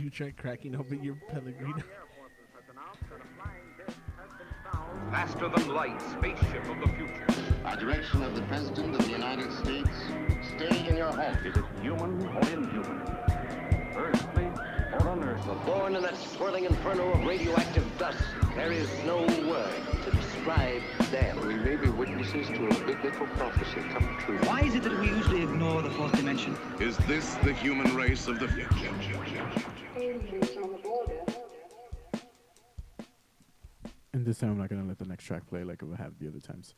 you try cracking open your Pellegrino. Faster than light, spaceship of the future. By direction of the President of the United States, stay in your home. Is it human or inhuman? Earthly or unearthly? Born in that swirling inferno of radioactive dust, there is no word to describe them. We may be witnesses to a biblical prophecy come true. Why is it that we usually ignore the fourth dimension? Is this the human race of the future? And this time I'm not going to let the next track play like I have the other times.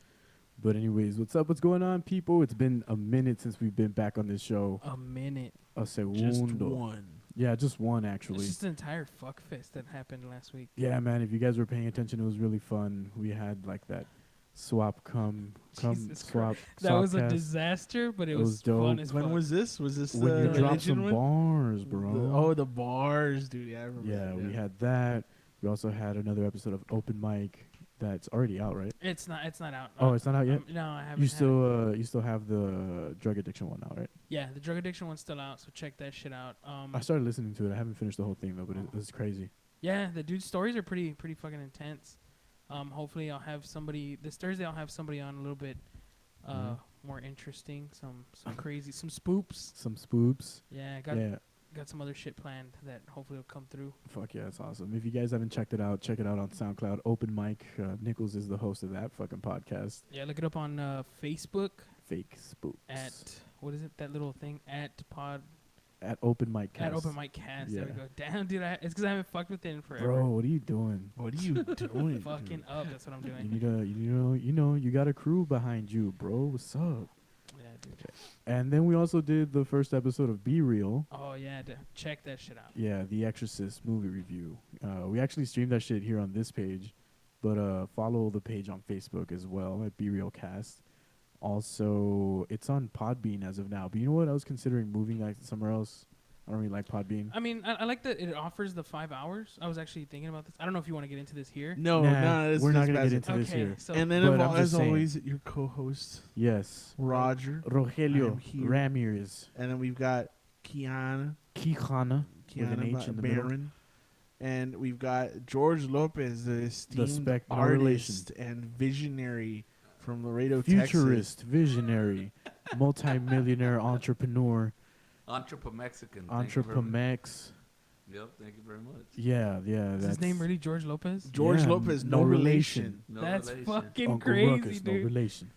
But anyways, what's up? What's going on, people? It's been a minute since we've been back on this show. A minute. A segundo. Just one. Yeah, just one, actually. It's just an entire fuckfest that happened last week. Yeah, man, if you guys were paying attention, it was really fun. We had, like, that swap swap. That was a cast. disaster, but it was dope. fun as fuck. When was this? Was this When you the dropped religion some one? bars, bro. The bars, dude. Yeah, I remember. Yeah, that, we had that. We also had another episode of Open Mic that's already out, right? It's not out. Oh, it's not out yet? No, I haven't. You still have the drug addiction one out, right? Yeah, the drug addiction one's still out, so check that shit out. I started listening to it. I haven't finished the whole thing though, but it was crazy. Yeah, the dude's stories are pretty fucking intense. Hopefully I'll have somebody this Thursday. I'll have somebody on a little bit more interesting. Some crazy, some spoops. Some spoops. Yeah, got some other shit planned that hopefully will come through. Fuck yeah, it's awesome. If you guys haven't checked it out, check it out on SoundCloud. Open Mic. Nickles is the host of that fucking podcast. Yeah, look it up on Facebook. Fake spooks. At what is it? That little thing at Open Mic Cast. At Open Mic Cast. Yeah. There we go. Damn, dude, it's because I haven't fucked with it in forever. Bro, what are you doing? What are you doing? Fucking up. That's what I'm doing. You got a crew behind you, bro. What's up? Yeah, dude. And then we also did the first episode of Be Real. Oh yeah, check that shit out. Yeah, The Exorcist movie review. We actually streamed that shit here on this page, but follow the page on Facebook as well at Be Real Cast. Also, it's on Podbean as of now. But you know what? I was considering moving like somewhere else. I don't really like Podbean. I mean, I like that it offers the 5 hours. I was actually thinking about this. I don't know if you want to get into this here. No, we're not gonna get into this Okay, here. so And then, as always, your co-host, Yes, Roger. Rogelio I'm here. Ramirez, And then we've got Kiana Quijana with an H in the middle. Barron. And we've got George Lopez, the esteemed spec- no artist and visionary from Laredo, Futurist, visionary, multi-millionaire entrepreneur, Entrepot-Mexican. Entrepot-Mex. Yep, thank you very much. Yeah. Is his name really George Lopez? George Lopez, no relation. No That's relation. fucking Uncle crazy, Ruckus, dude. no relation.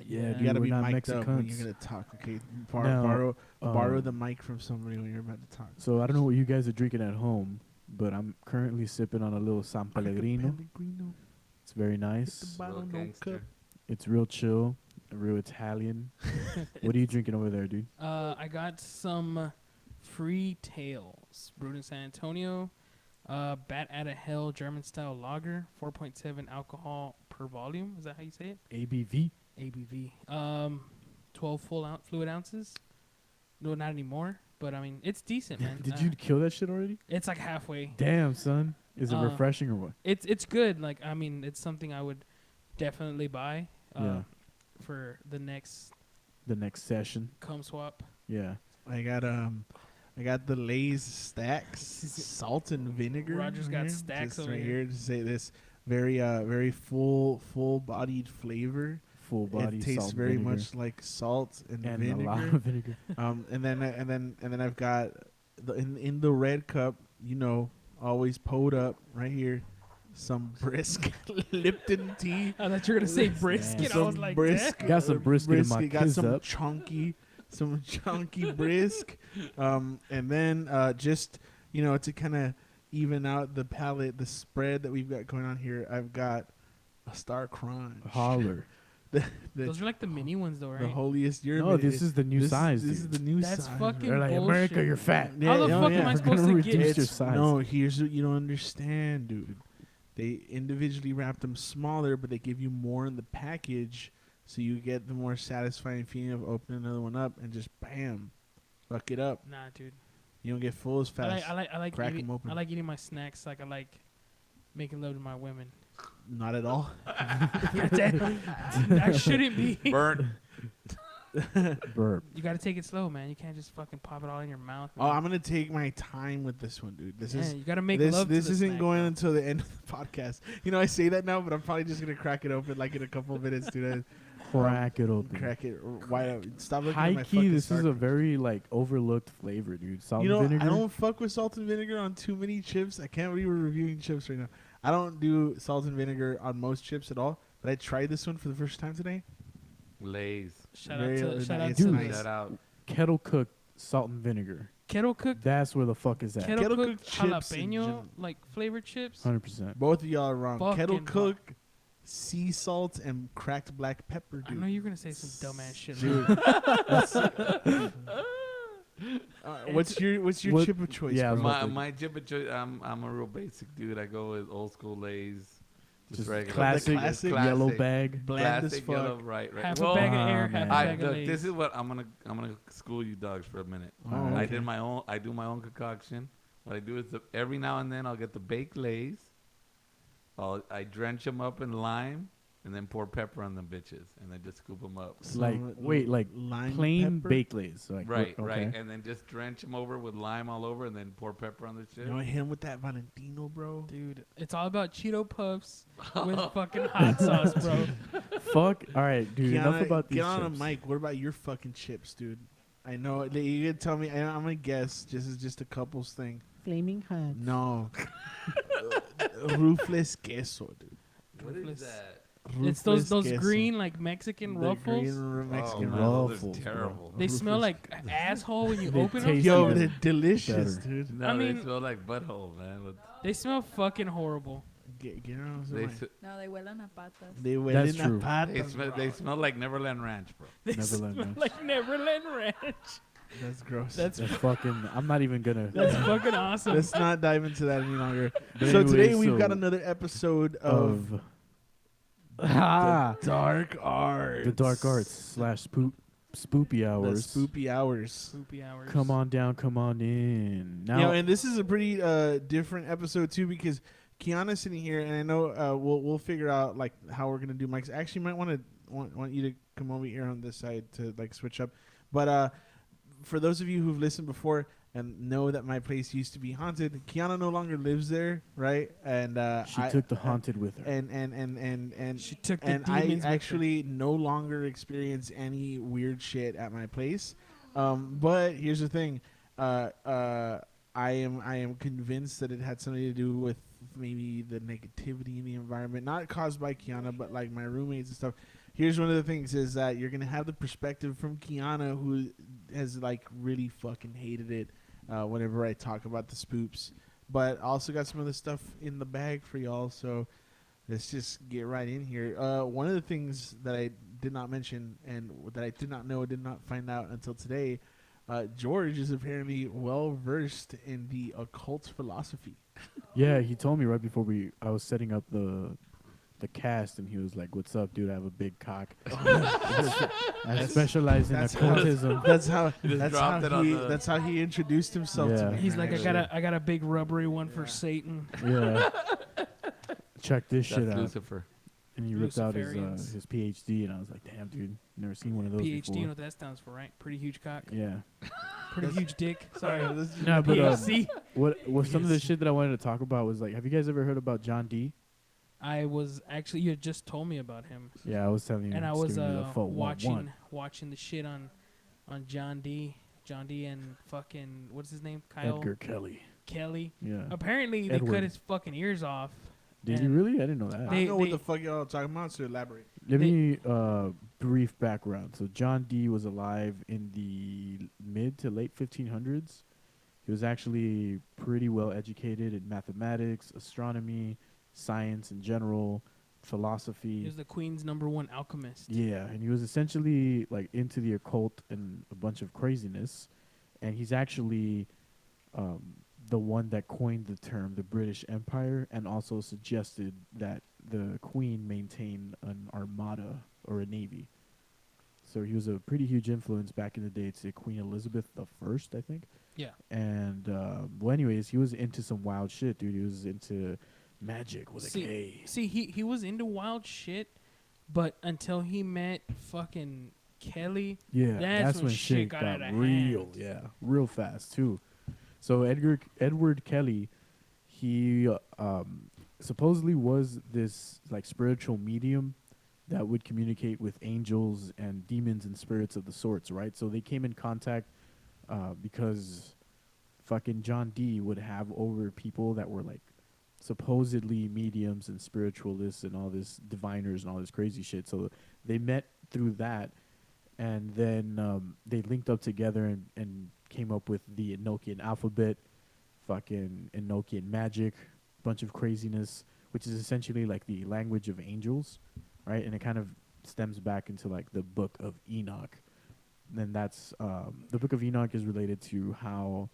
Yeah, You dude, gotta we're be not mic'd up when Mexicans. you're gonna talk. Okay, Now, borrow the mic from somebody when you're about to talk. So I don't know what you guys are drinking at home, but I'm currently sipping on a little San Pellegrino. It's very nice. Real gangster. It's real chill, real Italian. What are you drinking over there, dude? I got some Free Tales brewed in San Antonio. Bat Out of Hell German style lager, 4.7 alcohol per volume. Is that how you say it? ABV. ABV. 12 fluid ounces. No, not anymore. But I mean, it's decent, man. Did you kill that shit already? It's like halfway. Damn, son. Is it refreshing or what? It's good. Like, I mean, it's something I would definitely buy. For the next session. cum swap. Yeah. I got the Lay's stacks, salt and vinegar. Roger's got here, stacks just over right here. to say this very full-bodied flavor. Full body. It tastes salt very vinegar. much like salt and vinegar. a lot of vinegar. And then I've got in the red cup, always pulled up right here, some brisk Lipton tea. I thought you were gonna say brisket. I was like, brisk. Got some brisket in my Got some up. chunky brisk. And then just to kind of even out the palate, the spread that we've got going on here, I've got a Star Crunch. Holler. those are like the mini ones, though, right? The holiest year. No, this is the new size. This is the new size. That's fucking They're like, bullshit. America, you're fat. How the fuck am I We're supposed gonna to get reduce it? your size. No, here's what you don't understand, dude. They individually wrap them smaller, but they give you more in the package, so you get the more satisfying feeling of opening another one up and just bam, fuck it up. Nah, dude. You don't get full as fast. I like Crack eating, 'em open. I like eating my snacks like I like making love to my women. Not at all. That shouldn't be. Burnt. Burp. You gotta take it slow, man. You can't just fucking pop it all in your mouth. Oh, man. I'm gonna take my time with this one, dude. This Yeah, is you gotta make this. love. This to the isn't snack, going bro. until the end of the podcast. You know, I say that now, but I'm probably just gonna crack it open like in a couple of minutes, dude. Crack it open. Crack it. Why don't stop looking at High my key, fucking this is a Starburst. very like overlooked flavor, dude. Salt You know, and vinegar. I don't fuck with salt and vinegar on too many chips. I can't believe we're reviewing chips right now. I don't do salt and vinegar on most chips at all. But I tried this one for the first time today. Lays. Shout Very out to shout out nice. to Dude. the Shout out. Kettle cooked salt and vinegar. kettle cooked That's where the fuck is that. kettle Kettle cooked cooked chips in jalapeno general. like flavored chips. 100%. Both of y'all are wrong. Kettle Fucking cook, sea salt, and cracked black pepper, I dude. know you're gonna say some dumbass shit. Dude. What's your What- chip of choice? yeah, I was bro? about My chip of choice, I'm a real basic dude. I go with old school Lays. Just regular. classic, classic yellow Classic. bag. Bland as Classic fuck. yellow, right. Half Well, a bag of Ah, air, man. half a bag of look, Lay's. this is what I'm gonna school you dogs for a minute. Oh, I okay. did my own. I do my own concoction. What I do is every now and then I'll get the baked Lays. I drench them up in lime and then pour pepper on them bitches and then just scoop them up. Like, wait, like lime plain pepper? baked Lays. Like, Right, okay. right, and then just drench them over with lime all over and then pour pepper on the shit. You know, him with that Valentino, bro. Dude, it's all about Cheeto Puffs with fucking hot sauce, bro. Fuck. All right, dude. Enough about these Get on chips. a mic. What about your fucking chips, dude? I know you could tell me. I'm gonna guess. This is just a couples thing. Flaming hot. No, roofless queso, dude. What Ruthless. is that? It's those Roofless queso. green like Mexican The ruffles. green Mexican man, ruffles. those are Ruffles, bro. terrible. They smell Ruthless. like asshole when you They open them. taste Yo, even they're delicious, better. dude. No, I they mean- smell like butthole, man. With- They smell fucking horrible. Get on the They, mic. s- No, they huelen a patas. They huelen That's a true. patas, they smell like Neverland Ranch, bro. They Neverland smell Ranch. like Neverland Ranch. That's gross. That's That's fucking. I'm not even gonna. that's fucking awesome. Let's not dive into that any longer. But So anyway, today we've so got another episode of Ah, Dark Arts. the dark arts slash spoopy The hours. spoopy hours. Spoopy hours. Come on down, come on in. Now, And this is a pretty different episode too because Kiana's sitting here, and I know we'll figure out like how we're gonna do mics. I actually might want you to come over here on this side to like switch up. But for those of you who've listened before and know that my place used to be haunted, Kiana no longer lives there, right? And she took the haunted with her. and She took the and I demons with her. actually no longer experience any weird shit at my place. But here's the thing, I am convinced that it had something to do with maybe the negativity in the environment, not caused by Kiana, but like my roommates and stuff. Here's one of the things is that you're gonna have the perspective from Kiana, who has like really fucking hated it whenever I talk about the spoops. But I also got some other stuff in the bag for y'all, so let's just get right in here. One of the things that I did not mention and that I did not know, did not find out until today, George is apparently well versed in the occult philosophy. Yeah, he told me right before I was setting up the cast, and he was like, "What's up, dude? I have a big cock. I specialize in That's how- occultism." That's how. just That's dropped it how on he. the- That's how he introduced himself Yeah. to me. He's like, actually. I got a big rubbery one for Satan. Yeah. Check this That's shit out. Lucifer. And he ripped out Luciferians. his PhD, and I was like, "Damn, dude, never seen one of those PhD, before." you know what that stands for, right? Pretty huge cock. Yeah. Pretty huge dick. Sorry. No, but PhD. what some of the shit that I wanted to talk about was like, have you guys ever heard about John D? I was actually, you had just told me about him. Yeah, I was telling you. And I just was giving you the full one. watching the shit on John D and fucking, what's his name? Kyle Edgar Kelley. Kelly. Yeah. Apparently they Edward. cut his fucking ears off. Did you and really? I didn't know that. I They- don't know what they- the fuck y'all are talking about, so elaborate. Let me brief background. So John D was alive in the mid to late 1500s. He was actually pretty well educated in mathematics, astronomy, science in general, philosophy. He was the Queen's #1 alchemist. Yeah, and he was essentially like into the occult and a bunch of craziness. And he's actually the one that coined the term the British Empire, and also suggested that the Queen maintain an armada or a navy. So he was a pretty huge influence back in the day to Queen Elizabeth I, I think. Yeah. And well, anyways, he was into some wild shit, dude. He was into magic with a K. See, he was into wild shit, but until he met fucking Kelley. Yeah, that's when shit got out of real. hand. Yeah, real fast too. So Edward Kelley, he supposedly was this like spiritual medium that would communicate with angels and demons and spirits of the sorts, right? So they came in contact because fucking John Dee would have over people that were like supposedly mediums and spiritualists and all this diviners and all this crazy shit. So they met through that, and then they linked up together and came up with the Enochian alphabet, fucking Enochian magic, bunch of craziness, which is essentially like the language of angels, right? And it kind of stems back into like the Book of Enoch. And that's the Book of Enoch is related to how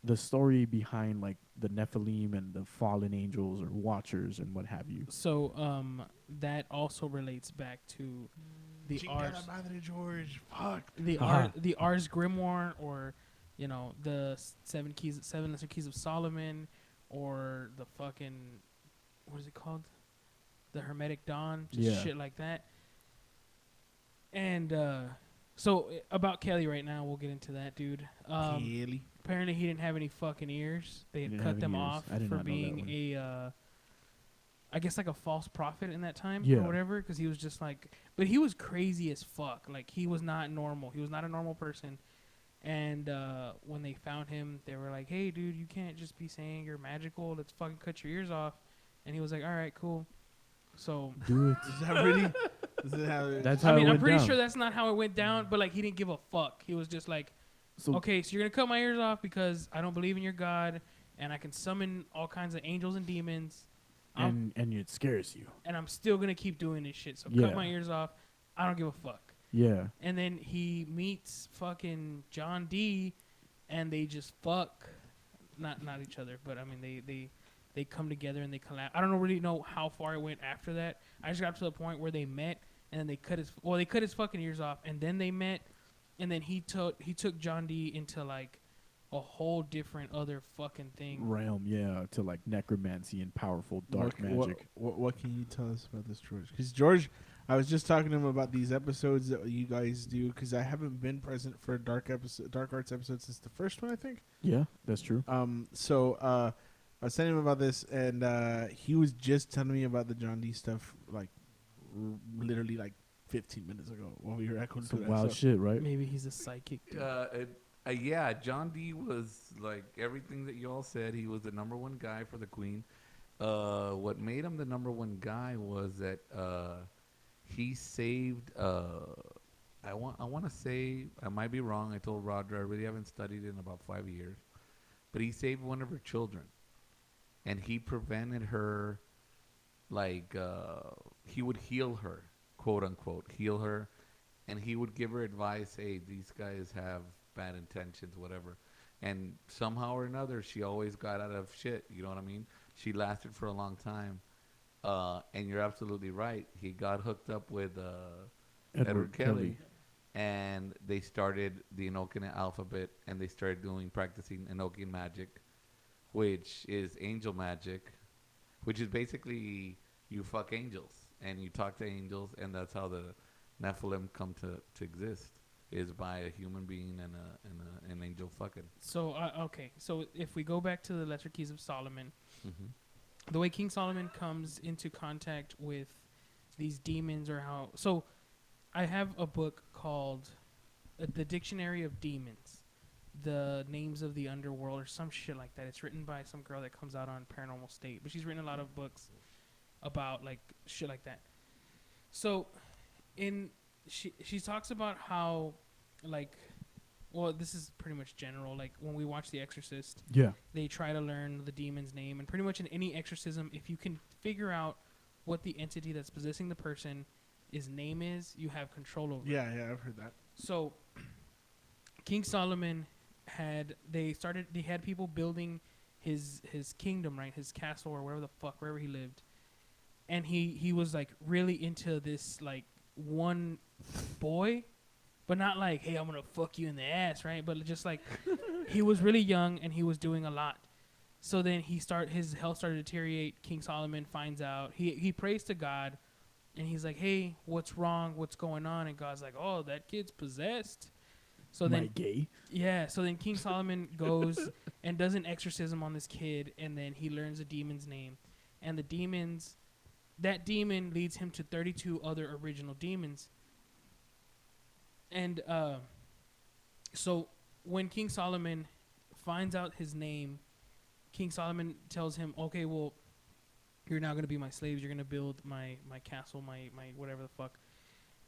the story behind like the Nephilim and the fallen angels or watchers and what have you. So that also relates back to the Ars. George, fuck. The Ars Grimoire, or the seven lesser keys of Solomon, or the fucking, what is it called? The Hermetic Dawn, just shit like that. And so about Kelley right now, we'll get into that, dude. Kelley. Apparently he didn't have any fucking ears. They had cut them off for being a, I guess like a false prophet in that time or whatever, because he was just like, but he was crazy as fuck. Like he was not normal. He was not a normal person. And when they found him, they were like, "Hey, dude, you can't just be saying you're magical. Let's fucking cut your ears off." And he was like, "All right, cool." So do it. Is that really? Is it how that's how I mean, it I'm went pretty down. sure that's not how it went down, but like he didn't give a fuck. He was just like, okay, so you're gonna cut my ears off because I don't believe in your God, and I can summon all kinds of angels and demons, and it scares you. And I'm still gonna keep doing this shit. So cut my ears off. I don't give a fuck. Yeah. And then he meets fucking John Dee, and they just fuck, not each other, but I mean they come together and they collab. I don't really know how far it went after that. I just got to the point where they met, and then they cut his fucking ears off, and then they met, and then he took John Dee into like a whole different other fucking thing. Realm, to like necromancy and powerful dark magic. What can you tell us about this, George? Because George, I was just talking to him about these episodes that you guys do, because I haven't been present for a Dark Arts episode since the first one, I think. Yeah, that's true. So I was telling him about this, and he was just telling me about the John Dee stuff, like literally like 15 minutes ago when we were at Cultura. Some wild shit, right? Maybe he's a psychic. Yeah, John Dee was like everything that you all said. He was the number one guy for the Queen. What made him the number one guy was that he saved. I want to say, I might be wrong. I told Roger I really haven't studied it in about 5 years, but he saved one of her children, and he prevented her. Like he would heal her, quote unquote, heal her, and he would give her advice. Hey, these guys have bad intentions, whatever. And somehow or another, she always got out of shit. You know what I mean? She lasted for a long time. And you're absolutely right. He got hooked up with Edward Kelley, and they started the Enochian alphabet, and they started practicing Enochian magic, which is angel magic, which is basically you fuck angels and you talk to angels, and that's how the Nephilim come to exist, is by a human being and an angel fucking. So okay, so if we go back to the Lesser Keys of Solomon, the way King Solomon comes into contact with these demons, or how. So I have a book called The Dictionary of Demons, the names of the underworld, or some shit like that. It's written by some girl that comes out on Paranormal State, but she's written a lot of books about like shit like that. So she talks about how, like, well, this is pretty much general. Like when we watch The Exorcist, they try to learn the demon's name, and pretty much in any exorcism, if you can figure out what the entity that's possessing the person his name is, you have control over. Yeah, I've heard that. So King Solomon had people building his kingdom, right, his castle or wherever he lived, and he was like really into this like one boy, but not like, hey, I'm gonna fuck you in the ass, right? But just like he was really young and he was doing a lot. So then his health started to deteriorate. King Solomon finds out. He prays to God, and he's like, "Hey, what's wrong? What's going on?" And God's like, "Oh, that kid's possessed." So then, gay. yeah. So then King Solomon goes and does an exorcism on this kid, and then he learns the demon's name, and that demon leads him to 32 other original demons. And so when King Solomon finds out his name, King Solomon tells him, "Okay, well, you're now going to be my slaves. You're going to build my castle, my whatever the fuck."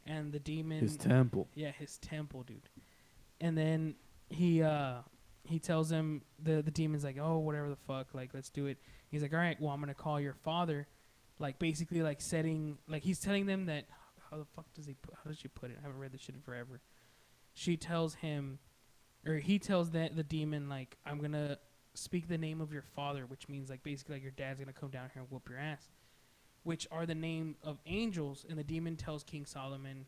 And the demon... His temple. Yeah, his temple, dude. And then he tells him, the demon's like, "Oh, whatever the fuck, like, let's do it." He's like, "All right, well, I'm going to call your father." Like, basically, like, he's telling them that... How the fuck does how does she put it? I haven't read this shit in forever. She tells him... Or he tells the demon, like, "I'm going to speak the name of your father," which means, like, basically, like, your dad's going to come down here and whoop your ass, which are the name of angels. And the demon tells King Solomon,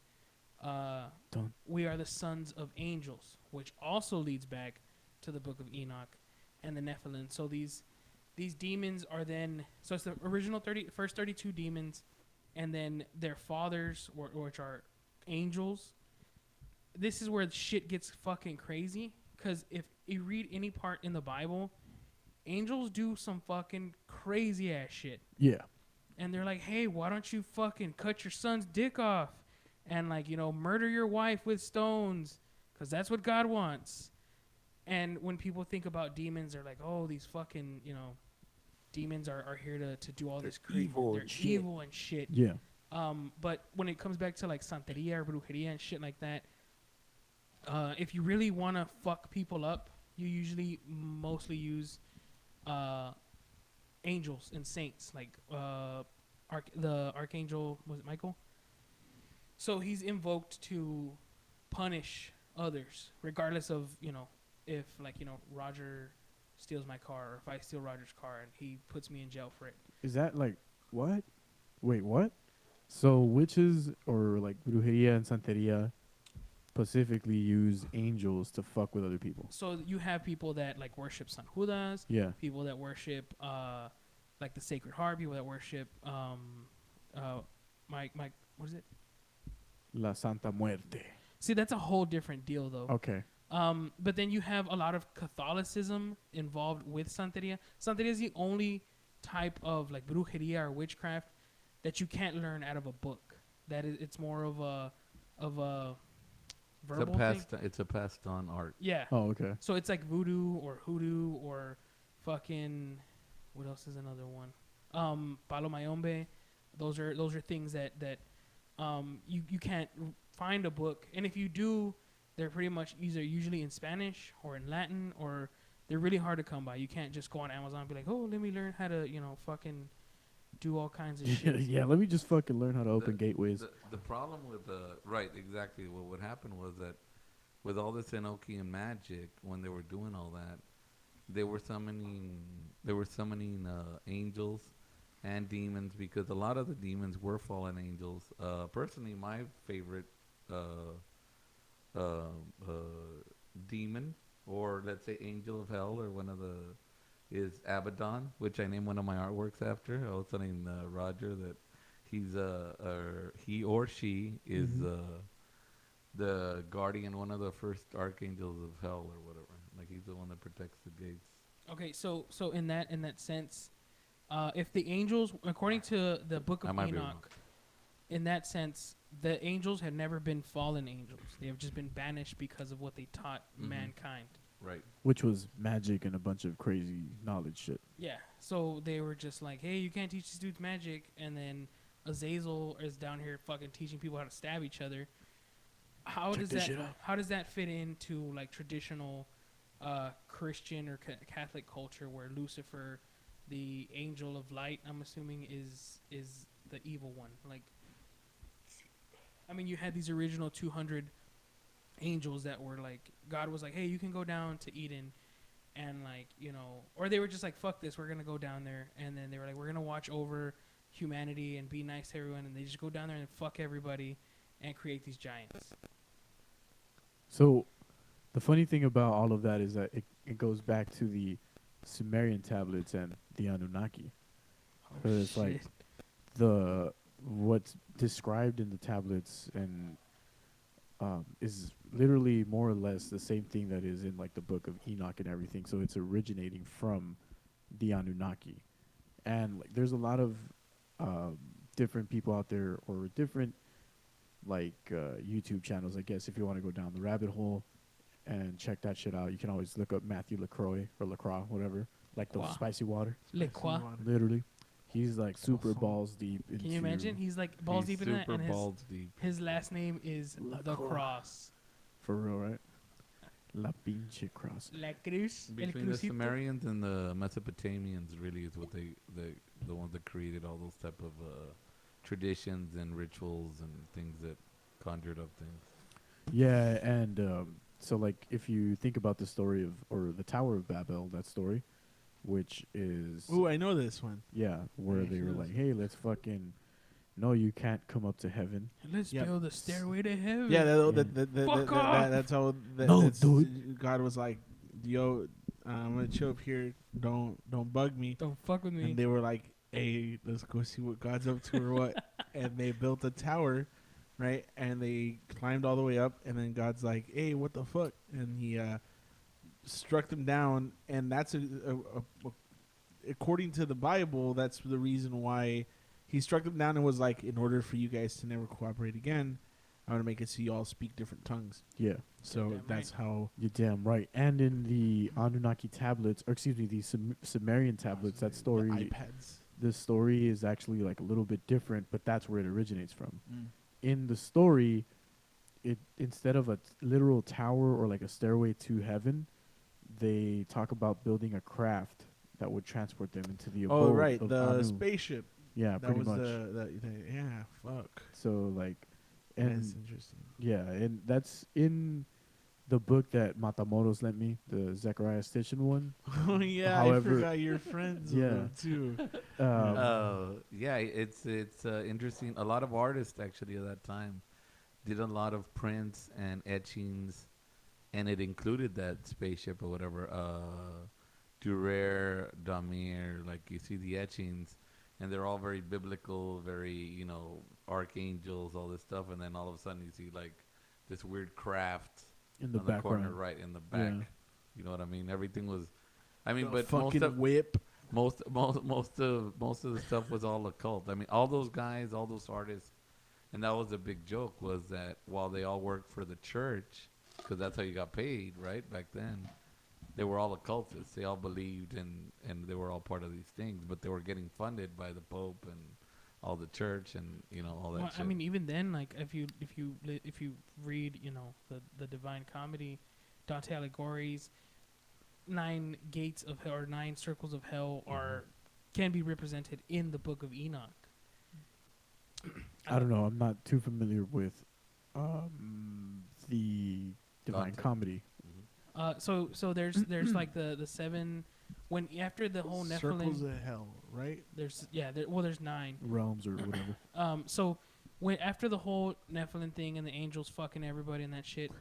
"We are the sons of angels," which also leads back to the book of Enoch and the Nephilim. So these demons are then... So it's the original first 32 demons, and then their fathers, which are angels. This is where shit gets fucking crazy, because if you read any part in the Bible, angels do some fucking crazy ass shit. Yeah. And they're like, "Hey, why don't you fucking cut your son's dick off and, like, you know, murder your wife with stones, because that's what God wants." And when people think about demons, they're like, "Oh, these fucking, you know, demons are here to do all this crazy. They're evil and shit." Yeah. But when it comes back to, like, Santeria or Brujeria and shit like that, if you really want to fuck people up, you usually mostly use angels and saints, like the archangel, was it Michael? So he's invoked to punish others, regardless of, you know, if, like, you know, Roger steals my car, or if I steal Roger's car and he puts me in jail for it. Is that like what? Wait, what? So witches or like brujeria and santeria specifically use angels to fuck with other people. So you have people that, like, worship San Judas. Yeah. People that worship like the Sacred Heart. People that worship my what is it? La Santa Muerte. See, that's a whole different deal, though. Okay. But then you have a lot of Catholicism involved with Santeria. Santeria is the only type of, like, brujeria or witchcraft that you can't learn out of a book. It's more of a verbal thing. It's a passed on art. Yeah. Oh, okay. So it's like voodoo or hoodoo or fucking... What else is another one? Palo Mayombe. Those are things that you can't find a book. And if you do, they're pretty much either usually in Spanish or in Latin, or they're really hard to come by. You can't just go on Amazon and be like, "Oh, let me learn how to, you know, fucking do all kinds of shit." Yeah, let me just fucking learn how to open gateways. The problem with right, exactly. Well, what happened was that with all this Enochian magic, when they were doing all that, they were summoning angels and demons, because a lot of the demons were fallen angels. Personally, my favorite demon, or let's say angel of hell, or one of the, is Abaddon, which I named one of my artworks after. I was telling Roger that he's he or she is the guardian, one of the first archangels of hell or whatever. Like, he's the one that protects the gates. Okay, so in that sense, if the angels, according to the book of Enoch, in that sense, the angels have never been fallen angels. They have just been banished because of what they taught mankind. Right. Which was magic and a bunch of crazy knowledge shit. Yeah. So they were just like, "Hey, you can't teach these dudes magic," and then Azazel is down here fucking teaching people how to stab each other. How does that fit into, like, traditional Christian or Catholic culture, where Lucifer, the angel of light, I'm assuming, is the evil one? Like, I mean, you had these original 200 angels that were like, God was like, "Hey, you can go down to Eden," and, like, you know, or they were just like, "Fuck this, we're gonna go down there," and then they were like, "We're gonna watch over humanity and be nice to everyone," and they just go down there and fuck everybody and create these giants. So the funny thing about all of that is that it goes back to the Sumerian tablets and the Anunnaki. It's like the what's described in the tablets and is literally more or less the same thing that is in like the book of Enoch and everything. So it's originating from the Anunnaki, and like there's a lot of different people out there or different like YouTube channels. I guess if you want to go down the rabbit hole and check that shit out, you can always look up Matthew LaCroix or LaCroix, whatever, like the spicy water. LaCroix. Literally. He's like super balls deep. Can you imagine? He's like balls deep in that, and his last name is the Cross. For real, right? La pinche cross. La Cruz. Between the Sumerians and the Mesopotamians, really is what the ones that created all those type of traditions and rituals and things that conjured up things. Yeah, and so like if you think about the story of or the Tower of Babel, that story, which is I know this one. Yeah, where they were like, "Hey, let's fucking no, you can't come up to heaven. Let's build a stairway to heaven." Yeah, that's how. Dude. God was like, "Yo, I'm gonna chill up here. Don't bug me. Don't fuck with me." And they were like, "Hey, let's go see what God's up to or what." And they built a tower, right? And they climbed all the way up. And then God's like, "Hey, what the fuck?" And he struck them down. And that's according to the Bible, that's the reason why he struck them down and was like, in order for you guys to never cooperate again, I'm going to make it so you all speak different tongues. Yeah. So that's how... You're damn right. And in the Anunnaki tablets, or excuse me, the Sumerian tablets, that story... The iPads. The story is actually like a little bit different, but that's where it originates from. In the story, it instead of a literal tower or like a stairway to heaven, they talk about building a craft that would transport them into the abode. Oh, right. Of The Anu. spaceship. Yeah, that pretty was much. Yeah, fuck. So like, and that's interesting. Yeah, and that's in the book that Matamoros lent me, the Zechariah Stitchin one. Oh yeah, However, I forgot your friends. Yeah, too. Yeah, it's interesting. A lot of artists actually at that time did a lot of prints and etchings, and it included that spaceship or whatever. Durer, Damir, like you see the etchings. And they're all very biblical, very, archangels, all this stuff. And then all of a sudden you see, like, this weird craft in the on the corner, background. right, in the back. Yeah. You know what I mean? Everything was... I mean, The but fucking whip. Most of the stuff was all occult. I mean, all those guys, all those artists, and that was a big joke, was that while they all worked for the church, because that's how you got paid, right, back then, they were all occultists. They all believed and they were all part of these things, but they were getting funded by the Pope and all the church and all that. Well, shit. I mean, even then, like if you read, the Divine Comedy, Dante Alighieri's 9 gates of hell or 9 circles of hell can be represented in the Book of Enoch. I don't know. I'm not too familiar with the Divine Comedy. So there's like the 7 when after the whole Nephilim Circles of hell, right? There's 9 realms or whatever. So when after the whole Nephilim thing and the angels fucking everybody and that shit,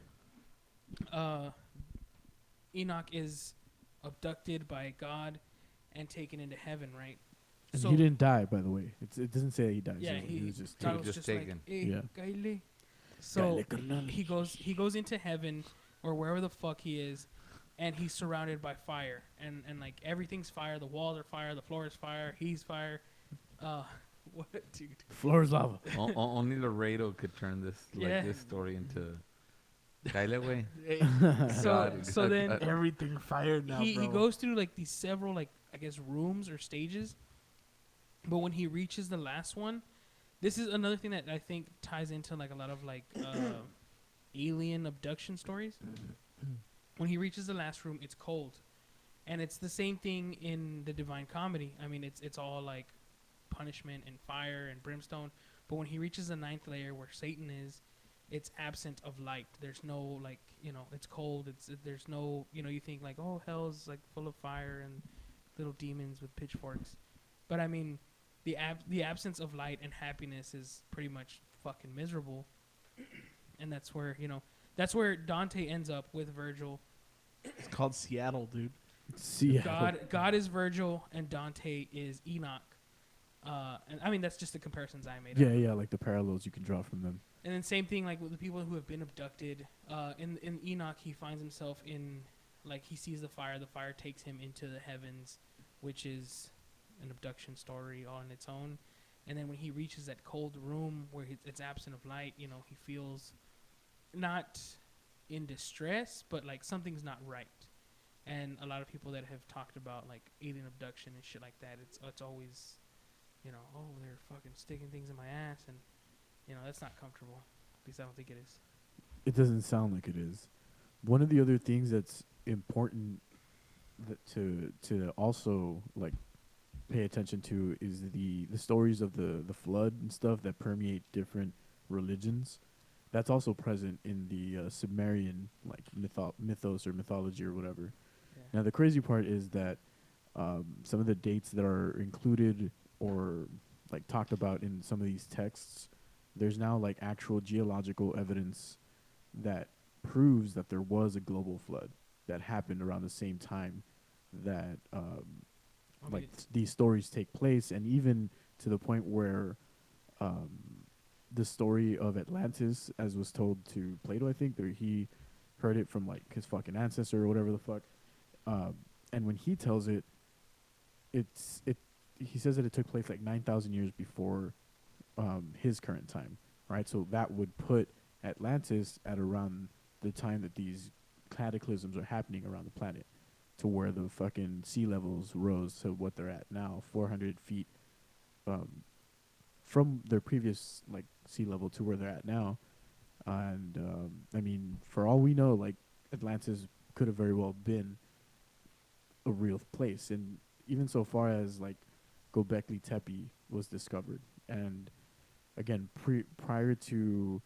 Enoch is abducted by God and taken into heaven, right? And so he didn't die, by the way. It doesn't say that he died. Yeah, so he was just God taken. was just taken. Like, hey, Yeah. Kelley. So he goes into heaven or wherever the fuck he is, and he's surrounded by fire, and like everything's fire. The walls are fire. The floor is fire. He's fire. What, dude? Floor is lava. Only Laredo could turn this this story into. Kelley. So then everything fired now. He goes through like these several like I guess rooms or stages, but when he reaches the last one, this is another thing that I think ties into like a lot of like alien abduction stories. When he reaches the last room, it's cold, and it's the same thing in the Divine Comedy. I mean, it's all like punishment and fire and brimstone, but when he reaches the 9th layer where Satan is, it's absent of light. There's no like it's cold. There's no you think like oh hell's like full of fire and little demons with pitchforks, but I mean the absence of light and happiness is pretty much fucking miserable, and that's where Dante ends up with Virgil. It's called Seattle, dude. Seattle. God is Virgil and Dante is Enoch, And I mean, that's just the comparisons I made. Yeah, like the parallels you can draw from them. And then same thing, like with the people who have been abducted. In Enoch, he finds himself in, like, he sees the fire. The fire takes him into the heavens, which is an abduction story all on its own. And then when he reaches that cold room where it's absent of light, you know, he feels not in distress, but like something's not right. And a lot of people that have talked about like alien abduction and shit like that, it's always, you know, oh, they're fucking sticking things in my ass, and you know, that's not comfortable. At least I don't think it is. It doesn't sound like it is. One of the other things that's important to also like pay attention to is the stories of the flood and stuff that permeate different religions. That's also present in the Sumerian like mythos or mythology or whatever. Yeah. Now the crazy part is that some of the dates that are included or like talked about in some of these texts, there's now like actual geological evidence that proves that there was a global flood that happened around the same time that like these stories take place, and even to the point where the story of Atlantis, as was told to Plato, I think, he heard it from like his fucking ancestor or whatever the fuck, and when he tells it, he says that it took place like 9,000 years before his current time, right? So that would put Atlantis at around the time that these cataclysms are happening around the planet, to where the fucking sea levels rose to what they're at now, 400 feet from their previous like sea level to where they're at now. And I mean, for all we know, like Atlantis could have very well been a real place, and even so far as like Göbekli Tepe was discovered. And again, prior to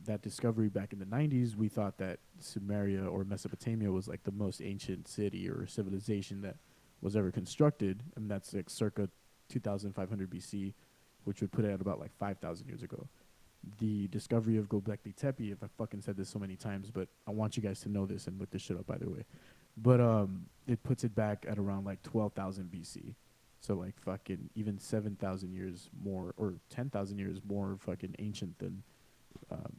that discovery back in the 90s, we thought that Sumeria or Mesopotamia was like the most ancient city or civilization that was ever constructed, and that's like circa 2500 BC, which would put it at about like 5,000 years ago. The discovery of Göbekli Tepe, if I fucking said this so many times, but I want you guys to know this and look this shit up, by the way. But it puts it back at around like 12,000 BC. So like fucking even 7,000 years more, or 10,000 years more fucking ancient than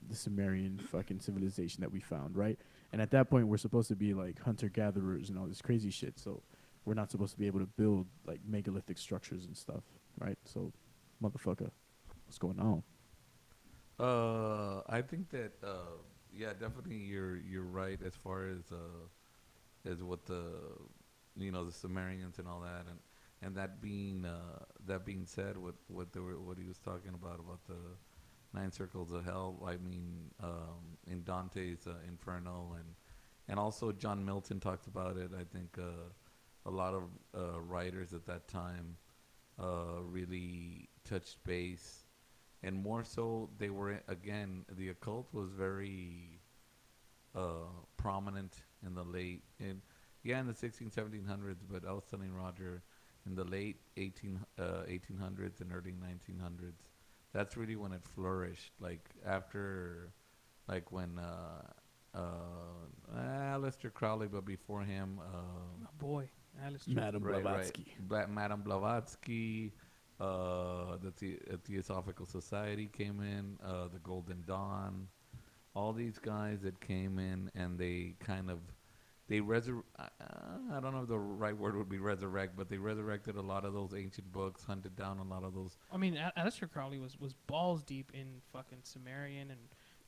the Sumerian fucking civilization that we found, right? And at that point, we're supposed to be like hunter-gatherers and all this crazy shit. So we're not supposed to be able to build like megalithic structures and stuff, right? So, motherfucker, what's going on? I think that yeah, definitely you're right as far as what the the Sumerians and all that, and that being said, what he was talking about the 9 circles of hell. I mean, in Dante's Inferno, and also John Milton talked about it. I think a lot of writers at that time really touched base, and more so they were, again, the occult was very prominent in the in the 1700s, but I was telling Roger, in the late 1800s and early 1900s, that's really when it flourished. Like after, like when Aleister Crowley, but before him, oh boy, Aleister. Madame Blavatsky. Madame Blavatsky, the Theosophical Society came in, the Golden Dawn, all these guys that came in, and they kind of, I don't know if the right word would be resurrect, but they resurrected a lot of those ancient books, hunted down a lot of those. I mean, Aleister Crowley was balls deep in fucking Sumerian and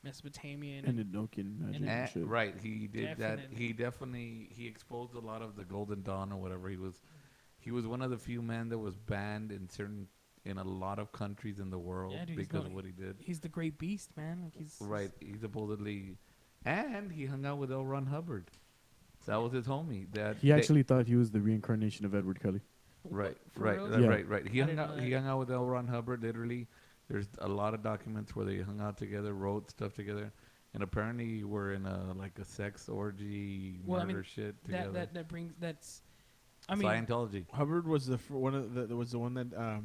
Mesopotamian and Enochian magic and shit. Right, he did definitely. That. He exposed a lot of the Golden Dawn or whatever. He was one of the few men that was banned in a lot of countries in the world because of what he did. He's the great beast, man. Like he supposedly, and he hung out with L. Ron Hubbard. That was his homie. He actually thought he was the reincarnation of Edward Kelley. Right. He hung out with L. Ron Hubbard. Literally, there's a lot of documents where they hung out together, wrote stuff together, and apparently were in a sex orgy, murder shit together. I mean, Scientology. Hubbard was the one that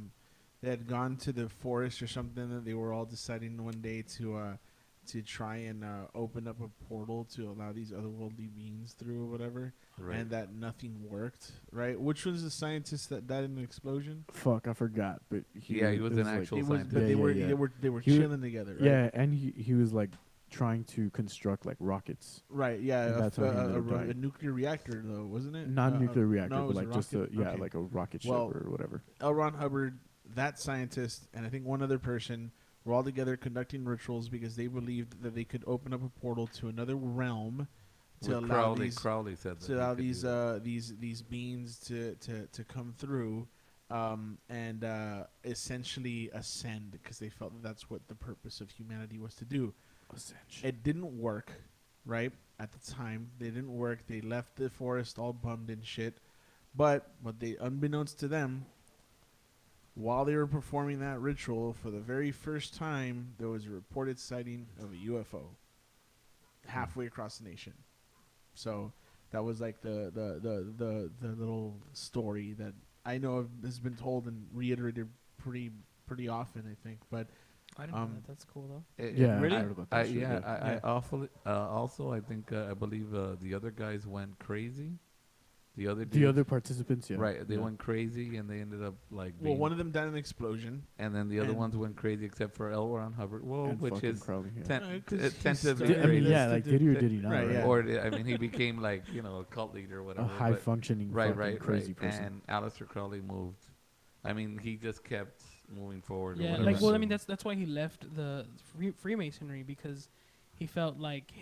had gone to the forest or something, that they were all deciding one day to to try and open up a portal to allow these otherworldly beings through or whatever, Right. and that nothing worked, right? Which was the scientist that died in an explosion? Fuck, I forgot. But He was it an like- actual It was, scientist. but Yeah, they yeah, were yeah. they were He was- chilling together, right? Yeah, and he was like trying to construct like rockets. Right, yeah, And that's how he ended up a dying. nuclear reactor though, wasn't it? Not nuclear reactor, no, it but was like just a rocket? Okay. like a rocket ship Well, or whatever. L. Ron Hubbard, that scientist, and I think one other person were all together conducting rituals because they believed that they could open up a portal to another realm to With allow these Crowley said that to he allow could do these that. these beings to come through and essentially ascend because they felt that that's what the purpose of humanity was to do. It didn't work, right? At the time, they didn't work. They left the forest all bummed and shit. But what they, unbeknownst to them, while they were performing that ritual for the very first time, there was a reported sighting of a UFO halfway across the nation. So that was like the little story that I know has been told and reiterated pretty often, I think. But I didn't know that. That's cool though. Yeah, I really? heard about that shit, Yeah, yeah. also I think I believe the other guys went crazy. The other The dudes- other participants, yeah. right? They Yeah. went crazy and they ended up like. well, one of them died in an explosion. and then the other and- ones went crazy except for L. Ron Hubbard. Well, And which fucking is Crowley, yeah. tentatively still- I mean, crazy. yeah, like did he or did he not? Right, yeah. Or I mean, he became like a cult leader or A whatever. high but- functioning, right, fucking crazy right. person. And Aleister Crowley moved. I mean, he just kept moving forward. or Yeah, whatever. like well, I mean that's why he left the Freemasonry because he felt like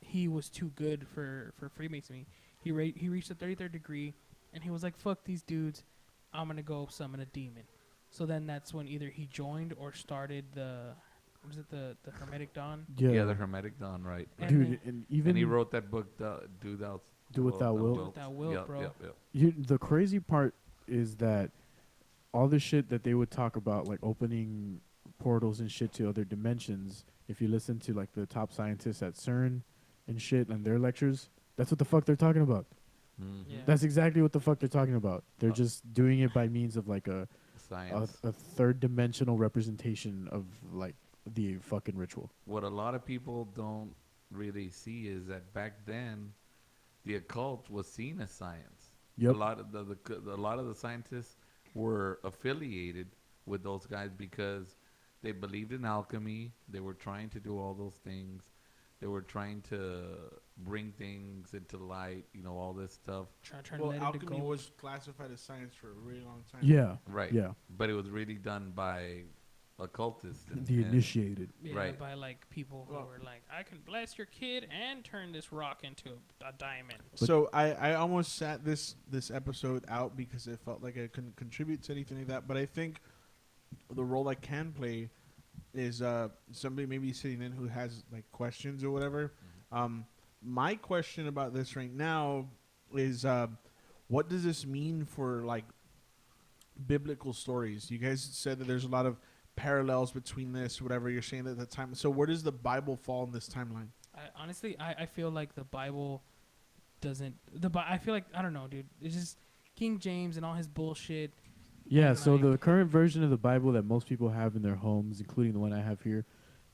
he was too good for Freemasonry. He reached the 33rd degree, and he was like, "Fuck these dudes, I'm gonna go summon a demon." So then that's when either he joined or started the Hermetic Dawn. Yeah, the Hermetic Dawn, right? And Dude, then- and even And he wrote that book, Do Thou Do What Thou Wilt. Do What Thou Wilt, Yep, bro. Yep. The crazy part is that all the shit that they would talk about, like opening portals and shit to other dimensions, if you listen to like the top scientists at CERN and shit and their lectures, that's what the fuck they're talking about. Mhm. Yeah. That's exactly what the fuck they're talking about. They're just doing it by means of like a Science. third dimensional representation of like the fucking ritual. What a lot of people don't really see is that back then, the occult was seen as science. Yep. A lot of a lot of the scientists were affiliated with those guys because they believed in alchemy. They were trying to do all those things. They were trying to bring things into light. All this stuff. Trying to Well, let it alchemy go. was classified as science for a really long time. Yeah. Right. Yeah. But it was really done by occultists. The initiated. Yeah, right. by like people who Well- were like, I can bless your kid and turn this rock into a diamond. So I almost sat this episode out because it felt like I couldn't contribute to anything like that. But I think the role I can play is somebody maybe sitting in who has like questions or whatever. My question about this right now is what does this mean for like biblical stories? You guys said that there's a lot of parallels between this, whatever you're saying at the time. So where does the Bible fall in this timeline? Honestly, I feel like the Bible doesn't. I feel like I don't know, dude. It's just King James and all his bullshit. Yeah, And, so like- the current version of the Bible that most people have in their homes, including the one I have here,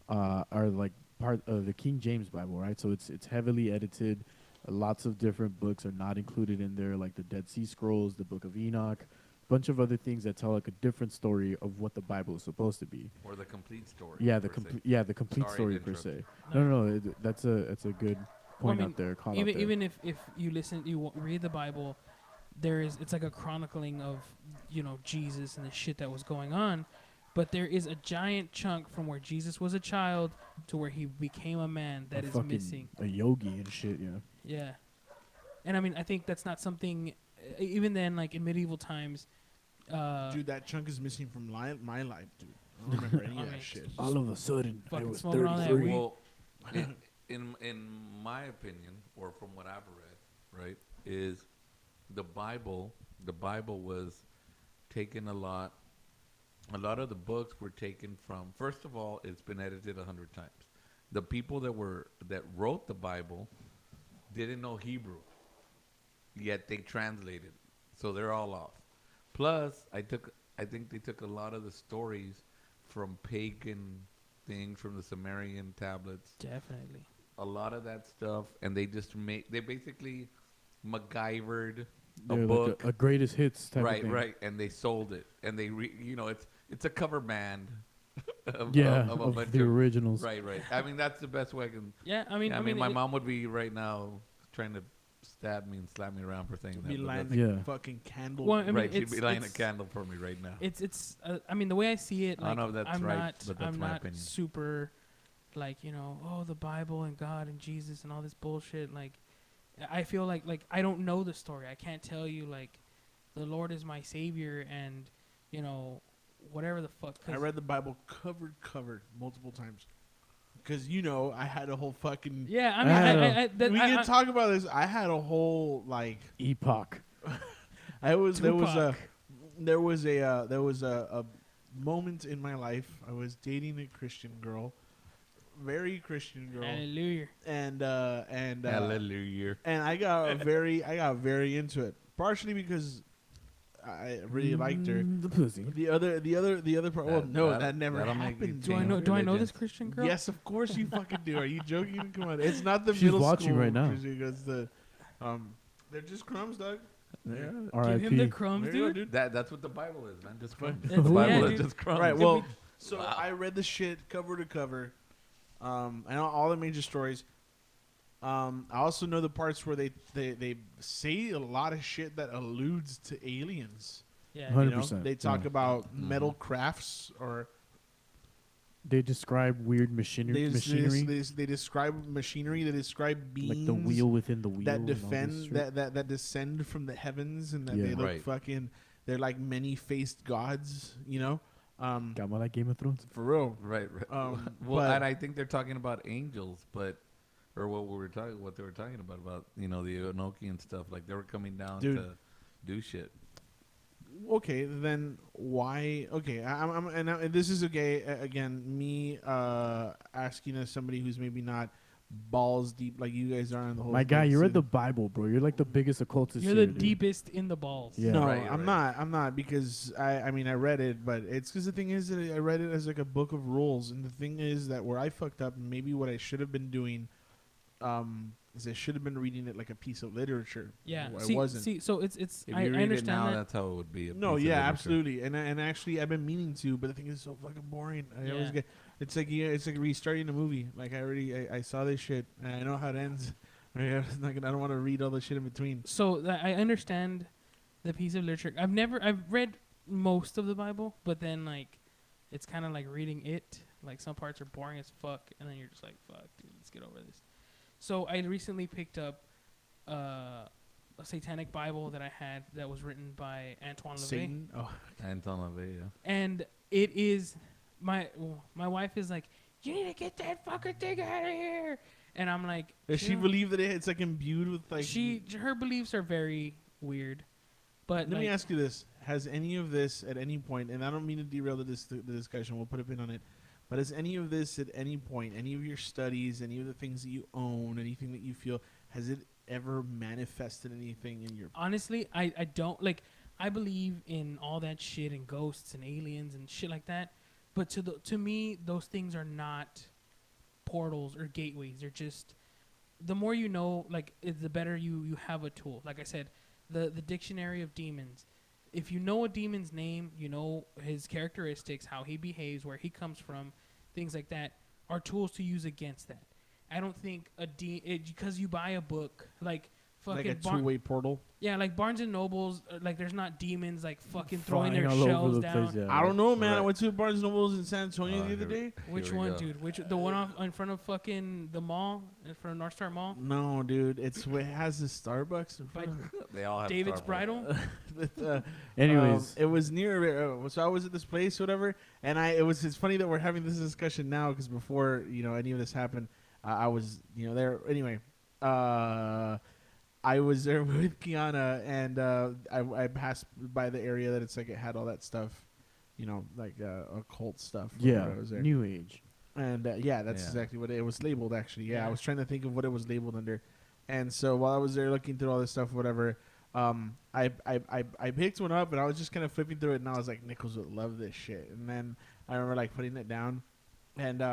are like part of the King James Bible, right? So it's heavily edited. Lots of different books are not included in there, like the Dead Sea Scrolls, the Book of Enoch, a bunch of other things that tell like a different story of what the Bible is supposed to be. Or the complete story. Yeah, the per se. complete the complete Sorry story to per interrupt se. you. No, that's a good point I mean, out there. Call even out there. even if you listen, read the Bible, it's like a chronicling of Jesus and the shit that was going on, but there is a giant chunk from where Jesus was a child to where he became a man that A is fucking- missing. a yogi and shit. Yeah. Yeah, and I mean I think that's not something. Even then, like in medieval times, Dude, that chunk is missing from my life, dude. I don't remember any I of that mean, shit. All of a sudden, I Fucking was smoking all that 33. weed. Well, in my opinion, or from what I've read, right, is the Bible. The Bible was taken a lot of the books were taken from. First of all, it's been edited 100 times. The people that wrote the Bible didn't know Hebrew, yet they translated, so they're all off. Plus, I think they took a lot of the stories from pagan things from the Sumerian tablets. Definitely. A lot of that stuff, and they basically MacGyvered a They're book. like a greatest hits type of thing. Right, and they sold it, and they it's a cover band. of a bunch the originals. Right. I mean, that's the best way I can. Yeah, I mean, my mom would be right now trying to stab me and slap me around for saying Be that. lighting a fucking candle. Well, I mean, right, she'd be lighting a candle for me right now. It's. I mean, the way I see it, I like, don't know if that's I'm right, not. but that's I'm my not opinion. super, like, the Bible and God and Jesus and all this bullshit. Like, I feel like I don't know the story. I can't tell you like, the Lord is my savior and, whatever the fuck. I read the Bible cover multiple times. Because, I had a whole fucking... Yeah, I mean, we can talk about this. I had a whole, like... Epoch. There was a moment in my life. I was dating a Christian girl. Very Christian girl. Hallelujah. And Hallelujah. And I got very into it. Partially because I really liked her. The pussy. The other part. Well, no, that never happened. Do I know this Christian girl? Yes, of course you fucking do. Are you joking? Come on, it's not the She's middle watching school right now. It's the, they're just crumbs, dog. Yeah. Give him the crumbs, There you go, dude. That's what the Bible is, man. Just crumbs. It's- The Bible yeah, is dude. just crumbs. Right. Well, so Wow. I read the shit cover to cover. I know all the major stories. I also know the parts where they say a lot of shit that alludes to aliens. Yeah. 100%. They talk about metal crafts or They describe weird machinery. they describe machinery. They describe beings Like the wheel within the wheel. that and all this defend shit. that descend from the heavens and that Yeah. they look Right. fucking. They're like many-faced gods. Got more like Game of Thrones. For real. Right. Well, and I think they're talking about angels, or what they were talking about the Enochian stuff. Like they were coming down Dude. to do shit. Okay, then why? Okay, and this is okay. Again, me asking as somebody who's maybe not balls deep like you guys are in the whole. My guy, thing, you so- read the Bible, bro. You're like the biggest occultist. You're the here, dude. deepest in the balls. Yeah. No, Right, I'm right. not. I'm not because I mean I read it, but it's because the thing is that I read it as like a book of rules, and the thing is that where I fucked up, and maybe what I should have been doing, is I should have been reading it like a piece of literature. Yeah. I wasn't. See, so it's. If I you read it understand now, that. that's how it would be. No, yeah, absolutely, and actually I've been meaning to, but the thing is so fucking boring. I always Yeah. get. It's like restarting a movie. Like I saw this shit, and I know how it ends. I don't want to read all the shit in between. So I understand the piece of literature. I've read most of the Bible, but then like, it's kind of like reading it. Like some parts are boring as fuck, and then you're just like, fuck, dude, let's get over this. So I recently picked up a satanic Bible that I had that was written by Antoine LaVey. Satan. Oh, Anton LaVey, yeah. And it is my wife is like, you need to get that fucking thing out of here. And I'm like, does she "Chill." believe that it's like imbued with like? Her beliefs are very weird. But Let me ask you this: has any of this at any point, and I don't mean to derail the discussion, we'll put a pin on it, but has any of this at any point, any of your studies, any of the things that you own, anything that you feel, has it ever manifested anything in your? honestly, I don't like. I believe in all that shit and ghosts and aliens and shit like that. But to me, those things are not portals or gateways. They're just, the more you know, like the better you have a tool. Like I said, the dictionary of demons. If you know a demon's name, you know his characteristics, how he behaves, where he comes from, things like that, are tools to use against that. I don't think because you buy a book like fucking Like a two-way portal. yeah, like Barnes and Nobles, like there's not demons like fucking throwing Flying their all over shells the down. place, yeah. I don't know, man. I Right. went to Barnes Nobles in San Antonio the other day. Which Here we one, go. dude? The one off in front of fucking the mall, in front of North Star Mall, No, dude. It has the Starbucks in by front of it. They all have David's Starbucks. Bridal. Anyways, it was near. So I was at this place, or whatever, and it's funny that we're having this discussion now because before any of this happened, I was there anyway. I was there with Kiana, and I passed by the area that it's like it had all that stuff, like occult stuff. yeah, I was there. New Age. And yeah, that's Yeah. exactly what it was labeled. Actually, yeah, I Yeah. was trying to think of what it was labeled under, and so while I was there looking through all this stuff, whatever, I picked one up and I was just kind of flipping through it, and I was like, Nickles would love this shit. And then I remember like putting it down, And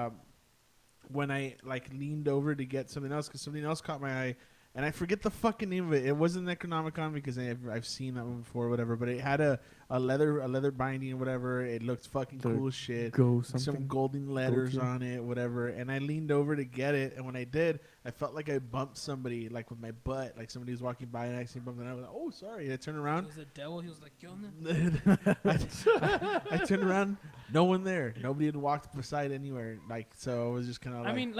when I like leaned over to get something else, because something else caught my eye, and I forget the fucking name of it. It wasn't Necronomicon because I've seen that one before, or whatever. But it had a leather binding or whatever. It looked fucking cool as shit. Some golden letters on it, whatever. And I leaned over to get it, and when I did, I felt like I bumped somebody, like with my butt, like somebody was walking by and I accidentally bumped, and I was like, "Oh, sorry." And I turned around. It was the devil. He was like, "Yo, I turned around. No one there. Nobody had walked beside anywhere. Like, so it was just kind of. I mean,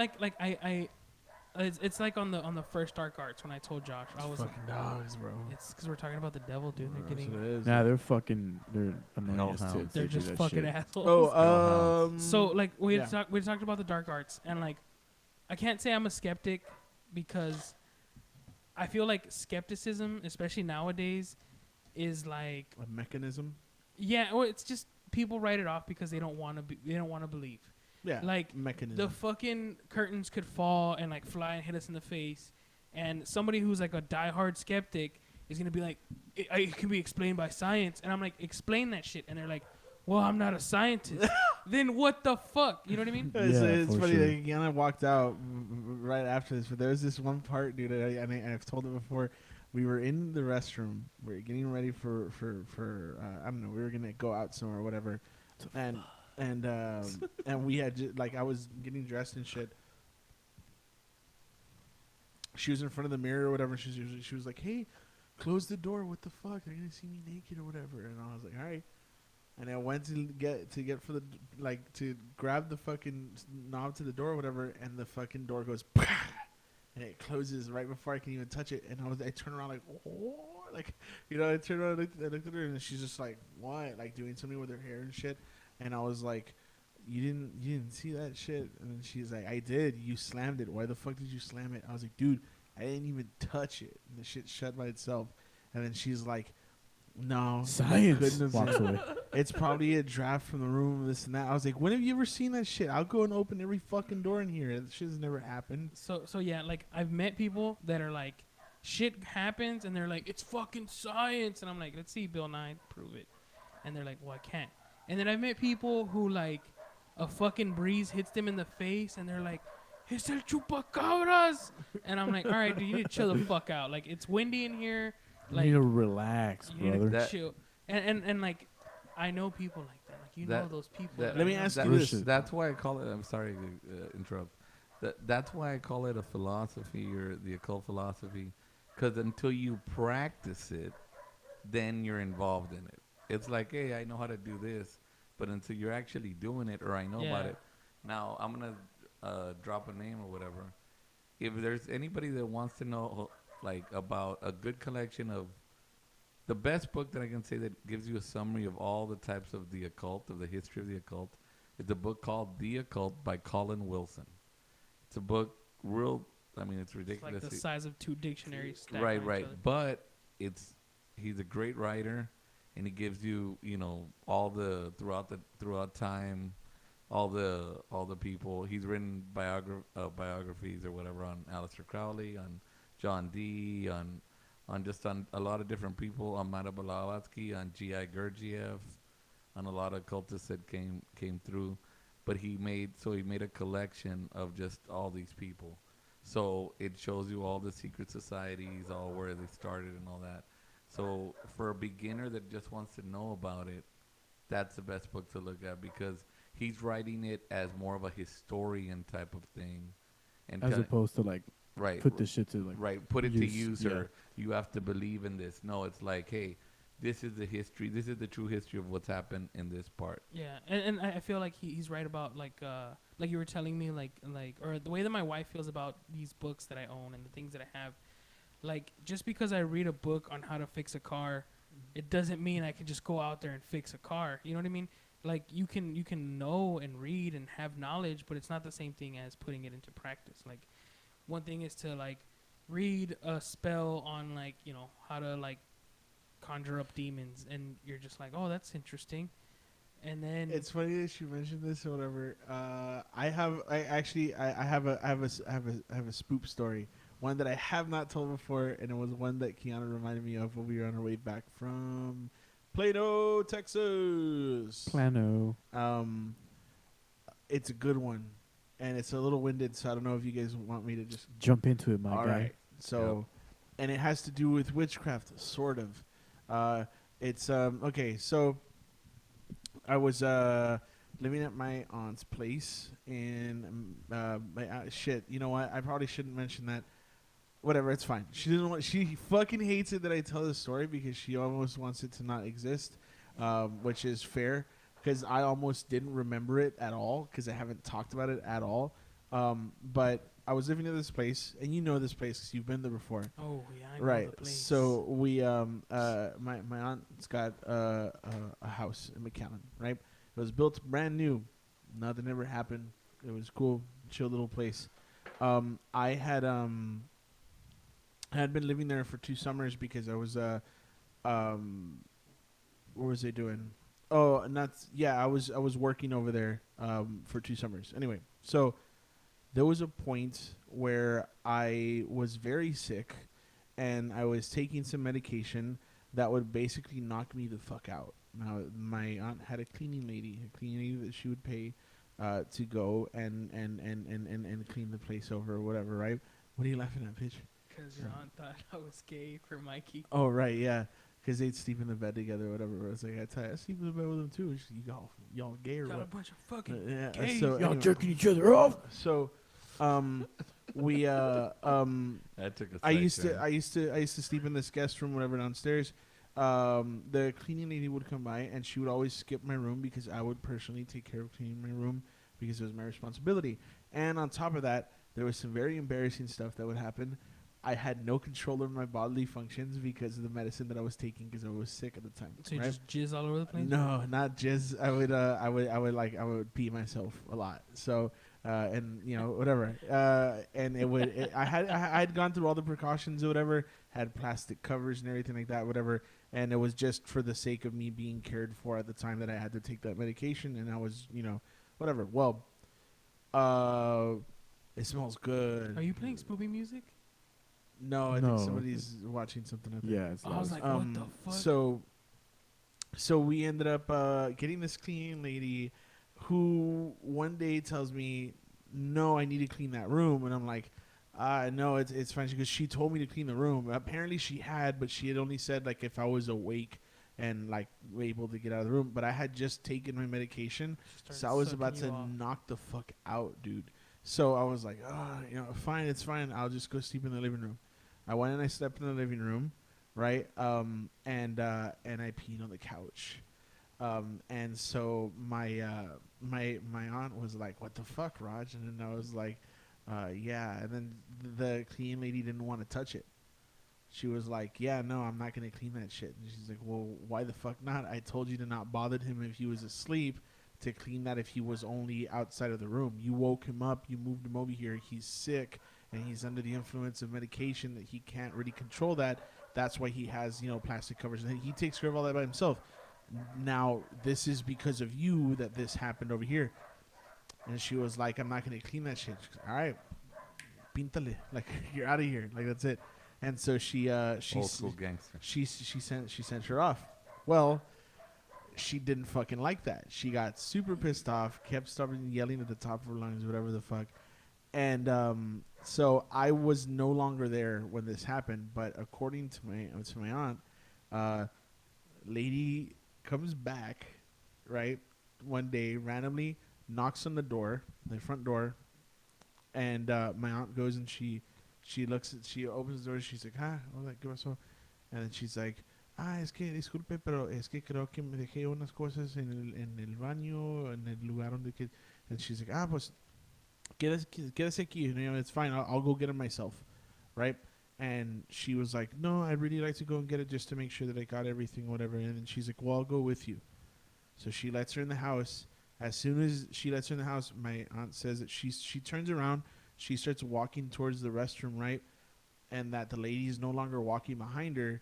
it's like on the first Dark Arts when I told Josh, I was fucking dogs, bro. It's because we're talking about the devil, dude. They're getting. Nah, they're annoying as tits. They're just fucking assholes. So like we talked about the Dark Arts, and like I can't say I'm a skeptic because I feel like skepticism, especially nowadays, is like a mechanism. Yeah, well, it's just people write it off because they don't want to believe. Yeah, like mechanism. The fucking curtains could fall and like fly and hit us in the face, and somebody who's like a diehard skeptic is gonna be like, it can be explained by science, and I'm like, explain that shit, and they're like, well, I'm not a scientist. Then what the fuck? You know what I mean? It's funny. Sure. Like, I walked out right after this, but there was this one part, dude, and I've told it before. We were in the restroom. We were getting ready for I don't know. We were gonna go out somewhere or whatever, and we had like I was getting dressed and shit. She was in front of the mirror or whatever. She was like, "Hey, close the door. What the fuck? They're gonna see me naked or whatever." And I was like, "All right." And I went to get for the to grab the fucking knob to the door or whatever, and the fucking door goes, and it closes right before I can even touch it. And I turn around like, oh, like, you know, I turned around, I looked at her, and she's just like, what? Like doing something with her hair and shit. And I was like, you didn't see that shit? And then she's like, I did. You slammed it. Why the fuck did you slam it? I was like, dude, I didn't even touch it. And the shit shut by itself. And then she's like, no, science. Walks away. It's probably a draft from the room, this and that. I was like, when have you ever seen that shit? I'll go and open every fucking door in here. That shit has never happened. So yeah, like I've met people that are like, shit happens, and they're like, it's fucking science, and I'm like, let's see Bill Nye prove it, and they're like, well, I can't. And then I've met people who like, a fucking breeze hits them in the face, and they're like, it's el chupacabras, and I'm like, all right, dude, you need to chill the fuck out. Like it's windy in here. Like, you need to relax, brother. Need to chill. And like, I know people like that. Like you know those people. Let me ask you this. That's why I call it. I'm sorry to interrupt. That's why I call it a philosophy or the occult philosophy, because until you practice it, then you're involved in it. It's like, hey, I know how to do this, but until you're actually doing it, or I know about it. Now I'm gonna drop a name or whatever. If there's anybody that wants to know, like, about a good collection of the best book that I can say that gives you a summary of all the types of the occult, of the history of the occult, is a book called The Occult by Colin Wilson. It's a book it's ridiculous. It's like the size of 2 dictionaries. Right. But he's a great writer, and he gives you, all the throughout time, all the people. He's written biographies or whatever on Aleister Crowley, on John Dee, on a lot of different people, on Mata Blavatsky, on G.I. Gurdjieff, on a lot of cultists that came through. But he made a collection of just all these people. So it shows you all the secret societies, all where they started and all that. So for a beginner that just wants to know about it, that's the best book to look at, because he's writing it as more of a historian type of thing. And as opposed to like, put this shit to like, put it to use, or you have to believe in this. No, it's like, hey, this is the history. This is the true history of what's happened in this part. Yeah, and I feel like he's right about like you were telling me like or the way that my wife feels about these books that I own and the things that I have. Like, just because I read a book on how to fix a car, it doesn't mean I can just go out there and fix a car. You know what I mean? Like, you can know and read and have knowledge, but it's not the same thing as putting it into practice. Like, one thing is to like read a spell on like, how to like conjure up demons, and you're just like, oh, that's interesting. And then it's funny that you mentioned this or whatever. I have a spoop story, one that I have not told before, and it was one that Kiana reminded me of when we were on our way back from Plano, Texas. Plano. It's a good one, and it's a little winded, so I don't know if you guys want me to just Jump into it, my all guy. right. So, and it has to do with witchcraft, sort of. It's okay. So, I was living at my aunt's place, and shit. You know what? I probably shouldn't mention that. Whatever, it's fine. She doesn't want. She fucking hates it that I tell this story because she almost wants it to not exist, which is fair. Because I almost didn't remember it at all because I haven't talked about it at all. But I was living in this place, and you know this place because you've been there before. Oh yeah, I know Right. the place. So we my aunt's got a house in McAllen. Right. It was built brand new. Nothing ever happened. It was cool, chill little place. I had been living there for 2 summers because I was what was I doing? Oh, not yeah. I was working over there for 2 summers. Anyway, so there was a point where I was very sick, and I was taking some medication that would basically knock me the fuck out. Now, my aunt had a cleaning lady that she would pay to go and clean the place over or whatever. Right? What are you laughing at, bitch? Because your aunt thought I was gay for Mikey. Oh right, yeah. Because they'd sleep in the bed together or whatever. I was like, I sleep in the bed with them too. She's like, y'all gay or Got a what? bunch of fucking Yeah, gays. so Y'all anyway. jerking each other off. So, we That took a I used to sleep in this guest room, whatever, downstairs. The cleaning lady would come by, and she would always skip my room because I would personally take care of cleaning my room because it was my responsibility. And on top of that, there was some very embarrassing stuff that would happen. I had no control over my bodily functions because of the medicine that I was taking because I was sick at the time. So you right? just jizz all over the place? No, not jizz. I would pee myself a lot. So, and you know, whatever. And I had gone through all the precautions or whatever, had plastic covers and everything like that, whatever. And it was just for the sake of me being cared for at the time that I had to take that medication. And I was, you know, whatever. Well, it smells good. Are you playing spoopy music? No, I No. think somebody's watching something. I think. Yeah, it's I was loud. like, what the fuck? So we ended up getting this cleaning lady who one day tells me, no, I need to clean that room. And I'm like, no, it's fine. Because she told me to clean the room. Apparently she had, but she had only said like if I was awake and like able to get out of the room. But I had just taken my medication. So I was about to knock the fuck out, dude. So I was like, you know, fine, it's fine. I'll just go sleep in the living room. I went and I slept in the living room, right? And I peed on the couch. And so my aunt was like, "What the fuck, Raj?" And then I was like, "Yeah." And then the cleaning lady didn't want to touch it. She was like, "Yeah, no, I'm not gonna clean that shit." And she's like, "Well, why the fuck not? I told you to not bother him if he was asleep. To clean that if he was only outside of the room. You woke him up, you moved him over here, he's sick, and he's under the influence of medication that he can't really control that. That's why he has, you know, plastic covers, and he takes care of all that by himself. Now, this is because of you that this happened over here." And she was like, "I'm not going to clean that shit." She goes, "All right, píntale. Like, you're out of here. Like, that's it." And so she old school gangster. she sent her off. Well, she didn't fucking like that. She got super pissed off, kept starting yelling at the top of her lungs, whatever the fuck. And so I was no longer there when this happened. But according to my aunt, lady comes back, right, one day randomly, knocks on the door, the front door, and my aunt goes and she opens the door. She's like, "Ah, hola, ¿qué pasó?" And then she's like, es que disculpe, pero es que creo que me dejé unas cosas en el baño, en el lugar donde que. And she's like, pues, quédese aquí. You know, it's fine. I'll go get it myself, right? And she was like, "No, I'd really like to go and get it just to make sure that I got everything, whatever." And then she's like, "Well, I'll go with you." So she lets her in the house. As soon as she lets her in the house, my aunt says that she turns around, she starts walking towards the restroom, right? And that the lady is no longer walking behind her.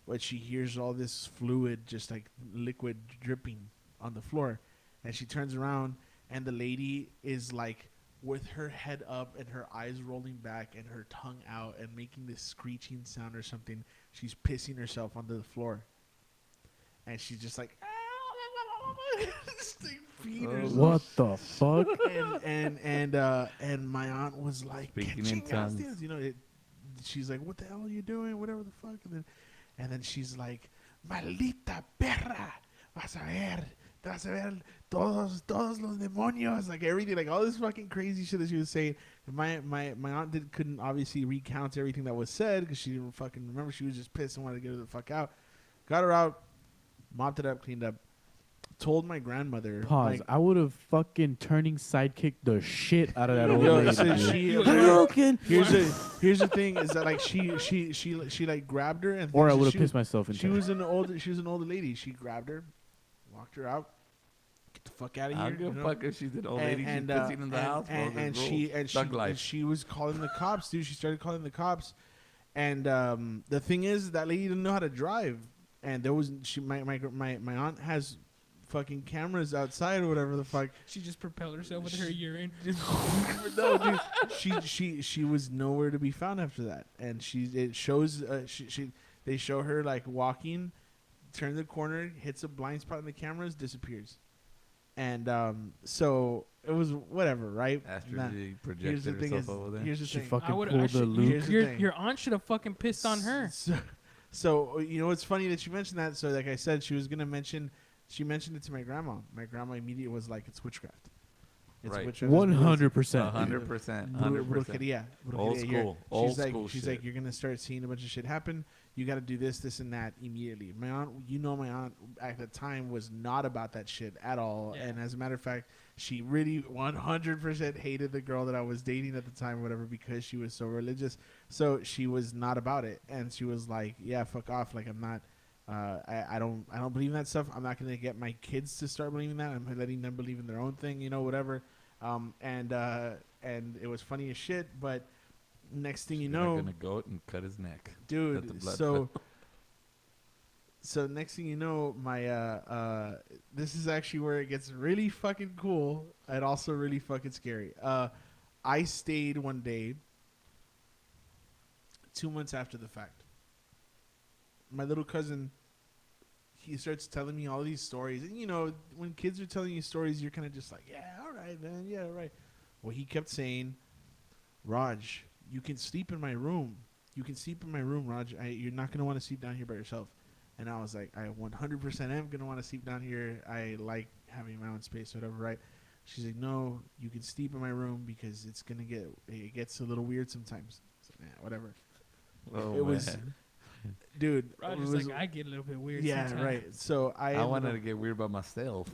But she hears all this fluid, just like liquid dripping on the floor. And she turns around, and the lady is like with her head up and her eyes rolling back and her tongue out and making this screeching sound or something. She's pissing herself onto the floor. And she's just like, This thing feed her. What the fuck? And my aunt was like, Speaking in tongues. you know, she's like, what the hell are you doing? Whatever the fuck. And then she's like, maldita perra, vas a ver todos los demonios, like everything, like all this fucking crazy shit that she was saying. And my aunt couldn't obviously recount everything that was said because she didn't fucking remember. She was just pissed and wanted to get her the fuck out. Got her out, mopped it up, cleaned up. Told my grandmother. Pause. Like, I would have fucking turning sidekicked the shit out of that old Yo, lady. so dude. here's the thing is that like she like grabbed her and Or I so would have she pissed was- myself in She was an older lady. She grabbed her, walked her out. Get the fuck out of I here. don't give you a know? fuck if she's an old lady. She's pissing in the house. And she was calling the cops, dude. She started calling the cops, and the thing is that lady didn't know how to drive, and there was my aunt has fucking cameras outside or whatever the fuck. She just propelled herself with her urine. No, dude. She was nowhere to be found after that, and they show her like walking, turn the corner, hits a blind spot in the cameras, disappears, and so it was whatever, right? After Nah. she Here's the projected thing herself over there. Here's the She thing. fucking I would pulled the loop. Here's the thing. Your aunt should have fucking pissed on her. So you know, it's funny that you mentioned that. So like I said, she mentioned it to my grandma. My grandma immediately was like, "It's witchcraft." It's Right. witchcraft. 100%. 100%. Brujeria. Old Brujeria. school. She's Old like, school she's shit. like, you're gonna start seeing a bunch of shit happen. You got to do this, this, and that immediately. My aunt, my aunt at the time was not about that shit at all. Yeah. And as a matter of fact, she really 100% hated the girl that I was dating at the time, or whatever, because she was so religious. So she was not about it, and she was like, "Yeah, fuck off. Like I'm not. I don't believe in that stuff. I'm not gonna get my kids to start believing that. I'm letting them believe in their own thing, you know, whatever." And it was funny as shit. But next thing you know, gonna go out and cut his neck. Let the dude. blood So, so next thing you know, my this is actually where it gets really fucking cool and also really fucking scary. I stayed one day, 2 months after the fact. My little cousin, he starts telling me all these stories, and you know, when kids are telling you stories, you're kind of just like, yeah, all right, man, yeah, all right. Well, he kept saying, Raj, you can sleep in my room. You can sleep in my room, Raj. You're not going to want to sleep down here by yourself. And I was like, I 100% am going to want to sleep down here. I like having my own space, whatever, right? She's like, no, you can sleep in my room because it gets a little weird sometimes. So, whatever. Oh, It was, man. dude. Roger's it was, like, I get a little bit weird. yeah, sometimes. right. So I wanted to get weird by myself.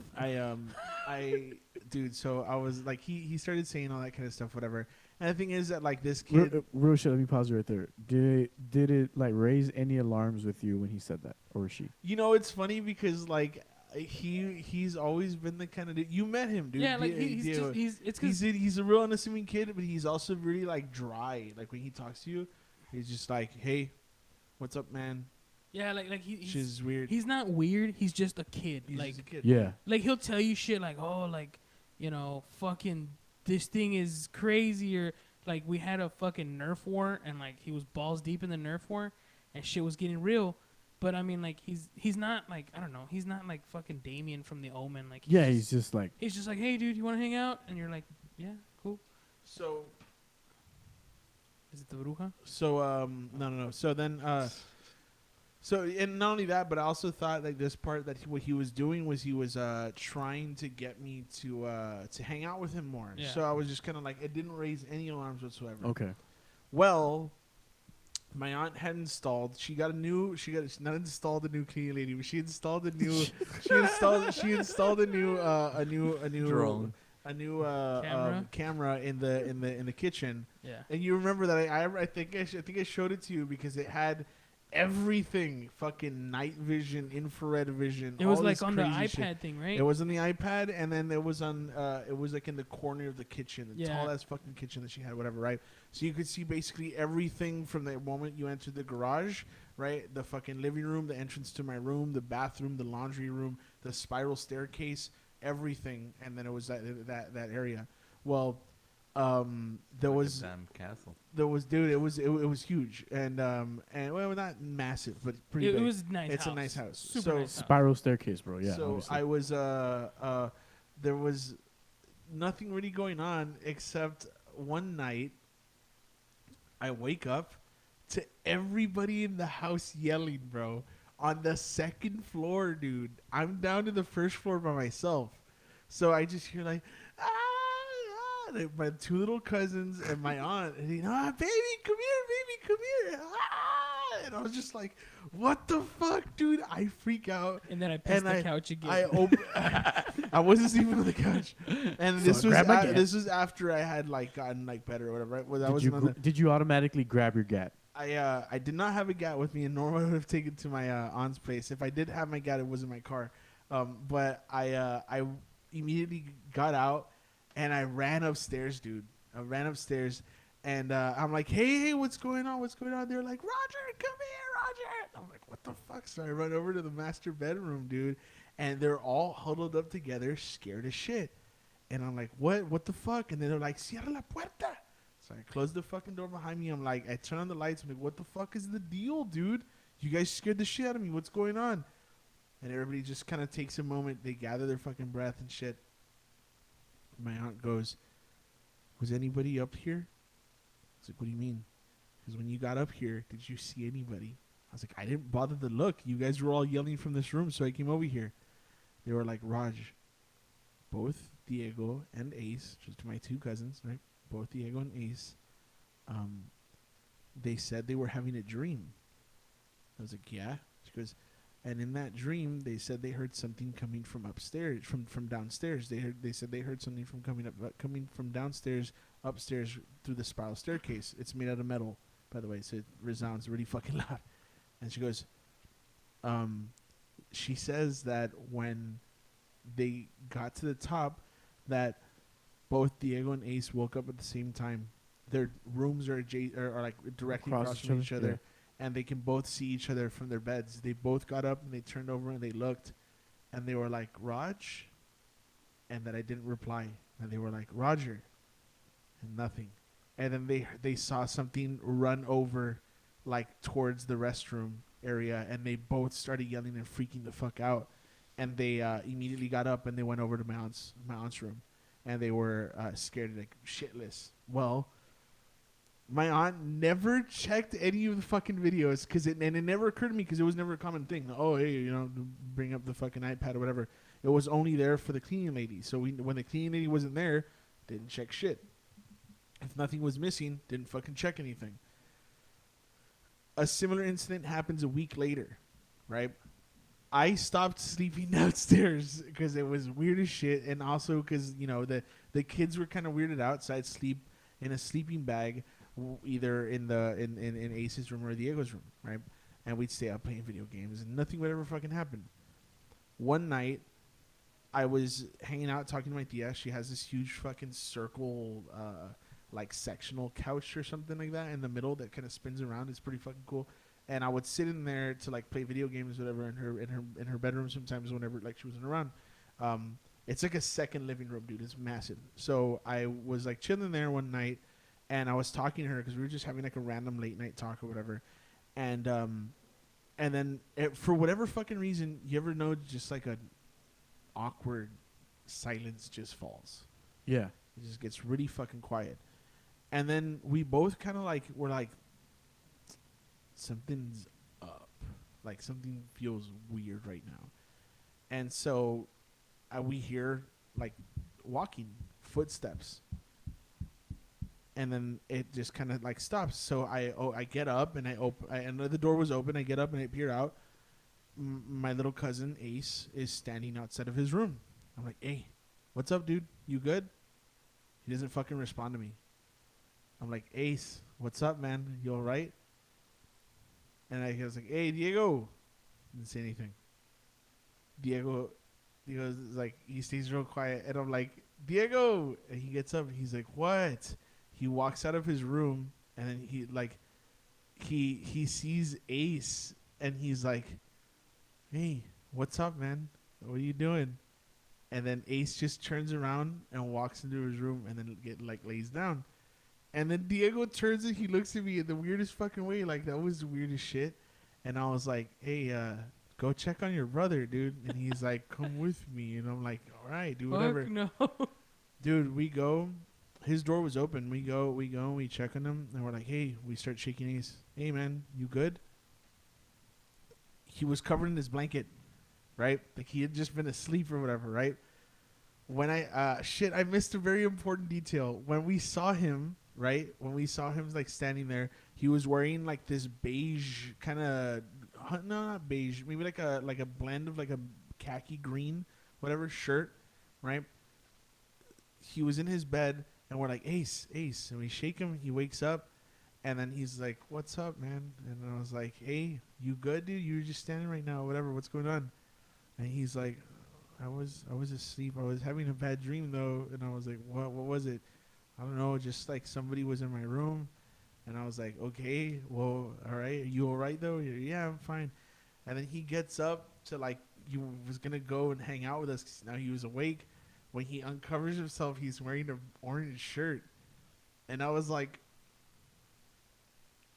Dude, so I was like, he started saying all that kind of stuff, whatever. And the thing is that like this kid, Real shit, let me pause right there. Did it like raise any alarms with you when he said that, or she? you know, it's funny because like he's always been the kind of dude. You met him, dude. Yeah, like Diego. He's a real unassuming kid, but he's also really like dry. Like when he talks to you, he's just like, hey, what's up, man? Yeah, like She's weird. He's not weird. He's just a kid. He's like just a kid. Yeah. Like he'll tell you shit like, oh, like, you know, fucking this thing is crazy, or like we had a fucking Nerf war and like he was balls deep in the Nerf war and shit was getting real. But I mean, like he's not like, I don't know, he's not like fucking Damien from The Omen. Like He's just like, hey dude, you want to hang out? And you're like, yeah, cool. So Is it the Bruja? So no. So then so and not only that, but I also thought like this part that what he was doing was he was trying to get me to hang out with him more. Yeah. So I was just kind of like, it didn't raise any alarms whatsoever. okay. Well, my aunt had installed. She not installed a new cleaning lady, but she installed a new. she installed a new Drone. a new camera in the kitchen. Yeah. And you remember that I think I showed it to you because it had everything, fucking night vision, infrared vision. It was all like this on the crazy iPad shit. thing, right? It was on the iPad, and then it was on. It was like in the corner of the kitchen, the Yeah. tall ass fucking kitchen that she had, whatever, right? So you could see basically everything from the moment you entered the garage, right? The fucking living room, the entrance to my room, the bathroom, the laundry room, the spiral staircase, everything, and then it was that area. Well, There Like a was damn castle. dude. It was huge, and well, not massive, but pretty It big. was a nice It's house. a nice house. Super So nice house. Spiral staircase, bro. Yeah. so obviously. I was there was nothing really going on except one night I wake up to everybody in the house yelling, bro, on the second floor, dude. I'm down to the first floor by myself. So I just hear like, ah, ah, like my two little cousins and my aunt, and baby, come here, baby, come here. Ah, and I was just like, what the fuck, dude? I freak out. And then I pissed the couch again. I wasn't sleeping on the couch, and So this I was grabbed my gat. this was after I had like gotten like better or whatever. Right? Well, that was did you automatically grab your gat? I did not have a gat with me, and nor would I have taken to my aunt's place. If I did have my gat, it was in my car. But I immediately got out and I ran upstairs, dude. I ran upstairs, and I'm like, hey, what's going on? What's going on? They're like, Roger, come here, Roger. I'm like, what the fuck? So I run over to the master bedroom, dude, and they're all huddled up together, scared as shit. And I'm like, what the fuck? And then they're like, cierra la puerta. So I close the fucking door behind me. I'm like, I turn on the lights. I'm like, what the fuck is the deal, dude? You guys scared the shit out of me. What's going on? And everybody just kind of takes a moment. They gather their fucking breath and shit. My aunt goes, was anybody up here? I was like, what do you mean? Because when you got up here, did you see anybody? I was like, I didn't bother to look. You guys were all yelling from this room, so I came over here. They were like, Raj, both Diego and Ace, just my two cousins, right? Both Diego and Ace, they said they were having a dream. I was like, yeah. She goes, and in that dream, they said they heard something coming from upstairs, from downstairs. They said they heard something coming from downstairs, upstairs through the spiral staircase. It's made out of metal, by the way, so it resounds really fucking loud. And she goes, she says that when they got to the top, that both Diego and Ace woke up at the same time. Their rooms are like directly across from each other, and they can both see each other from their beds. They both got up and they turned over and they looked, and they were like, Raj, and that I didn't reply, and they were like, Roger, and nothing. And then they saw something run over, like towards the restroom area, and they both started yelling and freaking the fuck out, and they immediately got up and they went over to my aunt's room. And they were scared like shitless. Well, my aunt never checked any of the fucking videos and it never occurred to me because it was never a common thing. Oh, hey, bring up the fucking iPad or whatever. It was only there for the cleaning lady. So when the cleaning lady wasn't there, didn't check shit. If nothing was missing, didn't fucking check anything. A similar incident happens a week later, right? I stopped sleeping downstairs because it was weird as shit, and also because the kids were kind of weirded out, so I'd sleep in a sleeping bag, either in Ace's room or Diego's room, right? And we'd stay up playing video games, and nothing would ever fucking happen. One night, I was hanging out talking to my tia. She has this huge fucking circle, like sectional couch or something like that in the middle that kind of spins around. It's pretty fucking cool. And I would sit in there to like play video games, whatever, in her bedroom sometimes whenever like she wasn't around. It's like a second living room, dude. It's massive. So I was like chilling there one night, and I was talking to her because we were just having like a random late night talk or whatever. And then for whatever fucking reason, you ever know, just like an awkward silence just falls. Yeah. It just gets really fucking quiet. And then we both kind of like were like, something's up, like something feels weird right now. And so we hear like walking footsteps, and then it just kind of like stops. So I get up and and the door was open. I get up and I peer out. My little cousin Ace is standing outside of his room. I'm like, hey, what's up, dude? You good? He doesn't fucking respond to me. I'm like, Ace, what's up, man? You all right? And I was like, hey, Diego. Didn't say anything. Diego's like, he stays real quiet. And I'm like, Diego. And he gets up and he's like, what? He walks out of his room, and then he sees Ace, and he's like, hey, what's up, man? What are you doing? And then Ace just turns around and walks into his room and then lays down. And then Diego turns and he looks at me in the weirdest fucking way. Like, that was the weirdest shit. And I was like, hey, go check on your brother, dude. And he's like, come with me. And I'm like, all right, do whatever. Fuck no. Dude, we go. His door was open. We go, we check on him. And we're like, hey, we start shaking Ace. Hey, man, you good? He was covered in his blanket, right? Like, he had just been asleep or whatever, right? When I missed a very important detail. When we saw him, right? When we saw him, like, standing there, he was wearing, like, this beige kind of, no, not beige, maybe like a blend of, like, a khaki green, whatever, shirt, right? He was in his bed, and we're like, Ace. And we shake him, he wakes up, and then he's like, what's up, man? And I was like, hey, you good, dude? You were just standing right now, whatever, what's going on? And he's like, I was asleep. I was having a bad dream, though. And I was like, what was it? I don't know, just like somebody was in my room. And I was like, okay, well, all right. Are you all right, though? Yeah, I'm fine. And then he gets up to, like, he was going to go and hang out with us 'cause now he was awake. When he uncovers himself, he's wearing an orange shirt. And I was like,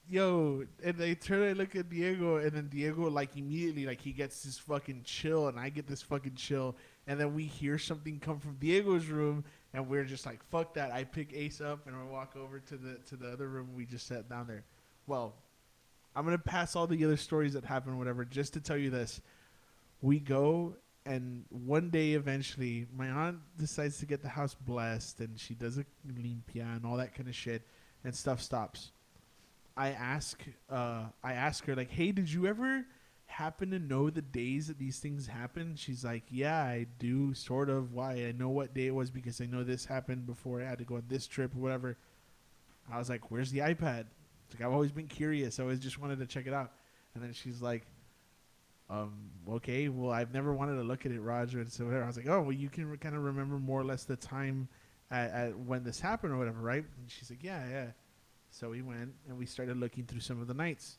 yo. And I turn and look at Diego, and then Diego, like, immediately, like, he gets this fucking chill, and I get this fucking chill. And then we hear something come from Diego's room, and we're just like, fuck that. I pick Ace up, and I walk over to the other room. We just sat down there. Well, I'm going to pass all the other stories that happened, whatever, just to tell you this. We go, and one day, eventually, my aunt decides to get the house blessed, and she does a limpia and all that kind of shit, and stuff stops. I ask her, like, hey, did you ever happen to know the days that these things happen? She's like, yeah, I do, sort of. Why? I know what day it was because I know this happened before I had to go on this trip or whatever. I was like, where's the iPad? It's like, I've always been curious. I always just wanted to check it out. And then she's like, okay, well, I've never wanted to look at it, Roger. And so whatever. I was like, oh, well, you can kind of remember more or less the time at when this happened or whatever, right? And she's like, yeah. So we went and we started looking through some of the nights.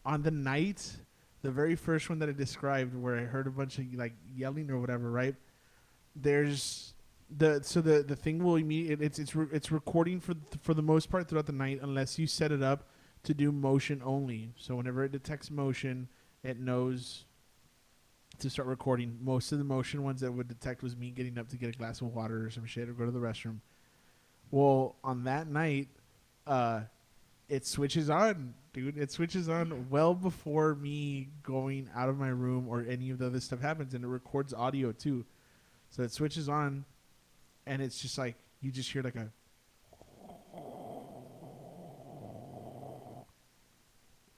On the night, the very first one that I described, where I heard a bunch of like yelling or whatever, right? There's the thing will immediately it's recording for the most part throughout the night unless you set it up to do motion only. So whenever it detects motion, it knows to start recording. Most of the motion ones that would detect was me getting up to get a glass of water or some shit or go to the restroom. Well, on that night, it switches on, dude. It switches on well before me going out of my room or any of the other stuff happens, and it records audio too. So it switches on, and it's just like, you just hear like a...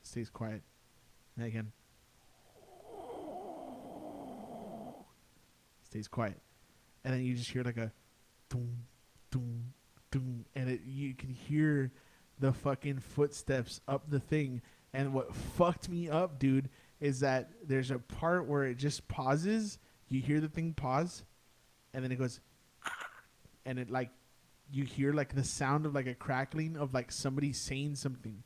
Stays quiet. And again. Stays quiet. And then you just hear like a... Doom, doom, doom. And you can hear the fucking footsteps up the thing. And what fucked me up, dude, is that there's a part where it just pauses. You hear the thing pause, and then it goes, and it like, you hear like the sound of like a crackling of like somebody saying something.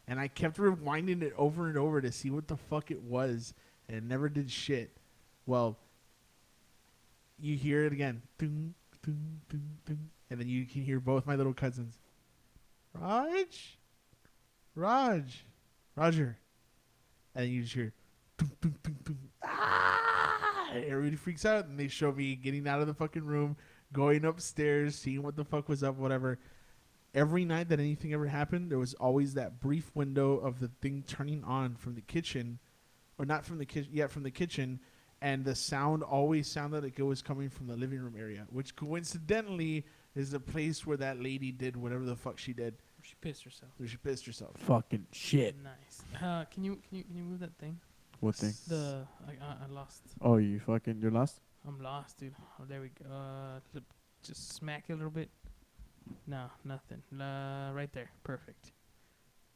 And I kept rewinding it over and over to see what the fuck it was, and it never did shit. Well, you hear it again, doom, doom, doom, doom, and then you can hear both my little cousins. Roger. And you just hear, doom, doom, doom, doom. Ah! Everybody freaks out, and they show me getting out of the fucking room, going upstairs, seeing what the fuck was up, whatever. Every night that anything ever happened, there was always that brief window of the thing turning on from the kitchen, or not from the kitchen, from the kitchen, and the sound always sounded like it was coming from the living room area, which coincidentally is the place where that lady did whatever the fuck she did. She pissed herself. Fucking shit. Nice. Can you move that thing? What thing? I lost. Oh, you're lost? I'm lost, dude. Oh, there we go. Just smack it a little bit. No, nothing. Right there. Perfect.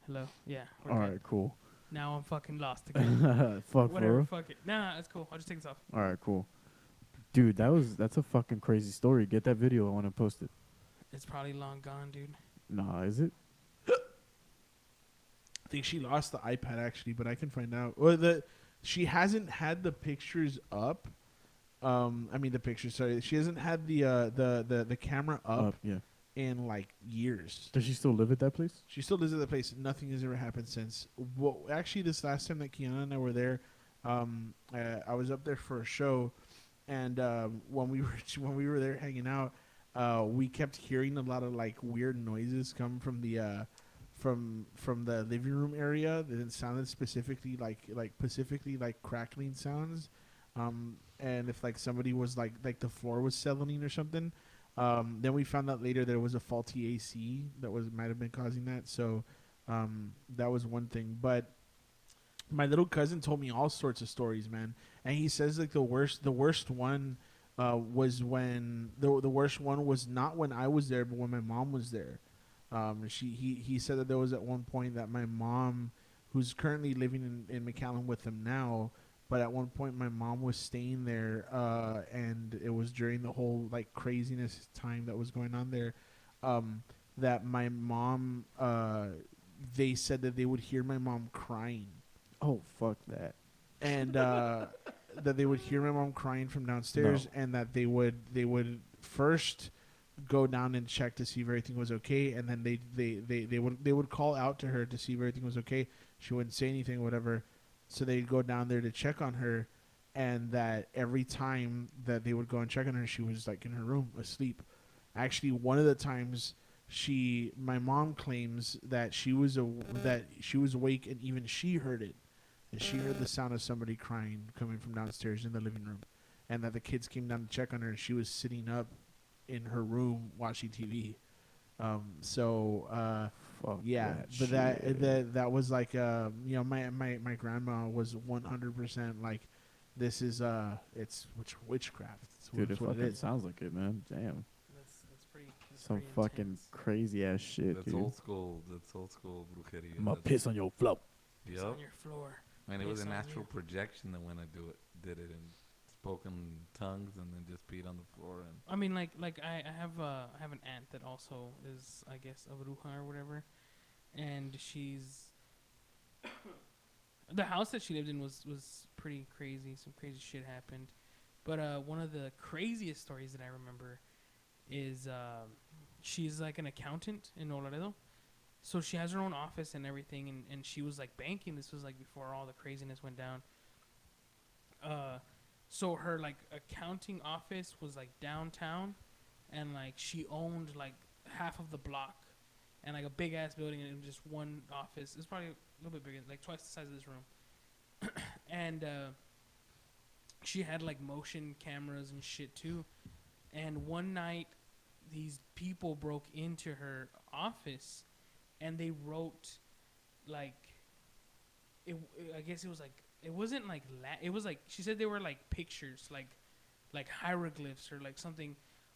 Hello? Yeah. All right, cool. Now I'm fucking lost again. Fuck, whatever. bro. Fuck it. Nah, it's cool. I'll just take this off. All right, cool. Dude, that's a fucking crazy story. Get that video. I want to post it. It's probably long gone, dude. Nah, is it? I think she lost the iPad actually, but I can find out. She hasn't had the pictures up I mean the picture. Sorry, she hasn't had the camera up Yeah. in like years. Does she still live at that place? She still lives at the place. Nothing has ever happened since. Well, actually, this last time that Kiana and I were there, I was up there for a show, and when we were there hanging out, we kept hearing a lot of like weird noises come from the from the living room area. That it sounded specifically like crackling sounds, and if like somebody was like the floor was settling or something. Then we found out later there was a faulty AC that might have been causing that. So that was one thing. But my little cousin told me all sorts of stories, man. And he says like the worst one was when the worst one was not when I was there, but when my mom was there. He said that there was at one point that my mom, who's currently living in McAllen with them now. But at one point, my mom was staying there, and it was during the whole like craziness time that was going on there. That my mom, they said that they would hear my mom crying. Oh, fuck that! And that they would hear my mom crying from downstairs, and that they would first go down and check to see if everything was okay, and then they would call out to her to see if everything was okay. She wouldn't say anything, whatever. So they'd go down there to check on her, and that every time that they would go and check on her, she was like in her room asleep. Actually, one of the times my mom claims that she was awake, and even she heard it, and she heard the sound of somebody crying coming from downstairs in the living room, and that the kids came down to check on her, and she was sitting up in her room watching TV. Yeah, but that was like my grandma was 100% like, this is it's witchcraft. Dude, it fucking sounds like it, man. Damn. That's pretty. Some pretty fucking intense. crazy ass shit, That's dude. old school. That's old school brujeria. I'm gonna piss on your floor. It's on your floor. And it was Piss an on astral you. projection that when I did it in spoken tongues and then just peed on the floor. And I mean, like I have an aunt that also is, I guess, a bruja or whatever, and she's the house that she lived in was pretty crazy. Some crazy shit happened, but one of the craziest stories that I remember is she's like an accountant in Laredo, so she has her own office and everything, and she was like banking. This was like before all the craziness went down. So her like accounting office was like downtown, and like she owned like half of the block, and like a big ass building, and it was just one office. It's probably a little bit bigger, like twice the size of this room. And she had like motion cameras and shit too. And one night, these people broke into her office, and they wrote like I guess it was like. It wasn't like it was like she said they were like pictures, like hieroglyphs or like something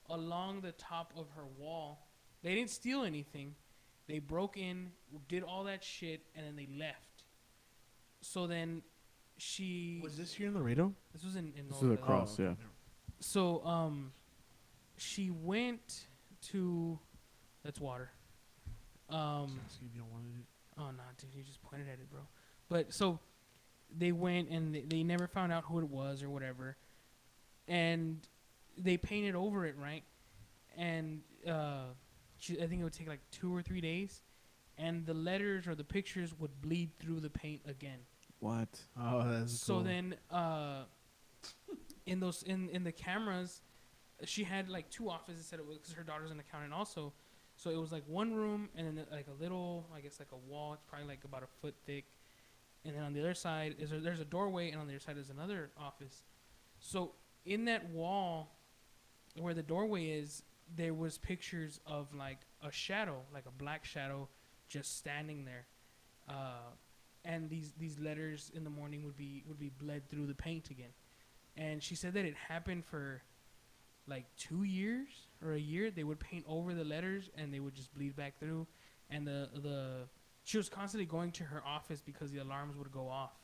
along the top of her wall. They didn't steal anything. They broke in, did all that shit, and then they left. So then was this here in Laredo? This was in This is across, yeah. So she went to that's water. Asking if you don't want it. Oh no, dude, you just pointed at it, bro. But so they went and they never found out who it was or whatever, and they painted over it, right? And I think it would take like 2 or 3 days, and the letters or the pictures would bleed through the paint again. What? Oh, that's So cool. then in the cameras, she had like 2 offices set up because her daughter's an accountant also. So it was like one room and then like a little, I guess like a wall. It's probably like about a foot thick. And then on the other side there's a doorway, and on the other side is another office. So in that wall where the doorway is, there was pictures of like a shadow, like a black shadow, just standing there. And these letters in the morning would be bled through the paint again. And she said that it happened for like 2 years or a year. They would paint over the letters and they would just bleed back through. And she was constantly going to her office because the alarms would go off.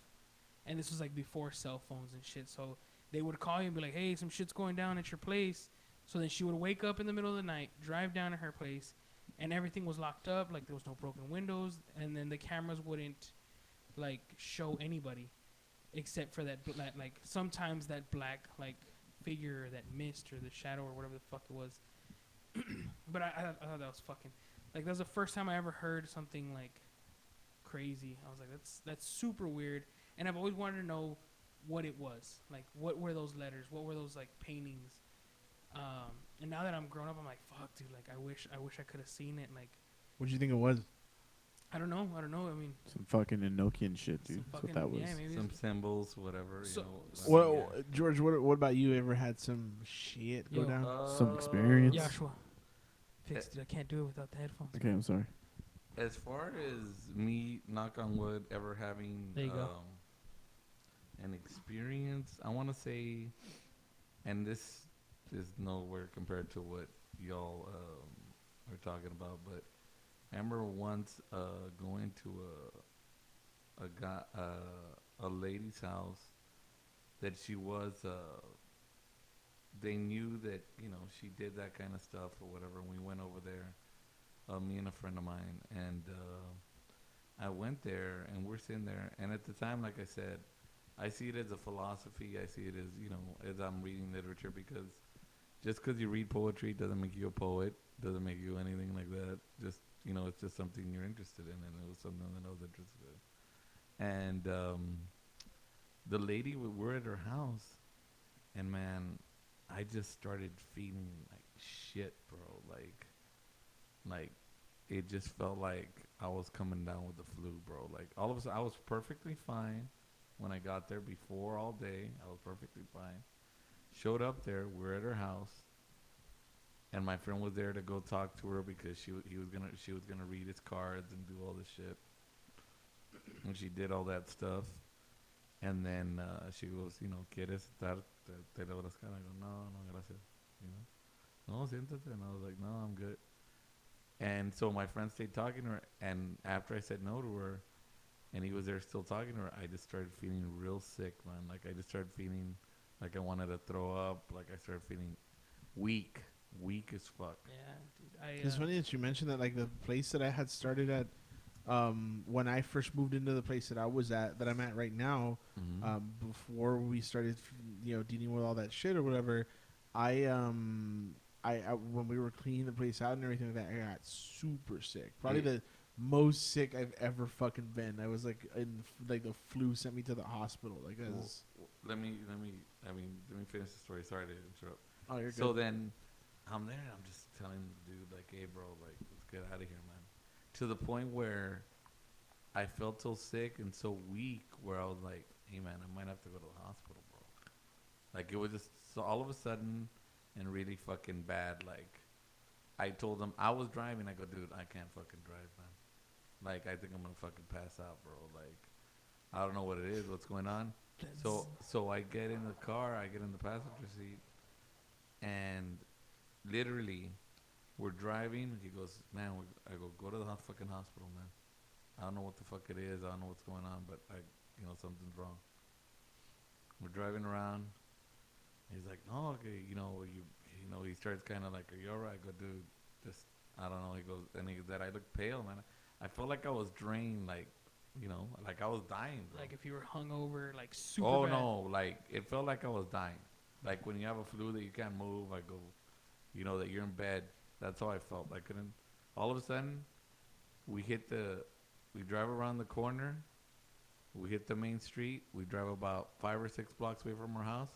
And this was like before cell phones and shit. So they would call you and be like, hey, some shit's going down at your place. So then she would wake up in the middle of the night, drive down to her place, and everything was locked up. Like there was no broken windows. And then the cameras wouldn't like show anybody except for that like sometimes that black like figure or that mist or the shadow or whatever the fuck it was. But I thought that was fucking, like, that was the first time I ever heard something like crazy. I was like, that's super weird. And I've always wanted to know what it was. Like, what were those letters? What were those, like, paintings? And now that I'm grown up, I'm like, fuck, dude. Like, I wish I could have seen it. Like, What do you think it was? I don't know. I mean, Some fucking Enochian shit, dude. That's what that was. Yeah, maybe Some symbols, whatever. So- Well, George, what about you? Ever had some shit go down? Some experience. Joshua, fixed it. I can't do it without the headphones. Okay, I'm sorry. As far as me, knock on wood, ever having There you go. an experience, I want to say, and this is nowhere compared to what y'all are talking about, but I remember once going to a lady's house that she was. They knew that she did that kind of stuff or whatever. And we went over there, me and a friend of mine, and I went there, and we're sitting there. And at the time, like I said, I see it as a philosophy. I see it as as I'm reading literature, because just because you read poetry doesn't make you a poet, doesn't make you anything like that. Just it's just something you're interested in, and it was something that I was interested in. And the lady, we're at her house, and man, I just started feeling like shit, bro. Like it just felt like I was coming down with the flu, bro. Like all of a sudden, I was perfectly fine when I got there. Before all day, I was perfectly fine. Showed up there, we're at her house, and my friend was there to go talk to her because she was gonna read his cards and do all this shit. And she did all that stuff, and then she goes, ¿Quieres estar? Te lo rascan? I go, no, gracias. No, siéntate. And I was like, no, I'm good. And so my friend stayed talking to her, and after I said no to her, and he was there still talking to her, I just started feeling real sick, man. Like I just started feeling like I wanted to throw up. Like I started feeling weak as fuck. Yeah, dude. It's funny that you mentioned that. Like the place that I had started at, when I first moved into the place that I was at, that I'm at right now, before we started, dealing with all that shit or whatever, I when we were cleaning the place out and everything like that, I got super sick. Probably the most sick I've ever fucking been. I was like, the flu sent me to the hospital. Like, let me finish the story. Sorry to interrupt. Oh, you're good. So then, I'm there and I'm just telling the dude, like, hey, bro, like, let's get out of here, man. To the point where I felt so sick and so weak, where I was like, hey, man, I might have to go to the hospital, bro. Like, it was just so all of a sudden and really fucking bad. Like, I told him, I was driving. I go, dude, I can't fucking drive, man. Like, I think I'm going to fucking pass out, bro. Like, I don't know what it is, what's going on. So I get in the car, I get in the passenger seat, and literally, we're driving. He goes, man, I go to the fucking hospital, man. I don't know what the fuck it is. I don't know what's going on, but something's wrong. We're driving around. He's like, no, okay, he starts kind of like, are you all right? I go, dude, just, I don't know. He goes, and that I look pale, man. I felt like I was drained, like I was dying, bro. Like if you were hungover, like super Oh, bad. no, like it felt like I was dying. Like when you have a flu that you can't move, I go, that you're in bed. That's how I felt. I couldn't. All of a sudden, we drive around the corner. We hit the main street. We drive about 5 or 6 blocks away from our house.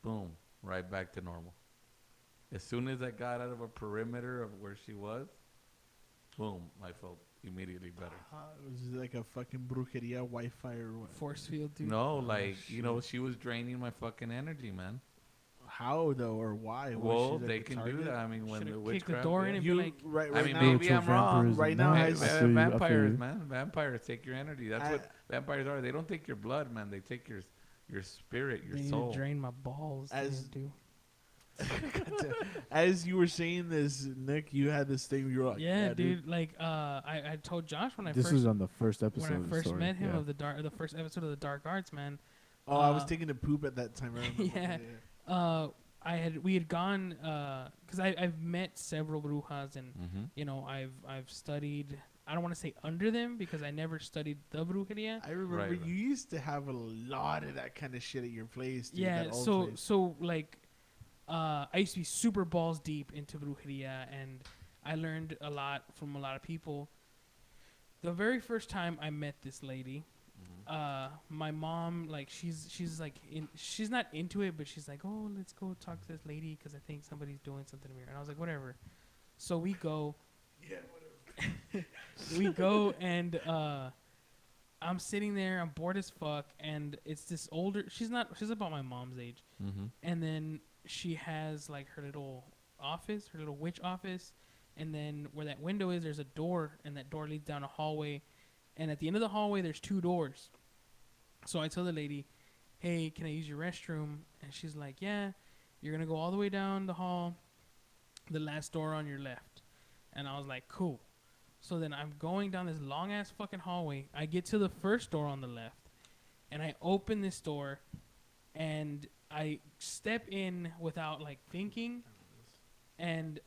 Boom, right back to normal. As soon as I got out of a perimeter of where she was, boom, I felt immediately better. Was it like a fucking brujeria Wi-Fi or what? Force field, dude. No, she was draining my fucking energy, man. How though, or why? Well, they can do that. I mean, when the kicked witchcraft, the door in and be like, right I mean, now, maybe I'm wrong. Right now, vampires, man. Vampires take your energy. That's what vampires are. They don't take your blood, man. They take your spirit, your they soul. Drain my balls. Dude. As you were saying this, Nick, you had this thing. You were like, yeah, dude. Like, I told Josh when this was on the first episode. When I first met him of the first episode of the Dark Arts, man. Oh, I was taking a poop at that time. Yeah. We had gone because I've met several brujas and I've studied. I don't want to say under them because I never studied the brujeria. I remember Right. you used to have a lot of that kind of shit at your place. Dude, Yeah, that old so place. so like I used to be super balls deep into brujeria, and I learned a lot from a lot of people. The very first time I met this lady, my mom, like she's like she's not into it, but she's like, oh, let's go talk to this lady because I think somebody's doing something to me. And I was like, whatever. So we go. Yeah, whatever. We go, and I'm sitting there, I'm bored as fuck, and it's this older. She's about my mom's age, and then she has like her little office, her little witch office, and then where that window is, there's a door, and that door leads down a hallway, and at the end of the hallway, there's 2 doors. So I tell the lady, hey, can I use your restroom? And she's like, yeah, you're gonna go all the way down the hall, the last door on your left. And I was like, cool. So then I'm going down this long ass fucking hallway. I get to the first door on the left, and I open this door, and I step in without like thinking, and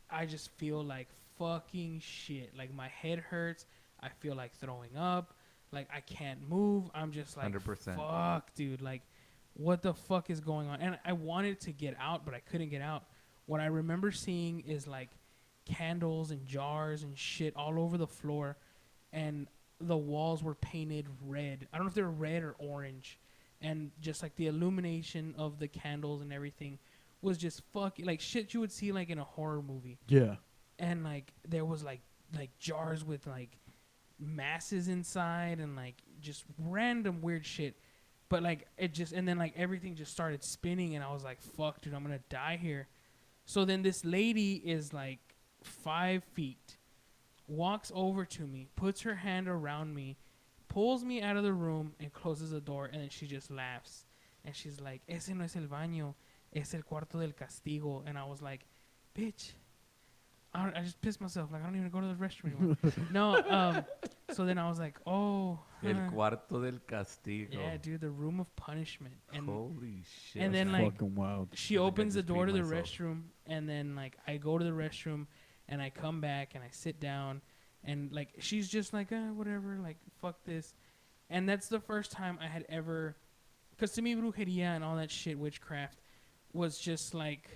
I just feel like fucking shit. Like my head hurts. I feel like throwing up. Like I can't move. I'm just like, 100%. fuck, dude. Like, what the fuck is going on? And I wanted to get out, but I couldn't get out. What I remember seeing is like candles and jars and shit all over the floor, and the walls were painted red. I don't know if they were red or orange, and just like the illumination of the candles and everything was just fucking like shit you would see like in a horror movie. Yeah. And like there was like jars with like masses inside and like just random weird shit. But like it just, and then like everything just started spinning, and I was like, fuck, dude, I'm gonna die here. So then this lady is like 5 feet, walks over to me, puts her hand around me, pulls me out of the room, and closes the door, and then she just laughs. And she's like, ese no es el baño, es el cuarto del castigo. And I was like, bitch, I just pissed myself. Like, I don't even go to the restroom anymore. No, so then I was like, oh. El cuarto del castigo. Yeah, dude, the room of punishment. And holy shit. And then like fucking wild. She opens the door to the restroom, and then like I go to the restroom, and I come back and I sit down, and like she's just like, whatever, like fuck this. And that's the first time I had ever, because to me brujeria and all that shit, witchcraft, was just like,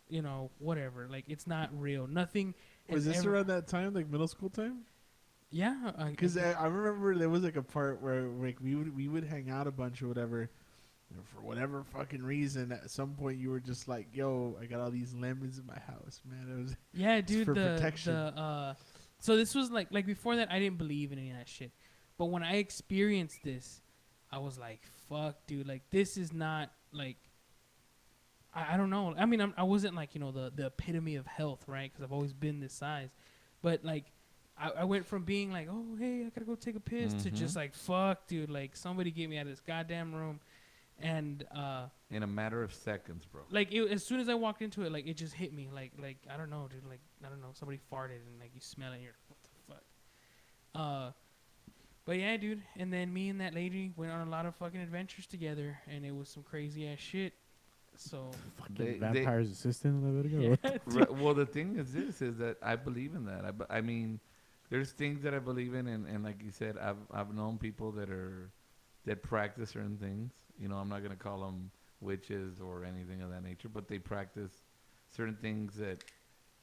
you know, whatever. Like it's not real. Nothing. Was this around that time, like middle school time? Yeah, because I remember there was like a part where like we would hang out a bunch or whatever. And for whatever fucking reason, at some point you were just like, "Yo, I got all these lemons in my house, man." It was dude. for protection. So this was like before that, I didn't believe in any of that shit. But when I experienced this, I was like, "Fuck, dude! Like this is not like." I don't know. I mean, I wasn't like, you know, the epitome of health, right? Because I've always been this size, but like. I went from being like, oh, hey, I gotta go take a piss, to just like, fuck, dude, like somebody get me out of this goddamn room. And in a matter of seconds, bro. Like as soon as I walked into it, like it just hit me, like I don't know, dude, like I don't know, somebody farted and like you smell it and you're like, what the fuck. But yeah, dude, and then me and that lady went on a lot of fucking adventures together, and it was some crazy ass shit. So fucking vampire's assistant. Let it go. Yeah, well, the thing is that I believe in that. I mean. There's things that I believe in, and like you said, I've known people that practice certain things. You know, I'm not gonna call them witches or anything of that nature, but they practice certain things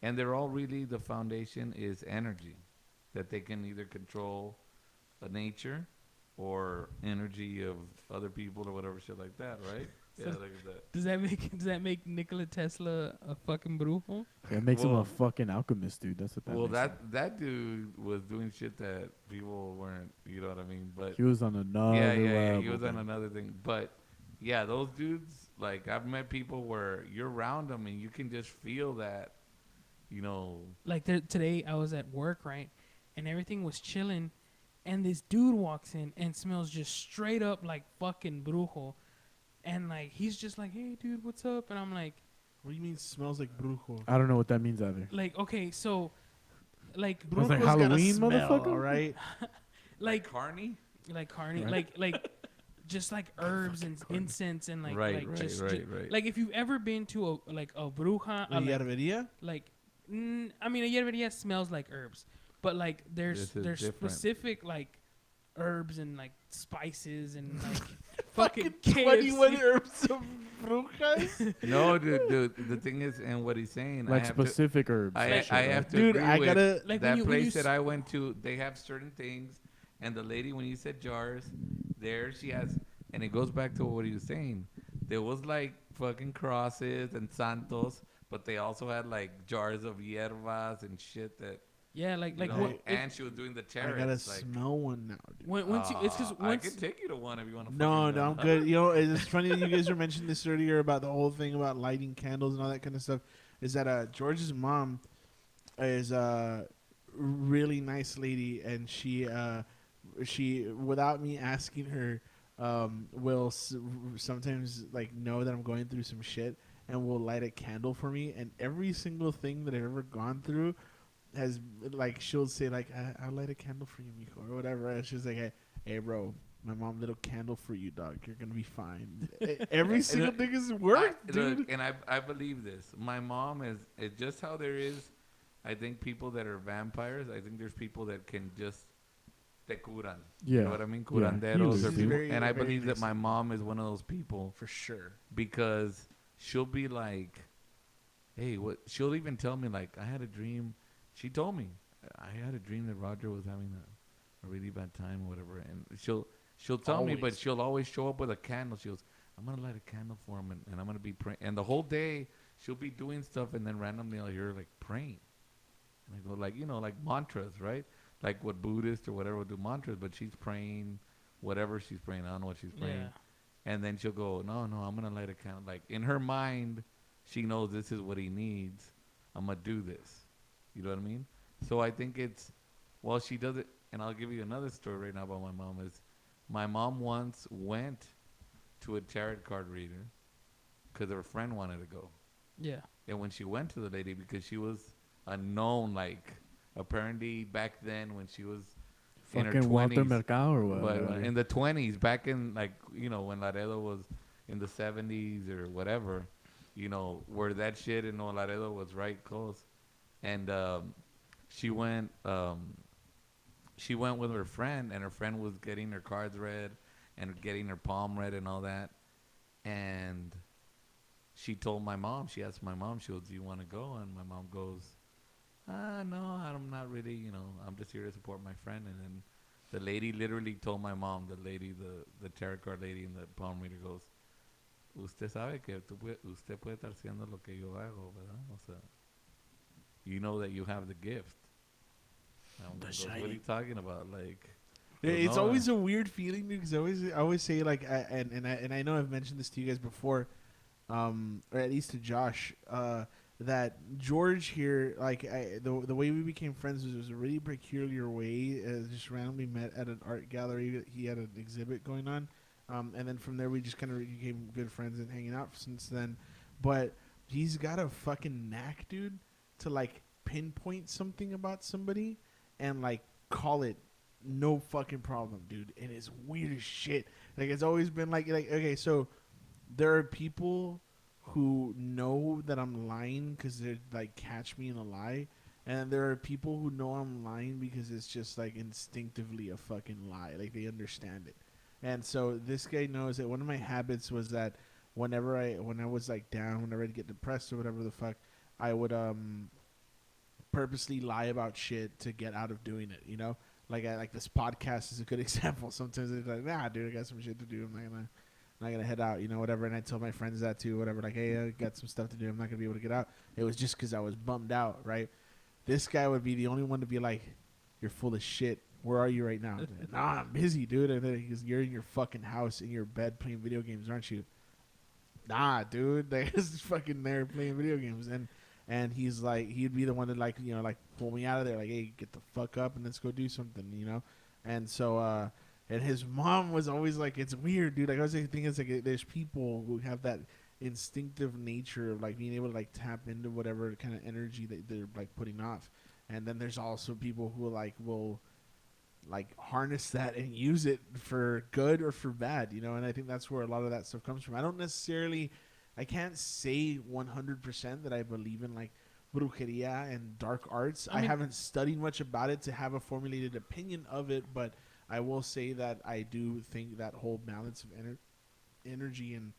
and they're all really, the foundation is energy, that they can either control nature or energy of other people or whatever shit like that, right? So yeah, look at that. Does that make Nikola Tesla a fucking brujo? It makes him a fucking alchemist, dude. That's what that. Well, makes that dude was doing shit that people weren't. You know what I mean? But he was on another. Yeah. He was on another thing. But yeah, those dudes. Like I've met people where you're around them and you can just feel that. You know. Like today, I was at work, right, and everything was chilling, and this dude walks in and smells just straight up like fucking brujo. And like he's just like, hey dude, what's up? And I'm like, what do you mean smells like brujo? I don't know what that means either. Like, okay, so like brujo's like Halloween, motherfucker. All right. like carny? Like carny, right. like just like herbs and incense and like right. Like if you've ever been to a bruja, yerberia? Like I mean a yerberia smells like herbs. but like there's This is different. specific like herbs and like spices and like fucking 21 KFC. herbs of brujas. No, dude. The thing is, and what he's saying, Like specific herbs. I have to Dude, agree I with gotta like that when place you that I went to. They have certain things, and the lady, when you said jars, there she has, and it goes back to what he was saying. There was like fucking crosses and santos, but they also had like jars of hierbas and shit that. Yeah, like You know, what, and she was doing the I terrace. gotta like, smell one now, dude. once you, it's because I once can take you to one if you want to. No, I'm good. You know, it's funny that you guys were mentioning this earlier about the whole thing about lighting candles and all that kind of stuff. Is that George's mom is a really nice lady, and she without me asking her, will sometimes like know that I'm going through some shit and will light a candle for me. And every single thing that I've ever gone through has like she'll say like I'll light a candle for you, Mijo, or whatever. And she's like, hey bro, my mom lit a candle for you, dog. You're gonna be fine. Every single thing has worked, dude. Look, and I believe this. My mom is just how there is. I think people that are vampires. I think there's people that can just te curan. Yeah. You know what I mean? Yeah. Curanderos Healers. or people. Very- And I very believe that nice. my mom is one of those people For sure. because she'll be like, hey, what? She'll even tell me like, I had a dream. She told me I had a dream that Roger was having a really bad time or whatever, and she'll tell me, but Always. she'll always show up with a candle. She goes, I'm gonna light a candle for him, and I'm gonna be praying. And the whole day she'll be doing stuff, and then randomly I'll hear her like praying, and I go like, you know, like mantras, right? Like what Buddhists or whatever would do mantras, but she's praying whatever she's praying. I don't know what she's praying. yeah. And then she'll go, no, I'm gonna light a candle. Like in her mind, she knows this is what he needs. I'm gonna do this. You know what I mean? So I think it's, well, she does it, and I'll give you another story right now about my mom. Is my mom once went to a tarot card reader because her friend wanted to go. Yeah. And when she went to the lady, because she was a known, like, apparently back then when she was in her Fucking Walter 20s. Mercado or what? But in the 20s, back in, like, you know, when Laredo was in the 70s or whatever, you know, where that shit in Laredo was right close. And she went with her friend, and her friend was getting her cards read and getting her palm read and all that. And she told my mom, she asked my mom, she goes, do you want to go? And my mom goes, no, I'm not really, you know, I'm just here to support my friend. And then the lady literally told my mom, the tarot card lady and the palm reader goes, usted sabe que usted puede estar haciendo lo que yo hago, ¿verdad? O sea, you know that you have the gift. Goes, what are you talking about? Like, Yeah, goes, it's "No, always a weird feeling because I always say like and I know I've mentioned this to you guys before, or at least to Josh, that George here, like the way we became friends was a really peculiar way. Just randomly met at an art gallery. He had an exhibit going on, and then from there we just kind of became good friends and hanging out since then. But he's got a fucking knack, dude, to like pinpoint something about somebody and like call it no fucking problem, dude. And it's weird as shit. Like it's always been like okay, so there are people who know that I'm lying because they like catch me in a lie, and there are people who know I'm lying because it's just like instinctively a fucking lie. Like they understand it. And so this guy knows that one of my habits was that when I was like down, whenever I'd get depressed or whatever the fuck, I would purposely lie about shit to get out of doing it, you know? Like this podcast is a good example. Sometimes it's like, nah, dude, I got some shit to do. I'm not gonna head out, you know, whatever. And I tell my friends that too, whatever. Like, hey, I got some stuff to do. I'm not gonna be able to get out. It was just because I was bummed out, right? This guy would be the only one to be like, you're full of shit. Where are you right now? Nah, I'm busy, dude. And then he goes, you're in your fucking house in your bed playing video games, aren't you? Nah, dude. They're just fucking there playing video games. And he's like, he'd be the one to like, you know, like pull me out of there. Like, hey, get the fuck up and let's go do something, you know? And so, and his mom was always like, it's weird, dude. Like, I was thinking it's like there's people who have that instinctive nature of like being able to like tap into whatever kind of energy that they're like putting off. And then there's also people who like will like harness that and use it for good or for bad, you know? And I think that's where a lot of that stuff comes from. I can't say 100% that I believe in like brujeria and dark arts. I mean, haven't studied much about it to have a formulated opinion of it, but I will say that I do think that whole balance of energy and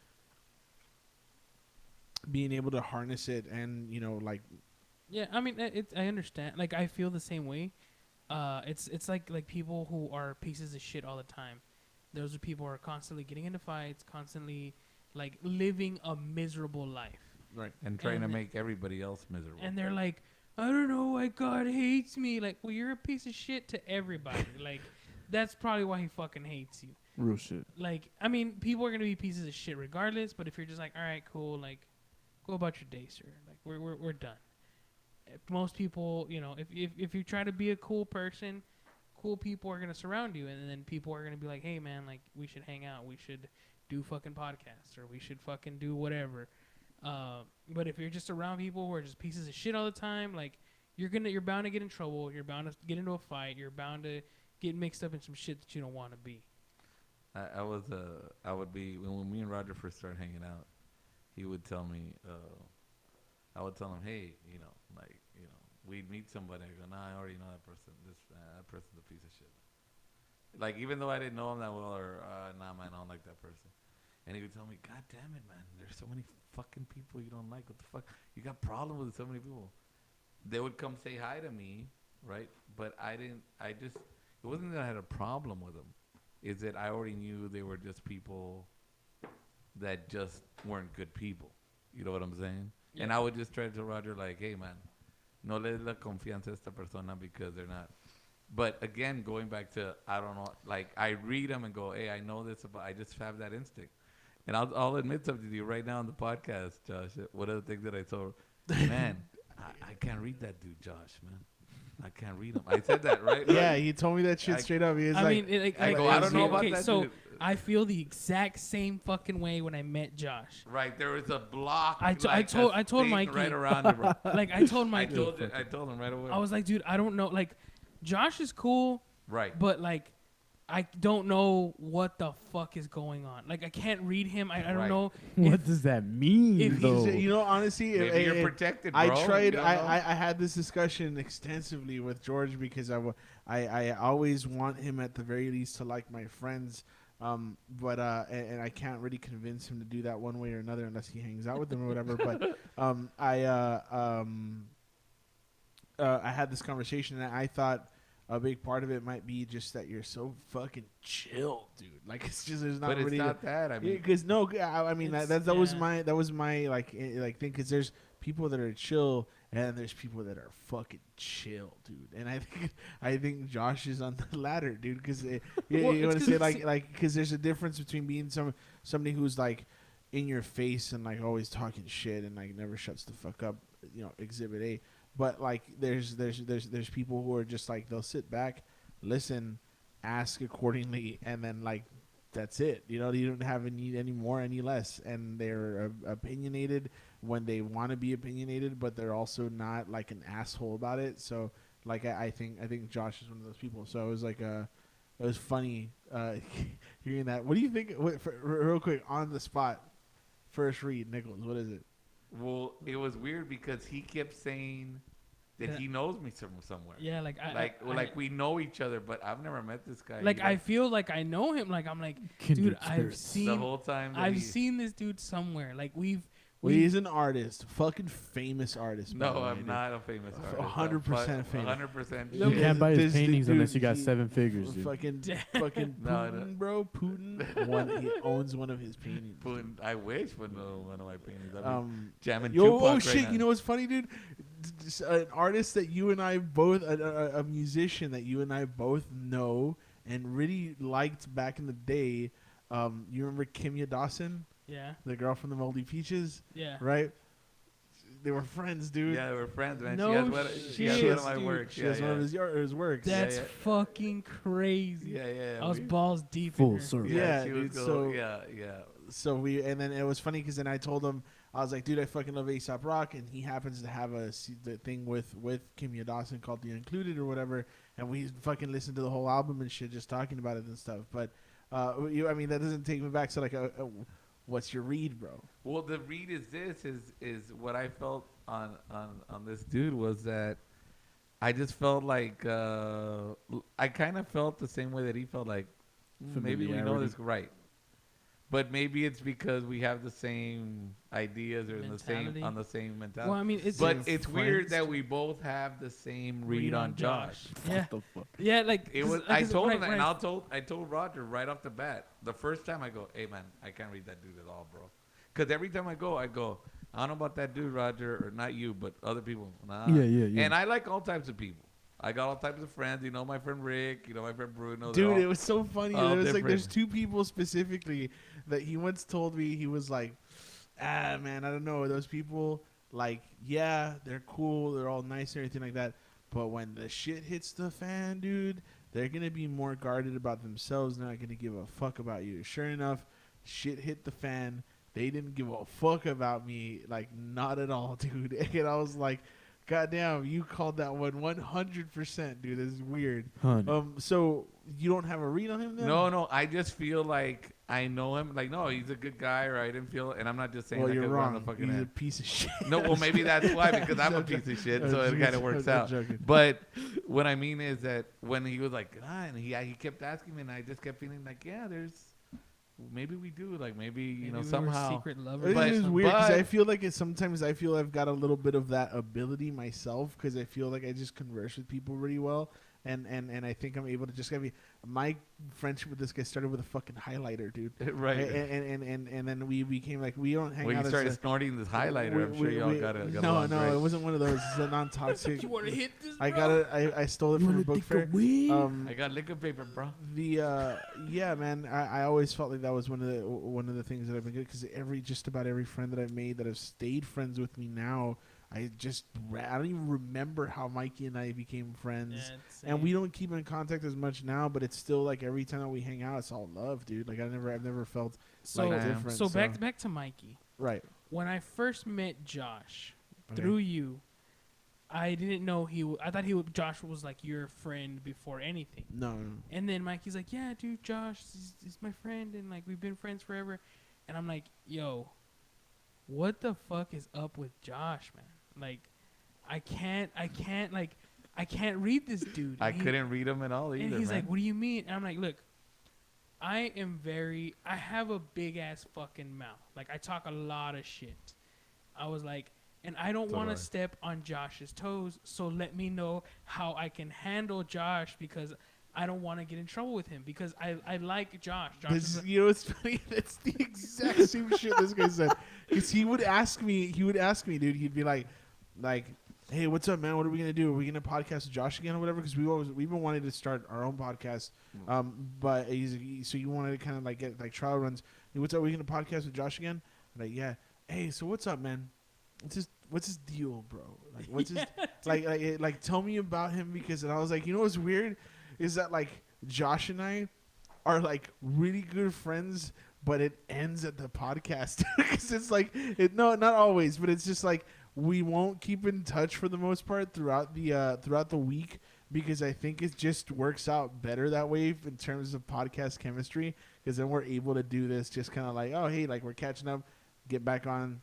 being able to harness it and, you know, like... Yeah, I mean, I understand. Like, I feel the same way. It's like people who are pieces of shit all the time. Those are people who are constantly getting into fights, constantly, like, living a miserable life. Right. And trying to make everybody else miserable. And they're like, I don't know why God hates me. Like, well, you're a piece of shit to everybody. Like, that's probably why he fucking hates you. Real shit. Like, I mean, people are going to be pieces of shit regardless, but if you're just like, all right, cool, like, go about your day, sir. Like, we're done. Most people, you know, if you try to be a cool person, cool people are going to surround you, and then people are going to be like, hey, man, like, we should hang out. We should do fucking podcasts, or we should fucking do whatever. But if you're just around people who are just pieces of shit all the time, like, you're bound to get in trouble. You're bound to get into a fight. You're bound to get mixed up in some shit that you don't want to be. I would be when me and Roger first started hanging out. He would tell me, I would tell him, hey, you know, like, you know, we'd meet somebody. I go, nah, I already know that person. That person's a piece of shit. Like, even though I didn't know him that well, or nah, man, I don't like that person. And he would tell me, God damn it, man, there's so many fucking people you don't like. What the fuck? You got problems with so many people. They would come say hi to me, right? But it wasn't that I had a problem with them. Is that I already knew they were just people that just weren't good people. You know what I'm saying? Yeah. And I would just try to tell Roger, like, hey, man, no le la confianza a esta persona because they're not. But again, going back to, I don't know, like, I read them and go, hey, I know this about, I just have that instinct. And I'll admit something to you right now on the podcast, Josh. One of the things that I told, man, I can't read that dude, Josh, man. I can't read him. I said that, right? Yeah, he told me that shit straight up. He was I don't know about that so dude. I feel the exact same fucking way when I met Josh. Right, there was a block. I told Mikey right around it, bro. Like, I told Mikey. I told him right away. I was like, dude, I don't know. Like, Josh is cool. Right. But, like, I don't know what the fuck is going on. Like, I can't read him. I don't know. What does that mean, if though? You know, honestly, maybe you're protected, bro. I tried. I had this discussion extensively with George because I always want him at the very least to like my friends. But I can't really convince him to do that one way or another unless he hangs out with them or whatever. But I had this conversation and I thought a big part of it might be just that you're so fucking chill, dude. Like, it's just there's not but really. But it's not that. I mean, because I mean that was my like thing. Because there's people that are chill and there's people that are fucking chill, dude. And I think Josh is on the latter, dude. Because you want to say like because there's a difference between being somebody who's like in your face and like always talking shit and like never shuts the fuck up. You know, Exhibit A. But like there's people who are just like they'll sit back, listen, ask accordingly, and then like that's it. You know, you don't have any more, any less, and they're opinionated when they want to be opinionated, but they're also not like an asshole about it. So like I think Josh is one of those people. So it was like it was funny hearing that. What do you think? Real quick on the spot, first read, Nickles. What is it? Well, it was weird because he kept saying that he knows me from somewhere. Yeah, like we know each other, but I've never met this guy. Like I feel like I know him. Like I'm like, dude, I've seen the whole time. I've seen this dude somewhere. Like he's an artist, fucking famous artist. No, I'm not a famous artist. 100% famous. 100%. You can't buy his paintings unless you got 7 figures, dude. Fucking Putin, bro. Putin he owns one of his paintings. Putin, I wish one of my paintings. Jamming shit! You know what's funny, dude? An artist that you and I both, a musician that you and I both know and really liked back in the day. You remember Kimya Dawson? Yeah. The girl from the Moldy Peaches? Yeah. Right? They were friends, dude. Yeah, they were friends, man. No she has one of my works. She has one of his works. That's fucking crazy. Yeah. I was balls deep full in her. circle. Yeah, dude. Yeah. So and then it was funny because then I told him, I was like, dude, I fucking love A$AP Rock, and he happens to have the thing with Kimya Dawson called The Included or whatever, and we fucking listened to the whole album and shit, just talking about it and stuff. But I mean, that doesn't take me back. So like, what's your read, bro? Well, the read is what I felt on this dude was that I just felt like I kind of felt the same way that he felt like maybe we know this right, but maybe it's because we have the same ideas or on the same mentality. Well, I mean, it's weird that we both have the same read on Josh. Yeah, yeah, like it was. I told him, and I told Roger right off the bat. The first time I go, hey man, I can't read that dude at all, bro. Because every time I go, I don't know about that dude, Roger, or not you, but other people. Nah. Yeah. And I like all types of people. I got all types of friends. You know my friend Rick. You know my friend Bruno. Dude, it was so funny. all There was different. there's two people specifically that he once told me. He was like, man, I don't know. Those people, like, yeah, they're cool. They're all nice and everything like that. But when the shit hits the fan, dude, they're going to be more guarded about themselves. They're not going to give a fuck about you. Sure enough, shit hit the fan. They didn't give a fuck about me, like, not at all, dude. And I was like, goddamn, you called that one 100%, dude. This is weird. So you don't have a read on him then? No. I just feel like I know him. Like, no, he's a good guy, or I didn't feel. And I'm not just saying. Well, that you're 'cause we're on wrong. the fucking He's a end. piece of shit. No, well, maybe that's why, because I'm a piece of shit, so it kind of works out. But what I mean is that when he was like, and he kept asking me, and I just kept feeling like, yeah, maybe we do, like maybe we were somehow secret lovers. It is weird because but- I feel like sometimes I feel I've got a little bit of that ability myself because I feel like I just converse with people really well. And I think I'm able to just my friendship with this guy started with a fucking highlighter, dude. Right. And then we became like, we don't hang when out. you started snorting this highlighter, I'm sure y'all got a No, it wasn't one of those. It's a non-toxic. You want to hit this? I got it. I stole it from a book fair. I got liquor paper, bro. Yeah, man. I always felt like that was one of the things that I've been good because just about every friend that I've made that have stayed friends with me now. I don't even remember how Mikey and I became friends, and we don't keep in contact as much now. But it's still like every time that we hang out, it's all love, dude. Like I've never felt different. So back to Mikey. Right. When I first met Josh through you, I didn't know I thought Josh was like your friend before anything. No. And then Mikey's like, yeah, dude, Josh is my friend, and like we've been friends forever. And I'm like, yo, what the fuck is up with Josh, man? Like, I can't read this dude. I couldn't read him at all either. And he's man. like, what do you mean? And I'm like, look, I have a big ass fucking mouth. Like, I talk a lot of shit. I was like, and I don't want to step on Josh's toes, so let me know how I can handle Josh because I don't want to get in trouble with him because I like Josh. You know, it's funny. That's the exact same shit this guy said. Because he would ask me, dude. He'd be like, hey, what's up, man? What are we gonna do? Are we gonna podcast with Josh again or whatever? Because we've been wanting to start our own podcast. But so you wanted to kind of like get like trial runs. Hey, what's up? Are we gonna podcast with Josh again? I'm like, yeah. Hey, so what's up, man? What's his deal, bro? Like, what's his like? Tell me about him because I was like, you know what's weird is that like Josh and I are like really good friends, but it ends at the podcast because it's like not always, but it's just like we won't keep in touch for the most part throughout the week because I think it just works out better that way in terms of podcast chemistry because then we're able to do this just kind of like, oh hey, like we're catching up, get back on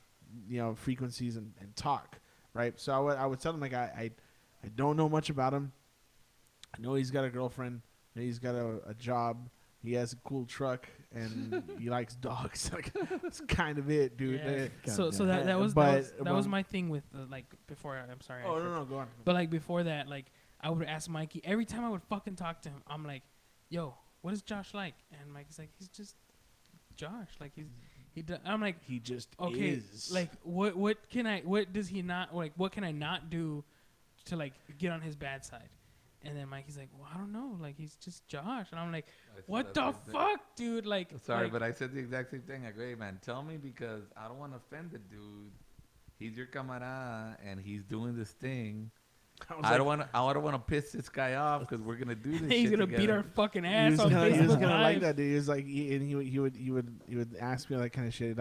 frequencies and talk, right? So I would tell him like I don't know much about him. I know he's got a girlfriend. And he's got a job. He has a cool truck, and he likes dogs. Like, that's kind of it, dude. Yeah. So that was my thing with like before. I'm sorry. Oh no, go on. But like before that, like I would ask Mikey every time I would fucking talk to him. I'm like, yo, what is Josh like? And Mikey's like, he's just Josh. Like I'm like, he just okay. is. Like what can I not do to like get on his bad side? And then Mikey's like, well, I don't know. Like, he's just Josh. And I'm like, what the fuck, dude? Like, sorry, but I said the exact same thing. I go, hey, man, tell me because I don't want to offend the dude. He's your camarada, and he's doing this thing. I don't want to piss this guy off because we're gonna do this. He's shit gonna together. beat our fucking ass on He was Facebook gonna like Live. that, dude. He was like, he would ask me that kind of shit.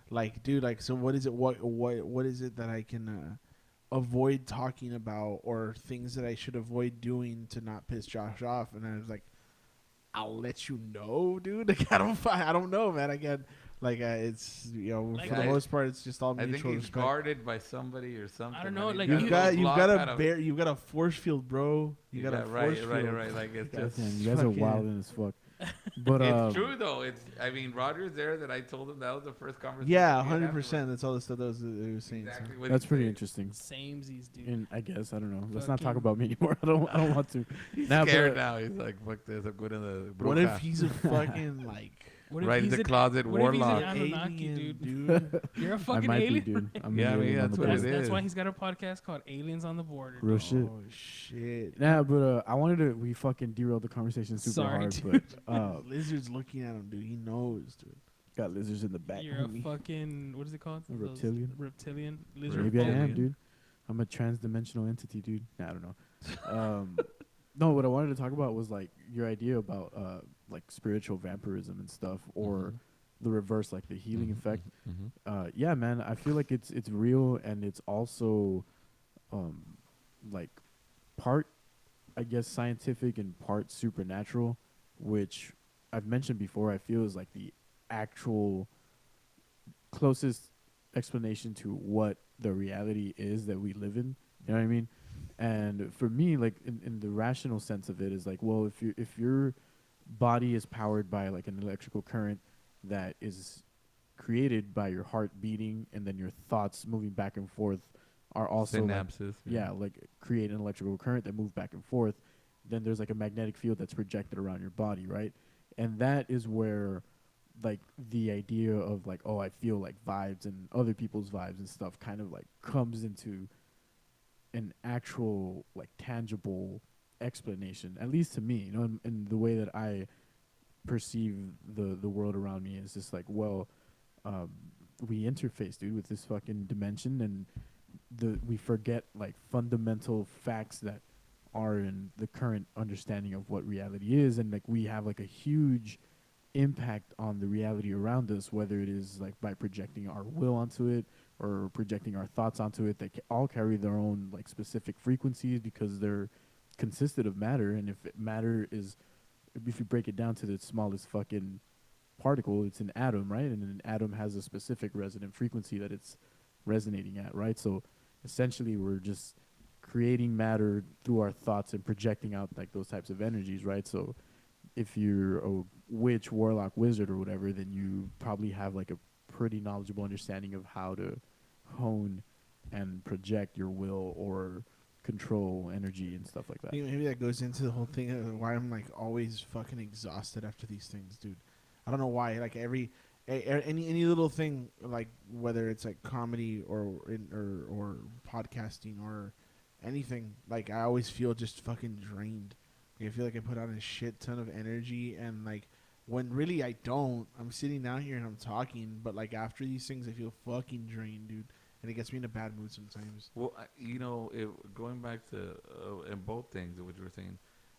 Like, dude, like, so what is it? What is it that I can avoid talking about or things that I should avoid doing to not piss Josh off? And I was like, I'll let you know, dude. Like, I don't know, man. Like it's Like for the I- most part it's just all I think mutual he's respect. guarded by somebody or something. I don't know, and like, he's You've got a got block out of- you've got a force field, bro. You got a force right, field. right. Like it's That's just. Damn, you guys are fucking- wild as fuck. But It's true though. I mean, Roger's there. That I told him that was the first conversation. Yeah, we had 100%. That's all the stuff that was saying. so. Exactly what that's he pretty said. interesting. Samesies, dude. And I guess I don't know. Let's not talk Fucking- about me anymore. I don't want to. He's Nah, scared but- now. He's like, "Fuck this! I'm going to the." What if bruja." he's a fucking like What right in he's the an- closet what if he's an warlock? Anunnaki, alien, dude? You're a I fucking might alien. be, dude. I'm Yeah, I an mean, alien on that's the what it border. is. That's why he's got a podcast called Aliens on the Border. Real dog. shit. Oh shit! Nah, but I wanted to. We fucking derailed the conversation super Sorry, hard, dude. but Lizard's looking at him, dude. He knows, dude. got lizards in the back. You're a homie. fucking what is it called? A Those reptilian? Reptilian lizard. Maybe I folk. am, dude. I'm a trans-dimensional entity, dude. Nah, I don't know. No, what I wanted to talk about was like your idea about like spiritual vampirism and stuff, or the reverse, like the healing effect. Yeah, man, I feel like it's real, and it's also like part, I guess, scientific and part supernatural, which I've mentioned before. I feel is like the actual closest explanation to what the reality is that we live in. You know what I mean? And for me, like in the rational sense of it, is like, well, if your body is powered by like an electrical current that is created by your heart beating, and then your thoughts moving back and forth are also like, Synapses. like create an electrical current that move back and forth, then there's like a magnetic field that's projected around your body, right? And that is where like the idea of like, oh, I feel like vibes and other people's vibes and stuff kind of like comes into an actual like tangible explanation, at least to me, you know, and the way that I perceive the world around me is just like, well, we interface, dude, with this fucking dimension, and we forget like fundamental facts that are in the current understanding of what reality is, and like we have like a huge impact on the reality around us, whether it is like by projecting our will onto it or projecting our thoughts onto it. They all carry their own like specific frequencies because they're consisted of matter, and if you break it down to the smallest fucking particle, it's an atom, right? And an atom has a specific resonant frequency that it's resonating at, right? So essentially we're just creating matter through our thoughts and projecting out like those types of energies, right? So if you're a witch, warlock, wizard, or whatever, then you probably have like a pretty knowledgeable understanding of how to hone and project your will or control energy and stuff like that. Maybe that goes into the whole thing of why I'm like always fucking exhausted after these things, dude. I don't know why. Like any little thing, like whether it's like comedy or podcasting or anything, like I always feel just fucking drained. Like, I feel like I put out a shit ton of energy, and like when really I don't. I'm sitting down here and I'm talking, but like after these things, I feel fucking drained, dude, and it gets me in a bad mood sometimes. Well, going back to in both things which we're saying,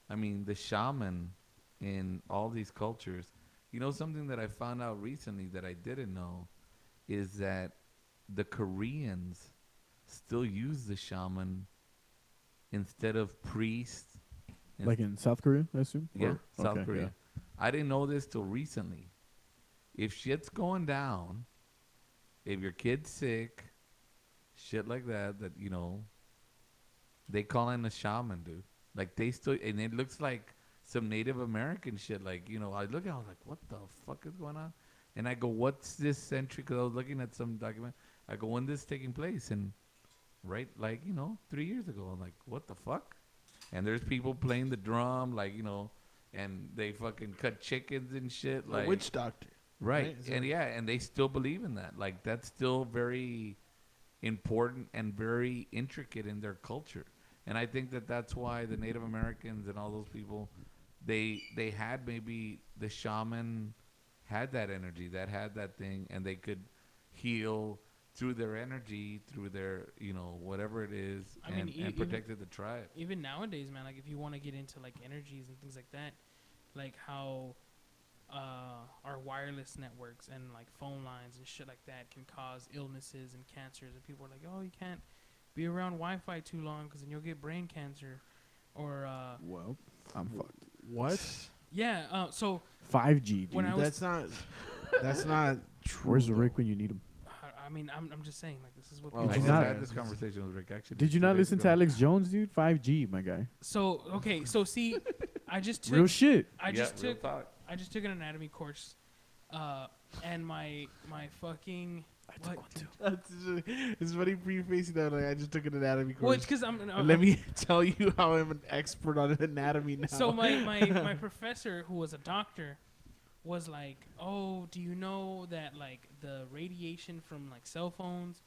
I mean, the shaman in all these cultures, something that I found out recently that I didn't know is that the Koreans still use the shaman instead of priests. Like in South Korea, I assume? Yeah, Or- South okay, Korea. yeah. I didn't know this till recently. If shit's going down, if your kid's sick, shit like that, they call in a shaman, dude. Like they still, and it looks like some Native American shit. Like, I was like, what the fuck is going on? And I go, what's this century? Because I was looking at some document. I go, when this is taking place? And right, 3 years ago, I'm like, what the fuck? And there's people playing the drum, and they fucking cut chickens and shit. A witch doctor. Right. And and they still believe in that. Like, that's still very important and very intricate in their culture. And I think that that's why the Native Americans and all those people, they had maybe the shaman had that energy, that had that thing, and they could heal through their energy, through their, whatever it is, and protected the tribe. Even nowadays, man, like if you want to get into like energies and things like that, like how our wireless networks and like phone lines and shit like that can cause illnesses and cancers, and people are like, oh, you can't be around Wi-Fi too long because then you'll get brain cancer, or Well, I'm fucked. What? yeah. So 5G, dude. when I was That's not true. Where's though. Rick when you need him? I mean, I'm just saying, like, this is what. Well, Did I you just not- had this conversation with Rick actually. Did you 2 not days listen to ago. Alex Jones, dude? 5G, my guy. So okay, so see, I just took Real shit. I just real took talk. I just took an anatomy course, and my fucking what? It's funny prefacing that. Like, I just took an anatomy course. Well, it's because Let me tell you how I'm an expert on anatomy now. So my professor, who was a doctor, was like, "Oh, do you know that like the radiation from like cell phones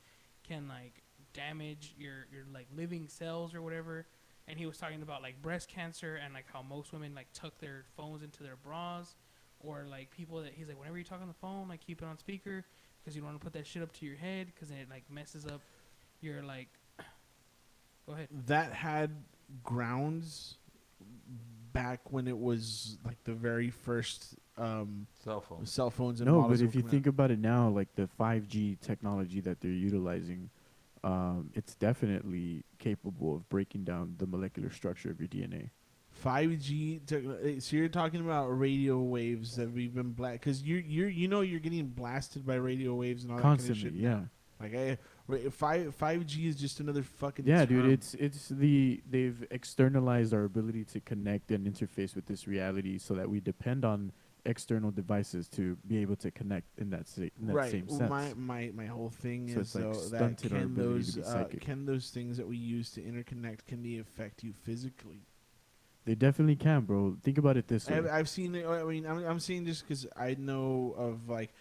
can like damage your like living cells or whatever?" And he was talking about like breast cancer and like how most women like tuck their phones into their bras, or like people that he's like, whenever you talk on the phone, like keep it on speaker because you don't want to put that shit up to your head because then it like messes up your like. Go ahead. That had grounds back when it was like the very first Cell phone. cell phones. And No, models but that if you were think coming about it now, like the 5G technology that they're utilizing, it's definitely capable of breaking down the molecular structure of your DNA. out. 5G. So you're talking about radio waves that we've been because you're getting blasted by radio waves and all Constantly, that kind of shit. yeah. Like 5G is just another fucking Yeah, term. dude, they've externalized our ability to connect and interface with this reality so that we depend on external devices to be able to connect in that same sense. My whole thing So is it's, like, though that stunted our ability to be psychic. can those things that we use to interconnect, can they affect you physically? They definitely can, bro. Think about it this way. I've seen it. I mean, I'm saying just because I know of like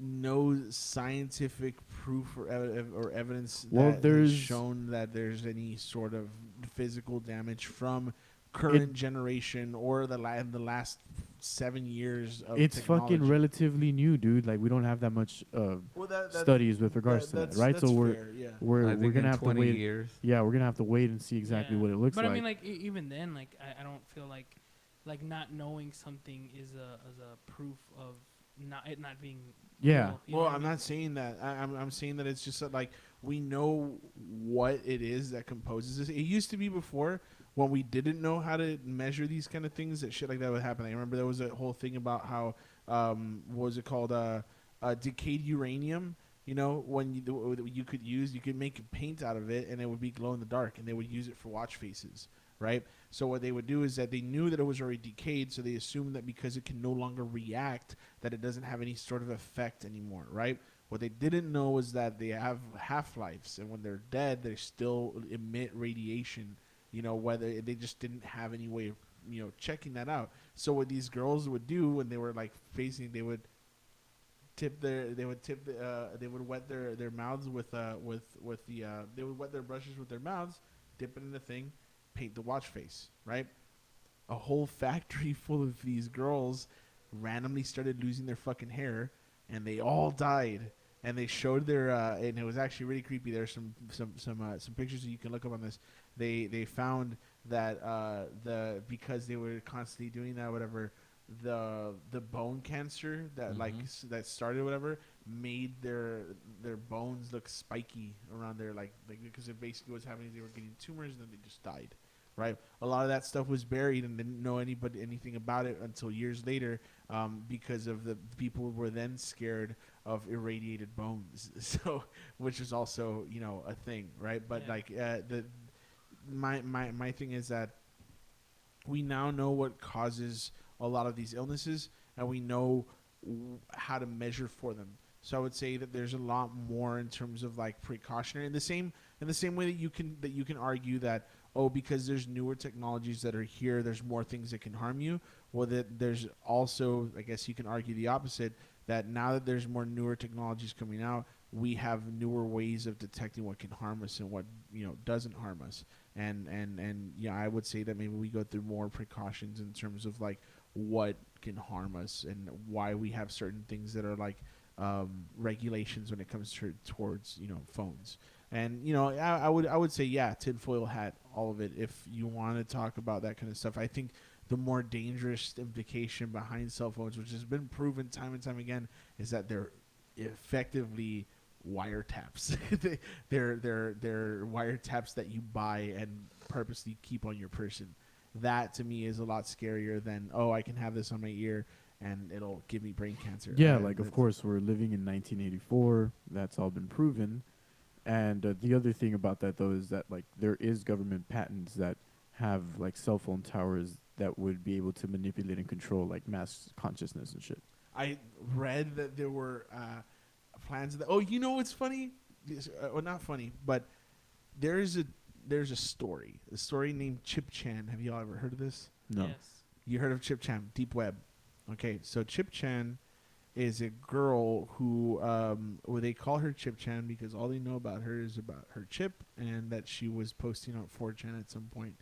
no scientific proof or evidence Well, that there's- has shown that there's any sort of physical damage from current generation or the last 7 years of It's technology. fucking relatively new, dude. Like we don't have that much Well, that- studies with regards to that, right? that's So we're fair, yeah. we're I we're think gonna in have to 20 wait. years. Yeah, we're gonna have to wait and see exactly Yeah. what it looks But like. I mean, like even then, like I don't feel like not knowing something is a proof of it not being. Yeah. real, you know Well, what I I'm mean? not saying that. I'm saying that it's just that, like, we know what it is that composes this. It used to be before when we didn't know how to measure these kind of things that shit like that would happen. I remember there was a whole thing about how what was it called decayed uranium. You know, when you could make paint out of it and it would be glow in the dark, and they would use it for watch faces, right? So what they would do is that they knew that it was already decayed, so they assumed that because it can no longer react, that it doesn't have any sort of effect anymore, right? What they didn't know is that they have half-lives, and when they're dead, they still emit radiation. You know, whether they just didn't have any way of, you know, checking that out. So what these girls would do when they were like they would wet their mouths with they would wet their brushes with their mouths, dip it in the thing, paint the watch face, right? A whole factory full of these girls randomly started losing their fucking hair, and they all died. And they showed their and it was actually really creepy. There's some pictures that you can look up on this. They found that because they were constantly doing that, whatever, the bone cancer that that started, whatever, made their bones look spiky around their like because it basically was happening. They were getting tumors and then they just died, right? A lot of that stuff was buried and didn't know anything about it until years later, because of the people were then scared of irradiated bones. So, which is also, you know, a thing, right? But Yeah. my thing is that we now know what causes a lot of these illnesses, and we know how to measure for them. So I would say that there's a lot more in terms of like precautionary, in the same way that you can argue that, oh, because there's newer technologies that are here, there's more things that can harm you. Well, that there's also, I guess you can argue the opposite, that now that there's more newer technologies coming out, we have newer ways of detecting what can harm us and what, you know, doesn't harm us. And yeah, I would say that maybe we go through more precautions in terms of like what can harm us and why we have certain things that are like regulations when it comes towards, you know, phones. And, you know, I would say, yeah, tinfoil hat, all of it. If you want to talk about that kind of stuff, I think the more dangerous implication behind cell phones, which has been proven time and time again, is that they're effectively wiretaps. they're wiretaps that you buy and purposely keep on your person. That to me is a lot scarier than, oh, I can have this on my ear and it'll give me brain cancer. Yeah, And like of it's- course we're living in 1984. That's all been proven. And the other thing about that though is that like there is government patents that have like cell phone towers that would be able to manipulate and control like mass consciousness and shit. I read that there were plans that. Oh, you know what's funny? Well, not funny, but there's a story named Chip Chan. Have you all ever heard of this? No. Yes. You heard of Chip Chan, Deep Web. Okay, so Chip Chan is a girl who, well, they call her Chip Chan because all they know about her is about her chip and that she was posting on 4chan at some point,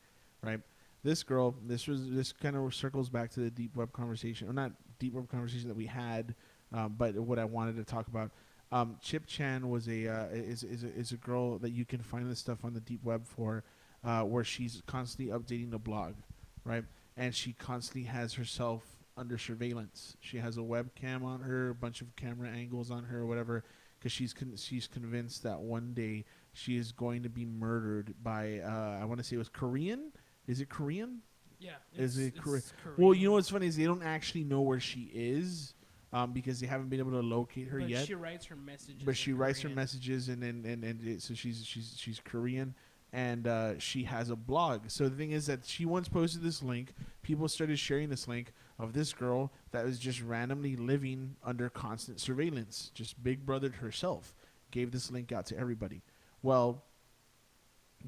right? This girl, this kind of circles back to the Deep Web conversation, or not Deep Web conversation that we had, but what I wanted to talk about. Chip Chan was is a girl that you can find this stuff on the Deep Web for, where she's constantly updating the blog, right? And she constantly has herself under surveillance. She has a webcam on her, a bunch of camera angles on her, or whatever, because she's convinced that one day she is going to be murdered by I want to say it was Korean. Is it Korean? Yeah. Is it Korean? Korean. Well, you know what's funny is they don't actually know where she is, because they haven't been able to locate her But yet. she writes her messages. But she in writes her Korean. messages, and so she's Korean, and she has a blog. So the thing is that she once posted this link. People started sharing this link of this girl that was just randomly living under constant surveillance, just Big Brothered herself. Gave this link out to everybody. Well,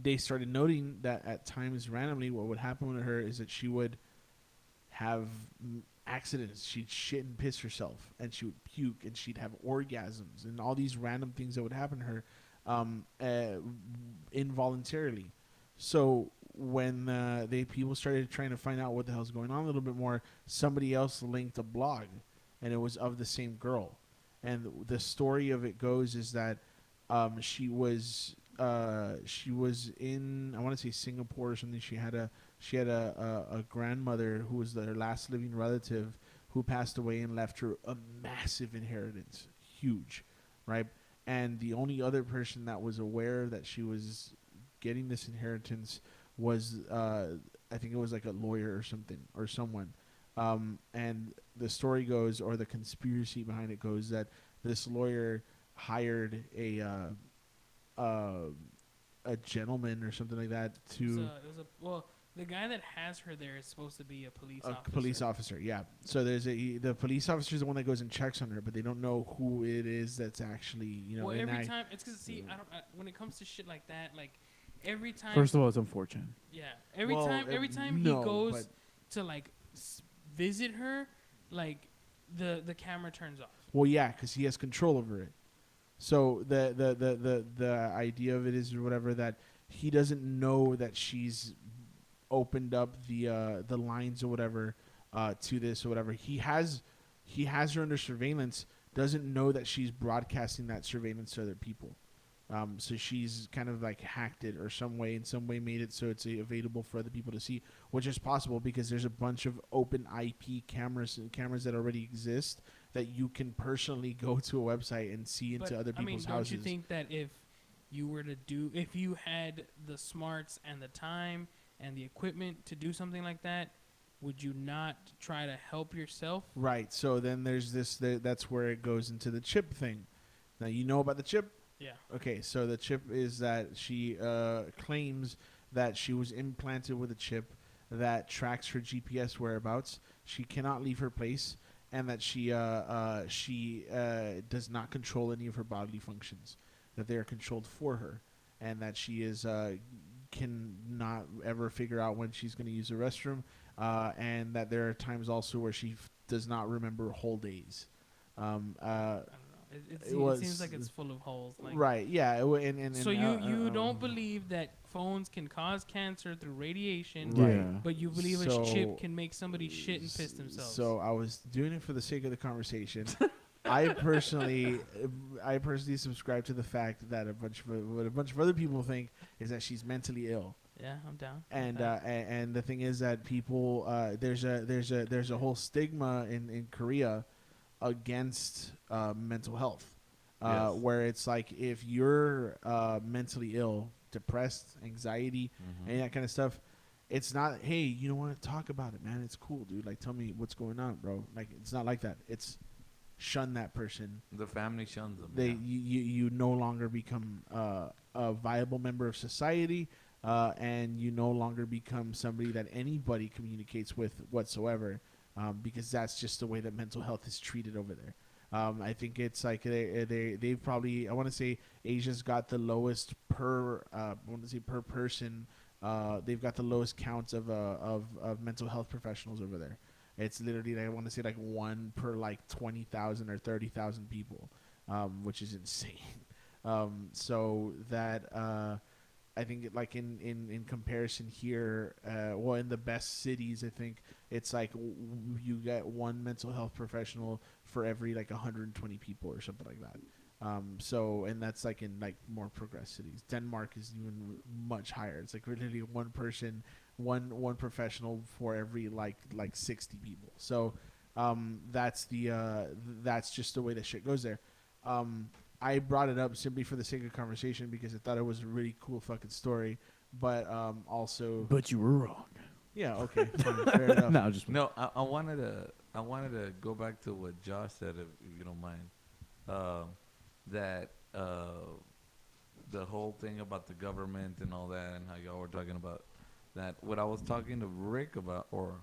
they started noting that at times randomly what would happen with her is that she would have accidents. She'd shit and piss herself, and she would puke, and she'd have orgasms, and all these random things that would happen to her involuntarily. So when people started trying to find out what the hell's going on a little bit more, somebody else linked a blog, and it was of the same girl. And the story of it goes is that she was in, I want to say Singapore or something. She had a grandmother who was their last living relative who passed away and left her a massive inheritance, huge, right? And the only other person that was aware that she was getting this inheritance was I think it was like a lawyer or something, or someone. And the story goes, or the conspiracy behind it goes, that this lawyer hired a gentleman or something like that to Well, the guy that has her there is supposed to be a police officer. a police officer. Yeah. So there's the police officer is the one that goes and checks on her, but they don't know who it is that's actually Well, every time it's because when it comes to shit like that, like every time. First of all, it's unfortunate. Yeah. Every time no, he goes but- to like visit her, like the camera turns off. Well, yeah, because he has control over it. So the idea of it is, or whatever, that he doesn't know that she's opened up the lines or whatever to this or whatever. He has her under surveillance. Doesn't know that she's broadcasting that surveillance to other people. So she's kind of like hacked it or in some way made it so it's available for other people to see, which is possible because there's a bunch of open IP cameras that already exist that you can personally go to a website and see into other people's houses. Don't you think that if you had the smarts and the time and the equipment to do something like that, would you not try to help yourself? Right. So then there's that's where it goes into the chip thing. Now, you know about the chip? Yeah. Okay, so the chip is that she claims that she was implanted with a chip that tracks her GPS whereabouts. She cannot leave her place, and that she does not control any of her bodily functions. That they are controlled for her, and that she is can not ever figure out when she's going to use the restroom, and that there are times also where she does not remember whole days. I don't know. It seems like it's full of holes. Like, right. Yeah. So you don't believe that phones can cause cancer through radiation, Right. but you believe a chip can make somebody shit and piss themselves. So I was doing it for the sake of the conversation. I personally subscribe to the fact that what a bunch of other people think is that she's mentally ill. Yeah, I'm down. And the thing is that people there's a whole stigma in Korea against mental health, Yes. where it's like if you're mentally ill, depressed, anxiety, any of that kind of stuff, it's not, hey, you don't want to talk about it, man. It's cool, dude. Like, tell me what's going on, bro. Like, it's not like that. It's shun that person. The family shuns them. You no longer become a viable member of society, and you no longer become somebody that anybody communicates with whatsoever, because that's just the way that mental health is treated over there. I think it's like they've probably, I want to say Asia's got the lowest per person. They've got the lowest counts of mental health professionals over there. It's literally, I want to say, like 1 per like 20,000 or 30,000 people, which is insane. So that I think like in comparison here, well, in the best cities, I think it's like you get 1 mental health professional for every like 120 people or something like that. So, and that's like in like more progressed cities. Denmark is even much higher. It's like literally 1 person, one professional for every like 60 people. So, that's just the way that shit goes there. I brought it up simply for the sake of conversation because I thought it was a really cool fucking story, but also. But you were wrong. Yeah. Okay. Fine, fair enough. I wanted to go back to what Josh said, if you don't mind. That the whole thing about the government and all that, and how y'all were talking about that. What I was talking to Rick about, or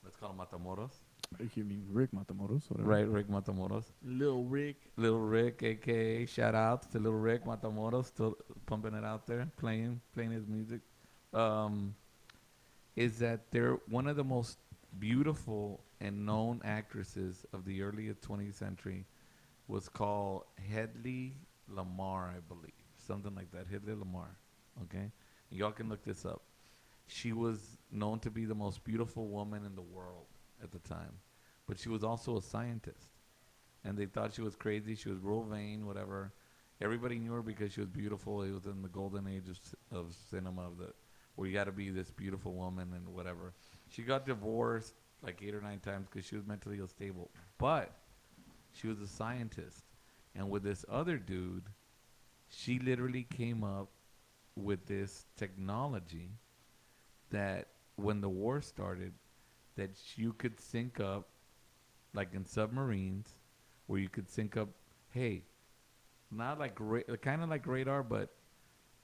let's call him Matamoros. You mean Rick Matamoros? Whatever. Right, Rick Matamoros. Little Rick, a.k.a. shout out to Little Rick Matamoros, still pumping it out there, playing his music. Is that they're one of the most beautiful and known actresses of the early 20th century. Was called Hedley Lamar, I believe. Something like that. Hedley Lamar. Okay? Y'all can look this up. She was known to be the most beautiful woman in the world at the time. But she was also a scientist. And they thought she was crazy. She was real vain, whatever. Everybody knew her because she was beautiful. It was in the golden age of cinema, where you got to be this beautiful woman and whatever. She got divorced like 8 or 9 times because she was mentally unstable. But she was a scientist. And with this other dude, she literally came up with this technology that when the war started, that you could sync up, like in submarines, where you could sync up, hey, not like kind of like radar, but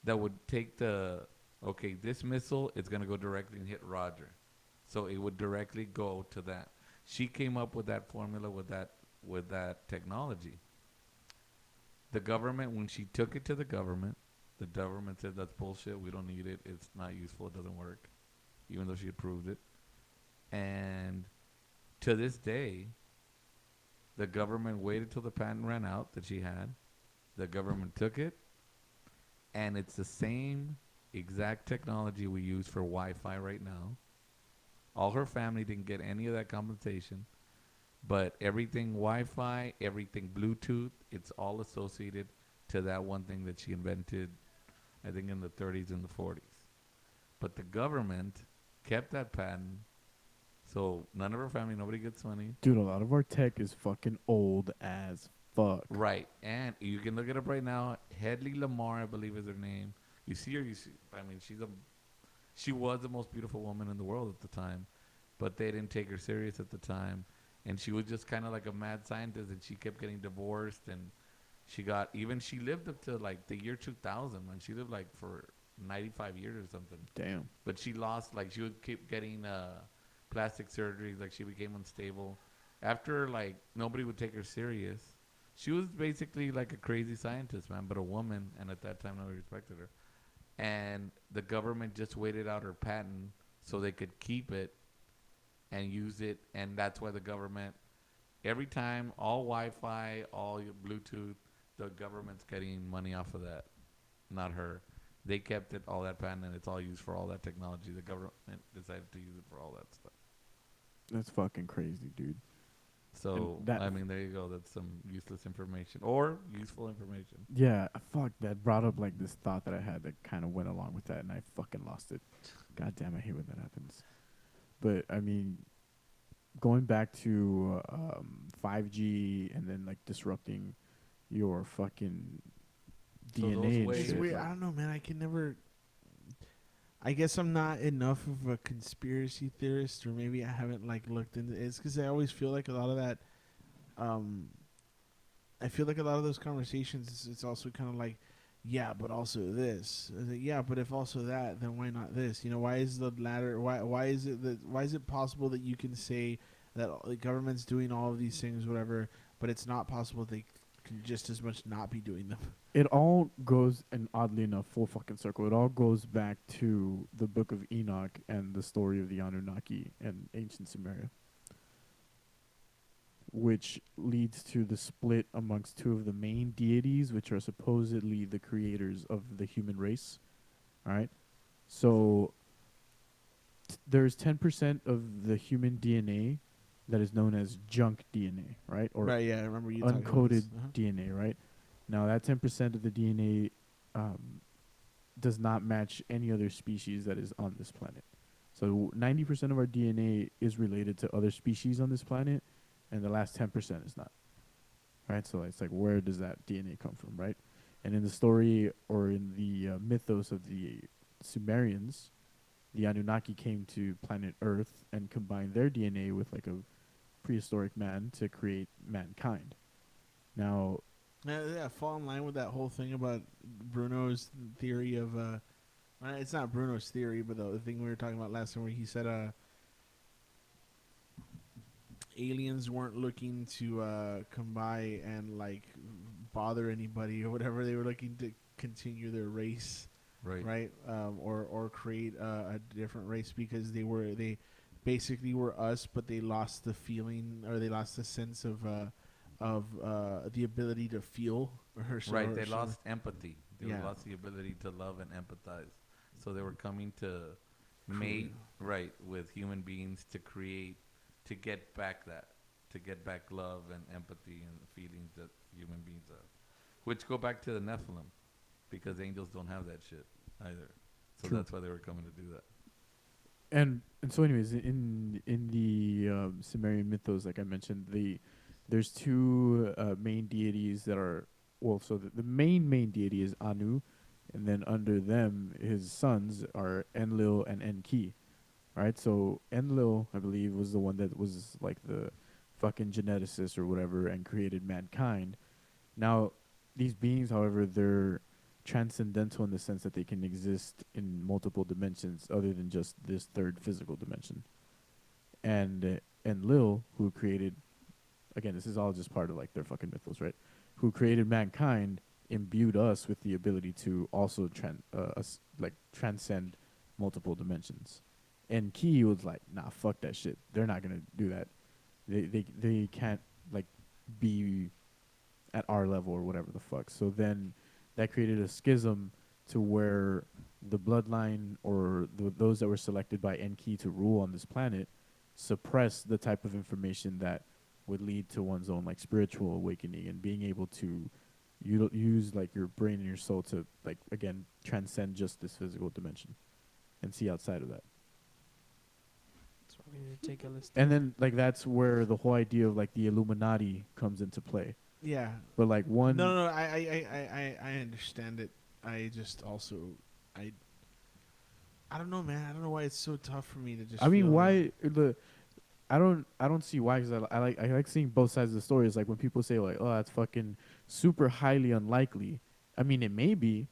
that would take this missile is going to go directly and hit Roger. So it would directly go to that. She came up with that formula with that technology. The government, when she took it to the government said, that's bullshit. We don't need it. It's not useful. It doesn't work. Even though she approved it. And to this day, the government waited till the patent ran out that she had. The government took it. And it's the same exact technology we use for Wi-Fi right now. All her family didn't get any of that compensation. But everything Wi-Fi, everything Bluetooth, it's all associated to that one thing that she invented, I think in the 30s and the 40s. But the government kept that patent, so none of her family, nobody gets money. Dude, a lot of our tech is fucking old as fuck. Right, and you can look it up right now. Hedley Lamar, I believe is her name. You see her, I mean, she was the most beautiful woman in the world at the time, but they didn't take her serious at the time. And she was just kind of like a mad scientist, and she kept getting divorced, and she lived up to like the year 2000, man. She lived like for 95 years or something. Damn. But she lost, like, she would keep getting plastic surgeries, like she became unstable. After, like, nobody would take her serious. She was basically like a crazy scientist, man, but a woman, and at that time nobody respected her. And the government just waited out her patent so they could keep it and use it, and that's why the government, every time, all Wi-Fi, all your Bluetooth, the government's getting money off of that, not her. They kept it, all that patent, and it's all used for all that technology. The government decided to use it for all that stuff. That's fucking crazy, dude. So, I mean, there you go. That's some useless information or useful information. Yeah, fuck, that brought up, like, this thought that I had that kind of went along with that, and I fucking lost it. God damn, I hate when that happens. But, I mean, going back to 5G and then, like, disrupting your fucking DNA and It's shit. weird. I don't know, man. I guess I'm not enough of a conspiracy theorist, or maybe I haven't like looked into it. It's because I always feel like a lot of that. I feel like a lot of those conversations, it's also kind of like, yeah, but also this. Yeah, but if also that, then why not this? You know, why is the latter? Why is it that? Why is it possible that you can say that the government's doing all of these things, whatever, but it's not possible they can just as much not be doing them? It all goes, and oddly enough, full fucking circle. It all goes back to the Book of Enoch and the story of the Anunnaki and ancient Sumeria, which leads to the split amongst two of the main deities, which are supposedly the creators of the human race. All right, so there's 10% of the human DNA that is known as junk DNA, right? Or Right, yeah, I remember you talking about uncoded this. Uh-huh. DNA, right? Now that 10% of the DNA does not match any other species that is on this planet. So 90% of our DNA is related to other species on this planet, and the last 10% is not. Right? So it's like, where does that DNA come from, right? And in the story, or in the mythos of the Sumerians, the Anunnaki came to planet Earth and combined their DNA with like a prehistoric man to create mankind. Now, Yeah, fall in line with that whole thing about Bruno's theory of it's not Bruno's theory, but the thing we were talking about last time, where he said aliens weren't looking to come by and like bother anybody or whatever. They were looking to continue their race, right? Or create a different race, because they basically were us, but they lost the feeling, or they lost the sense of the ability to feel. Right, they lost empathy. They lost the ability to love and empathize. So they were coming to mate, right, with human beings to create, to get back love and empathy and the feelings that human beings have. Which go back to the Nephilim, because angels don't have that shit either. So True. That's why they were coming to do that. And so anyways, in the Sumerian mythos, like I mentioned, there's two main deities that are, well, so the main deity is Anu, and then under them, his sons are Enlil and Enki, right? So Enlil, I believe, was the one that was like the fucking geneticist or whatever and created mankind. Now, these beings, however, they're transcendental in the sense that they can exist in multiple dimensions other than just this third physical dimension. And Enlil, who created, again, this is all just part of like their fucking mythos, right? Who created mankind, imbued us with the ability to also transcend multiple dimensions. And Ki was like, nah, fuck that shit. They're not gonna do that. They can't like be at our level or whatever the fuck. So then that created a schism to where the bloodline or those that were selected by Enki to rule on this planet suppressed the type of information that would lead to one's own like spiritual awakening and being able to use like your brain and your soul to like, again, transcend just this physical dimension and see outside of that. That's why we need to take a list. And then like that's where the whole idea of like the Illuminati comes into play. Yeah. But like one No, I understand it. I just also I don't know, man. I don't know why it's so tough for me to just. I mean, feel why I don't see why, because I like seeing both sides of the story. It's like when people say like, oh, that's fucking super highly unlikely. I mean, it may be,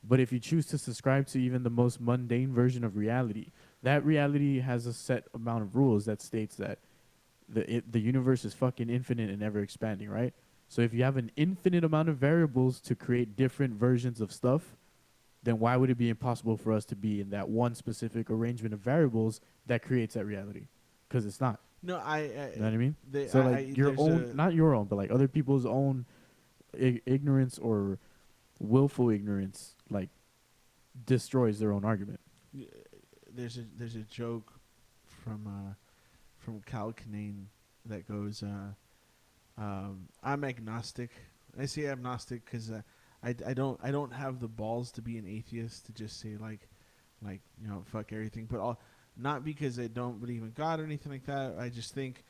but if you choose to subscribe to even the most mundane version of reality, that reality has a set amount of rules that states that the universe is fucking infinite and ever expanding, right? So if you have an infinite amount of variables to create different versions of stuff, then why would it be impossible for us to be in that one specific arrangement of variables that creates that reality? Because it's not. No, you know what I mean? So like your own, not your own, but like other people's own ignorance or willful ignorance, like destroys their own argument. There's a joke from Cal Kinane that goes, I'm agnostic. I say agnostic because I don't have the balls to be an atheist, to just say like fuck everything, but not because I don't believe in God or anything like that. I just think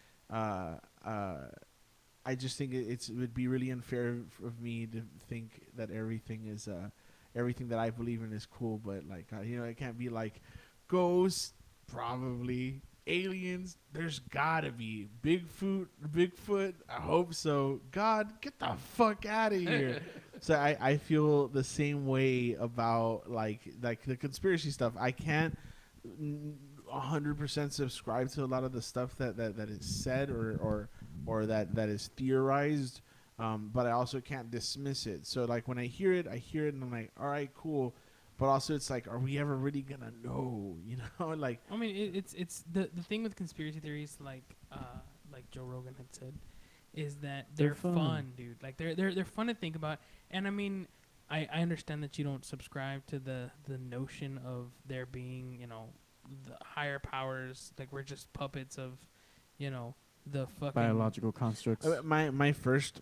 it would be really unfair of me to think that everything is everything that I believe in is cool, but like it can't be like ghosts, probably aliens. There's gotta be Bigfoot. I hope so. God, get the fuck out of here. So I feel the same way about like the conspiracy stuff. I can't 100% subscribe to a lot of the stuff that is said or that is theorized, but I also can't dismiss it. So like when I hear it and I'm like, all right, cool. But also it's like, are we ever really gonna know? Like I mean, it's the thing with conspiracy theories, like Joe Rogan had said, is that they're fun, dude. Like they're fun to think about. And I mean, I understand that you don't subscribe to the notion of there being, the higher powers. Like we're just puppets of, the fucking biological constructs. My first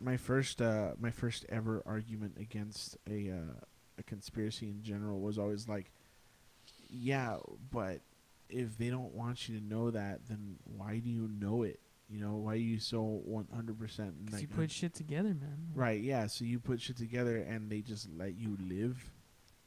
ever argument against a conspiracy in general was always like, yeah, but if they don't want you to know that, then why do you know it? Why are you so 100%? Because you put shit together, man. Right, yeah. So you put shit together and they just let you live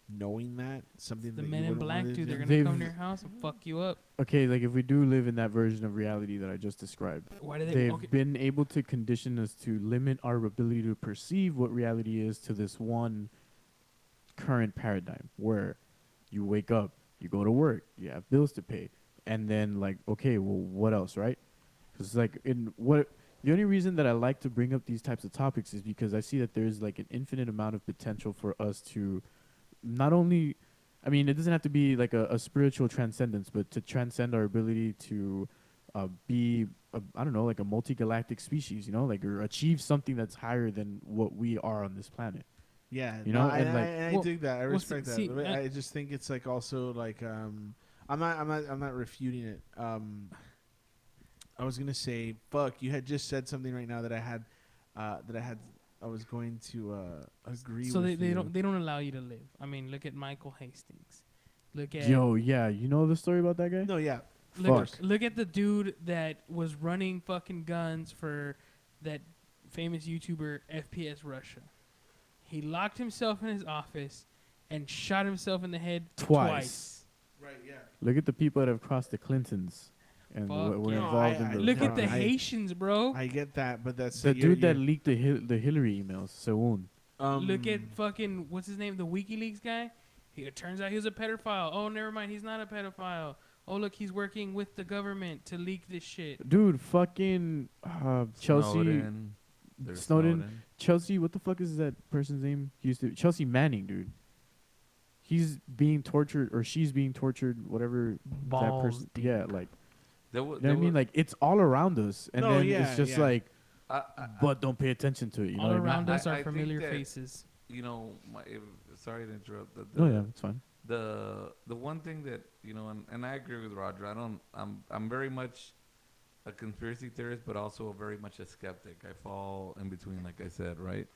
knowing that. Something the that men you in black, dude, they're going to come to your house and fuck you up. Okay, like if we do live in that version of reality that I just described, why do they've been able to condition us to limit our ability to perceive what reality is to this one current paradigm where you wake up, you go to work, you have bills to pay, and then like, okay, well, what else, right? Because like the only reason that I like to bring up these types of topics is because I see that there's like an infinite amount of potential for us to not only, I mean, it doesn't have to be like a spiritual transcendence, but to transcend our ability to be, I don't know, like a multi-galactic species, like or achieve something that's higher than what we are on this planet. Yeah, I dig that. I respect that. But I just think it's like also like I'm not refuting it. I was gonna say, fuck, you had just said something right now that I was going to agree with. So they don't allow you to live. I mean, look at Michael Hastings. Look at yeah, you know the story about that guy? No, yeah. Look at the dude that was running fucking guns for that famous YouTuber FPS Russia. He locked himself in his office and shot himself in the head twice. Right, yeah. Look at the people that have crossed the Clintons and were involved in the... Look at the Haitians, bro. I get that, but that's... The dude that leaked the Hillary emails, Saoun. Look at fucking... What's his name? The WikiLeaks guy? It turns out he was a pedophile. Oh, never mind. He's not a pedophile. Oh, look, he's working with the government to leak this shit. Dude, fucking Chelsea... Snowden. Chelsea, what the fuck is that person's name? Chelsea Manning, dude. He's being tortured, or she's being tortured, whatever that person. Deep. Yeah, like, you know what I mean? Like, it's all around us, and it's just like, but don't pay attention to it. You all know around what I mean? us are familiar faces. Sorry to interrupt. Yeah, it's fine. The one thing that and I agree with Roger. I'm very much a conspiracy theorist, but also very much a skeptic. I fall in between, like I said, right?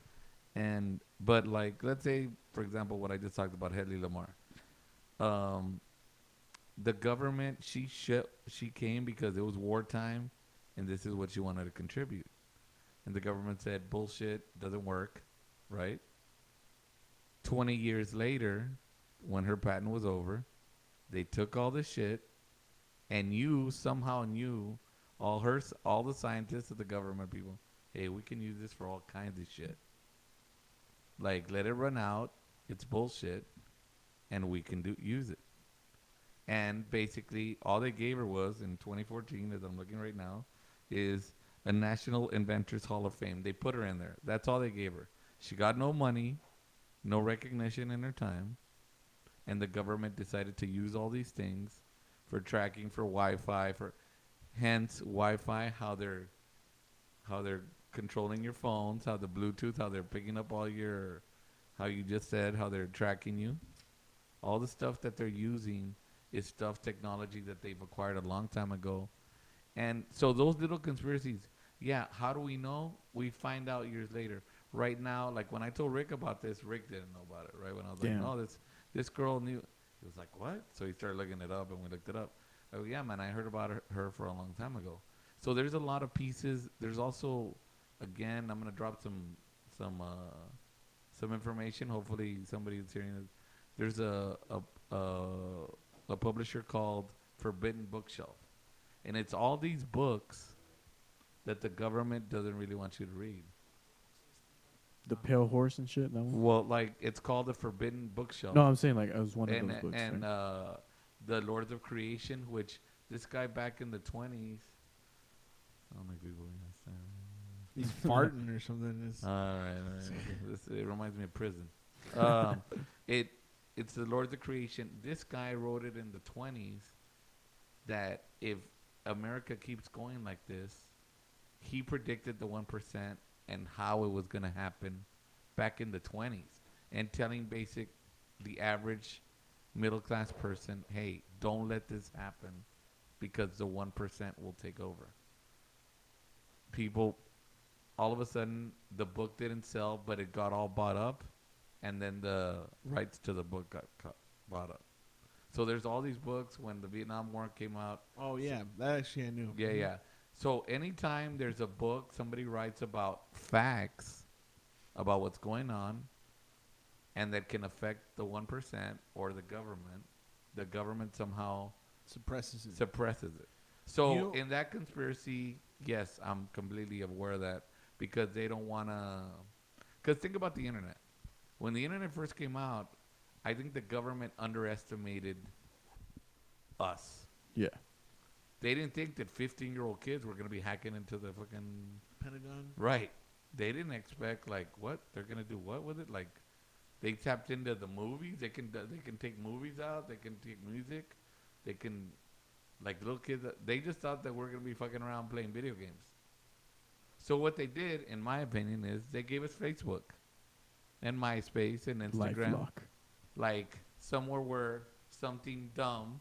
But like, let's say, for example, what I just talked about, Hedley Lamar. The government, she came because it was wartime, and this is what she wanted to contribute. And the government said, bullshit, doesn't work, right? 20 years later, when her patent was over, they took all this shit, and you somehow knew, all the scientists of the government people, hey, we can use this for all kinds of shit. Like, let it run out. It's bullshit, and we can use it. And basically, all they gave her was, in 2014, as I'm looking right now, is a National Inventors Hall of Fame. They put her in there. That's all they gave her. She got no money, no recognition in her time, and the government decided to use all these things for tracking, for Wi-Fi, hence Wi-Fi, how they're controlling your phones, how the Bluetooth, how they're picking up all your, how you just said, how they're tracking you. All the stuff that they're using is technology that they've acquired a long time ago. And so those little conspiracies, yeah, how do we know? We find out years later. Right now, like when I told Rick about this, Rick didn't know about it, right? When I was like, no, this girl knew. He was like, what? So he started looking it up, and we looked it up. Oh, yeah, man, I heard about her for a long time ago. So there's a lot of pieces. There's also, again, I'm going to drop some some information. Hopefully, somebody is hearing it. There's a publisher called Forbidden Bookshelf, and it's all these books that the government doesn't really want you to read. The Pale Horse and shit. That one. Well, like it's called the Forbidden Bookshelf. No, I'm saying like it was one of and those books. and right? The Lords of Creation, which this guy back in the 20s. I don't make people understand. He's farting or something. All right. It reminds me of prison. It's the Lords of Creation. This guy wrote it in the 20s that if America keeps going like this, he predicted the 1% and how it was going to happen back in the 20s, and telling the average middle class person, hey, don't let this happen because the 1% will take over. People, all of a sudden, the book didn't sell, but it got all bought up, and then the rights to the book got bought up. So there's all these books when the Vietnam War came out. Oh, yeah. That actually I knew. Yeah. So anytime there's a book, somebody writes about facts about what's going on and that can affect the 1% or the government somehow suppresses it. So in that conspiracy, yes, I'm completely aware of that, because they don't want to. Because think about the internet. When the internet first came out, I think the government underestimated us. Yeah. They didn't think that 15-year-old kids were going to be hacking into the fucking Pentagon. Right. They didn't expect, like, what? They're going to do what with it? Like, they tapped into the movies. They can take movies out. They can take music. They can, like, little kids. They just thought that we're going to be fucking around playing video games. So what they did, in my opinion, is they gave us Facebook and MySpace and Instagram. LifeLock. Like, somewhere where something dumb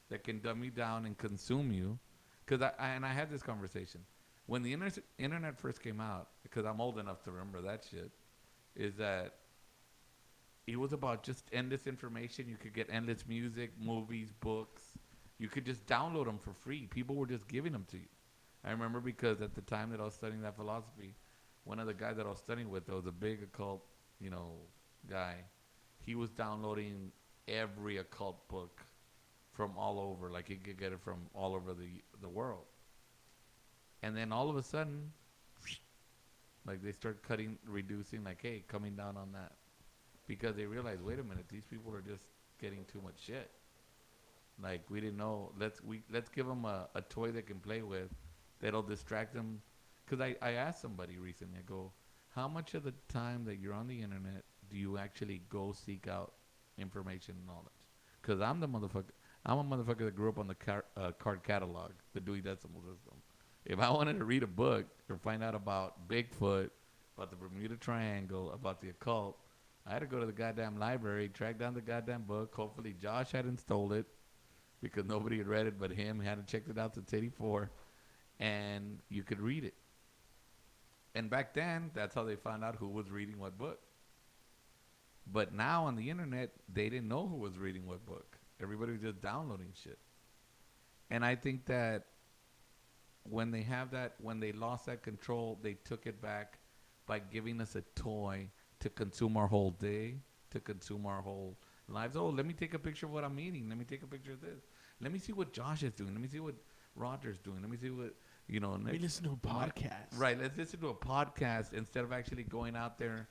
that can dumb you down and consume you. Because I had this conversation. When the internet first came out, because I'm old enough to remember that shit, is that it was about just endless information. You could get endless music, movies, books. You could just download them for free. People were just giving them to you. I remember because at the time that I was studying that philosophy, one of the guys that I was studying with, that was a big occult, guy, he was downloading every occult book from all over. Like, he could get it from all over the world. And then all of a sudden, like, they start reducing, like, hey, coming down on that. Because they realized, wait a minute, these people are just getting too much shit. Like, we didn't know. Let's give them a toy they can play with that'll distract them. Because I asked somebody recently, I go, how much of the time that you're on the internet do you actually go seek out information and knowledge? Because I'm a motherfucker that grew up on the card catalog, the Dewey Decimal System. If I wanted to read a book or find out about Bigfoot, about the Bermuda Triangle, about the occult, I had to go to the goddamn library, track down the goddamn book. Hopefully Josh hadn't stole it, because nobody had read it but him. He hadn't checked it out since '84, and you could read it. And back then, that's how they found out who was reading what book. But now on the internet, they didn't know who was reading what book. Everybody was just downloading shit. And I think that when they lost that control, they took it back by giving us a toy to consume our whole day, to consume our whole lives. Oh, let me take a picture of what I'm eating. Let me take a picture of this. Let me see what Josh is doing. Let me see what Roger's doing. Let me see what, Let me listen to a podcast. Right, let's listen to a podcast instead of actually going out there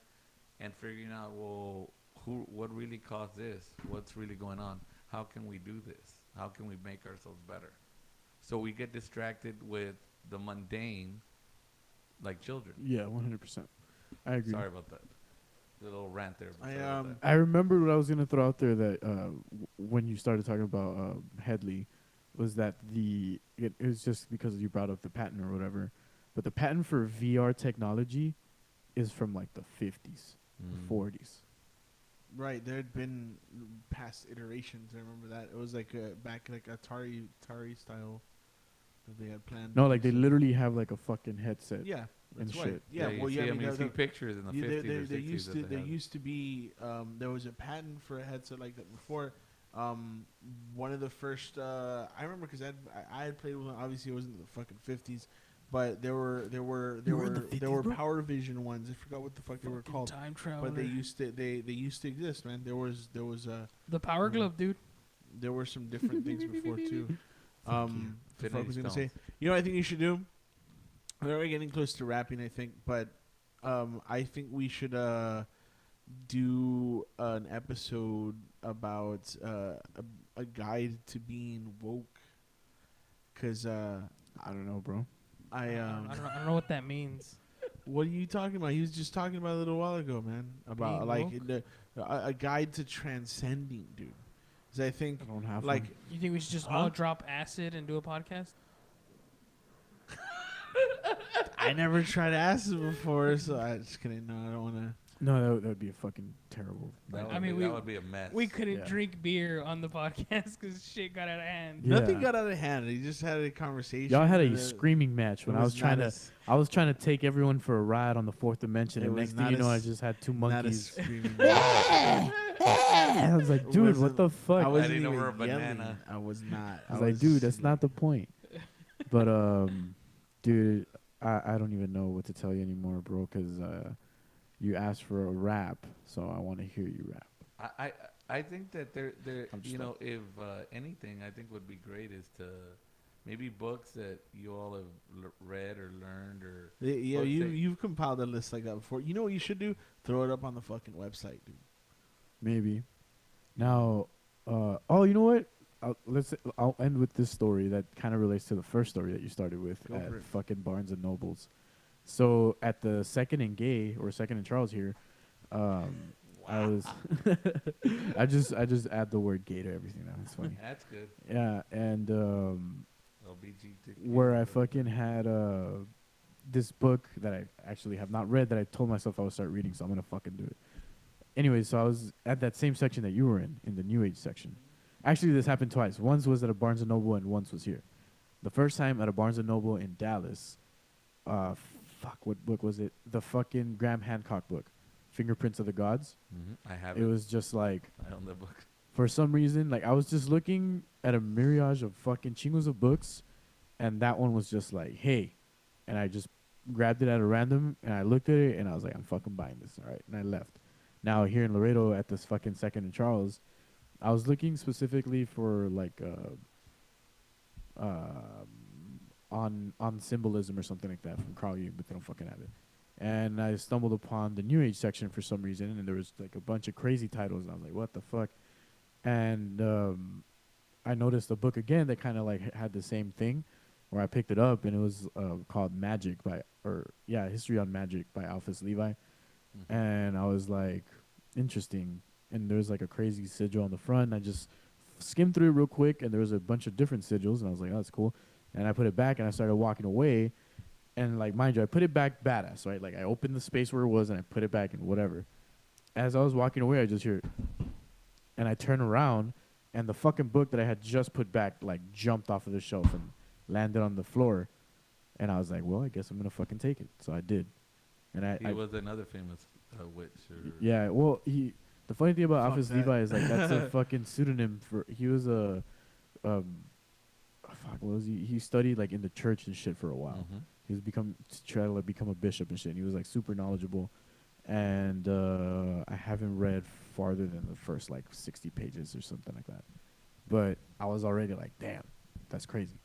and figuring out, well, what really caused this? What's really going on? How can we do this? How can we make ourselves better? So we get distracted with the mundane, like children. Yeah, 100%. I agree. Sorry about that. A little rant there. I remember what I was going to throw out there, that when you started talking about Headley, was that it was just because you brought up the patent or whatever, but the patent for VR technology is from like the 50s, 40s. Right, there had been past iterations. I remember that. It was like back like Atari style that they had planned. No, like they literally have like a fucking headset. Yeah, and that's right. shit. Yeah, well, you because see pictures in the 50s or 60s. There used to be there was a patent for a headset like that before. One of the first I remember because I had played with one. Obviously, it wasn't the fucking 50s, But there were Power Vision ones. I forgot what the fuck they were called. Time traveler. But they used to exist, man. There was the Power Glove, dude. There were some different things before too. What the fuck was I gonna say? Stones. You know what I think you should do? We're already getting close to wrapping, I think, but I think we should do an episode about a guide to being woke. Cause I don't know, bro. I don't know what that means. What are you talking about? He was just talking about a little while ago, man. About Being a guide to transcending, dude. 'Cause I think I don't have like one. You think we should just all drop acid and do a podcast? I never tried acid before, so I just kidding. No, I don't want to. No, that would be a fucking terrible. That would be a mess. We couldn't Yeah. drink beer on the podcast because shit got out of hand. Yeah. Nothing got out of hand. He just had a conversation. Y'all had a and screaming match when it I was was trying not to. as- I was trying to take everyone for a ride on the fourth dimension, It and was next thing not you know, I as- just had two Not a monkeys. screaming. I was like, It dude, wasn't- what the fuck? I wasn't didn't know even we're a yelling. banana. I was not. I was like, dude, that's not the point. But dude, I don't even know what to tell you anymore, bro, because you asked for a rap, so I want to hear you rap. I think that there I'm just you know, if anything I think would be great is to maybe books that you all have read or learned or Yeah, books that- you've compiled a list like that before. You know what you should do? Throw it up on the fucking website, dude. Maybe. Now, you know what? I'll end with this story that kind of relates to the first story that you started with Go at for it. fucking Barnes and Nobles. So at the Second and Gay or Second and Charles here, I was I just add the word gay to everything now. It's funny. That's good. Yeah, and LBG where I fucking had this book that I actually have not read that I told myself I would start reading, so I'm gonna fucking do it. Anyway, so I was at that same section that you were in the New Age section. Actually, this happened twice. Once was at a Barnes & Noble and once was here. The first time at a Barnes & Noble in Dallas, what book was it? The fucking Graham Hancock book, Fingerprints of the Gods. I have It was just like, I own that book. for some reason, like I was just looking at a myriad of fucking chingos of books, and that one was just like, hey. And I just grabbed it at a random, and I looked at it, and I was like, I'm fucking buying this, all right? And I left. Now, here in Laredo at this fucking Second and Charles, I was looking specifically for like on symbolism or something like that from Carl Jung, but they don't fucking have it. And I stumbled upon the New Age section for some reason, and there was like a bunch of crazy titles, and I was like, what the fuck? And I noticed a book again that kind of like had the same thing, where I picked it up, and it was called Magic History on Magic by Alphys Levi. And I was like, interesting. And there was like a crazy sigil on the front. And I just skimmed through it real quick, and there was a bunch of different sigils, and I was like, oh, that's cool. And I put it back, and I started walking away. And like, mind you, I put it back badass, right? Like I opened the space where it was, and I put it back and whatever. As I was walking away, I just hear it. And I turn around, and the fucking book that I had just put back like jumped off of the shelf and landed on the floor. And I was like, well, I guess I'm gonna fucking take it. So I did. And He was another famous witch. yeah, well, the funny thing about Fuck Alphys that. Levi is like that's a fucking pseudonym for. He was a, what was he? He studied like in the church and shit for a while. He was trying to like become a bishop and shit. And he was like super knowledgeable, and I haven't read farther than the first like 60 pages or something like that. But I was already like, damn, that's crazy.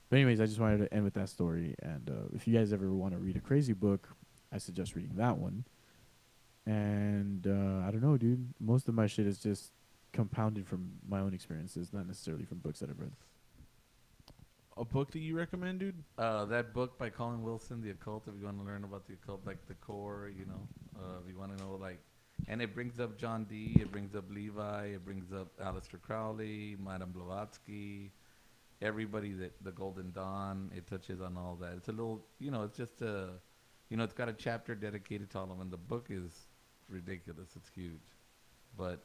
But anyways, I just wanted to end with that story. And if you guys ever want to read a crazy book, I suggest reading that one. And I don't know, dude. Most of my shit is just compounded from my own experiences, not necessarily from books that I've read. A book that you recommend, dude? That book by Colin Wilson, The Occult, if you want to learn about the occult, like the core, you know, if you want to know, like, and it brings up John Dee, it brings up Levi, it brings up Aleister Crowley, Madame Blavatsky, everybody the Golden Dawn, it touches on all that. It's a little, you know, it's just it's got a chapter dedicated to all of them, and the book is ridiculous. It's huge. But,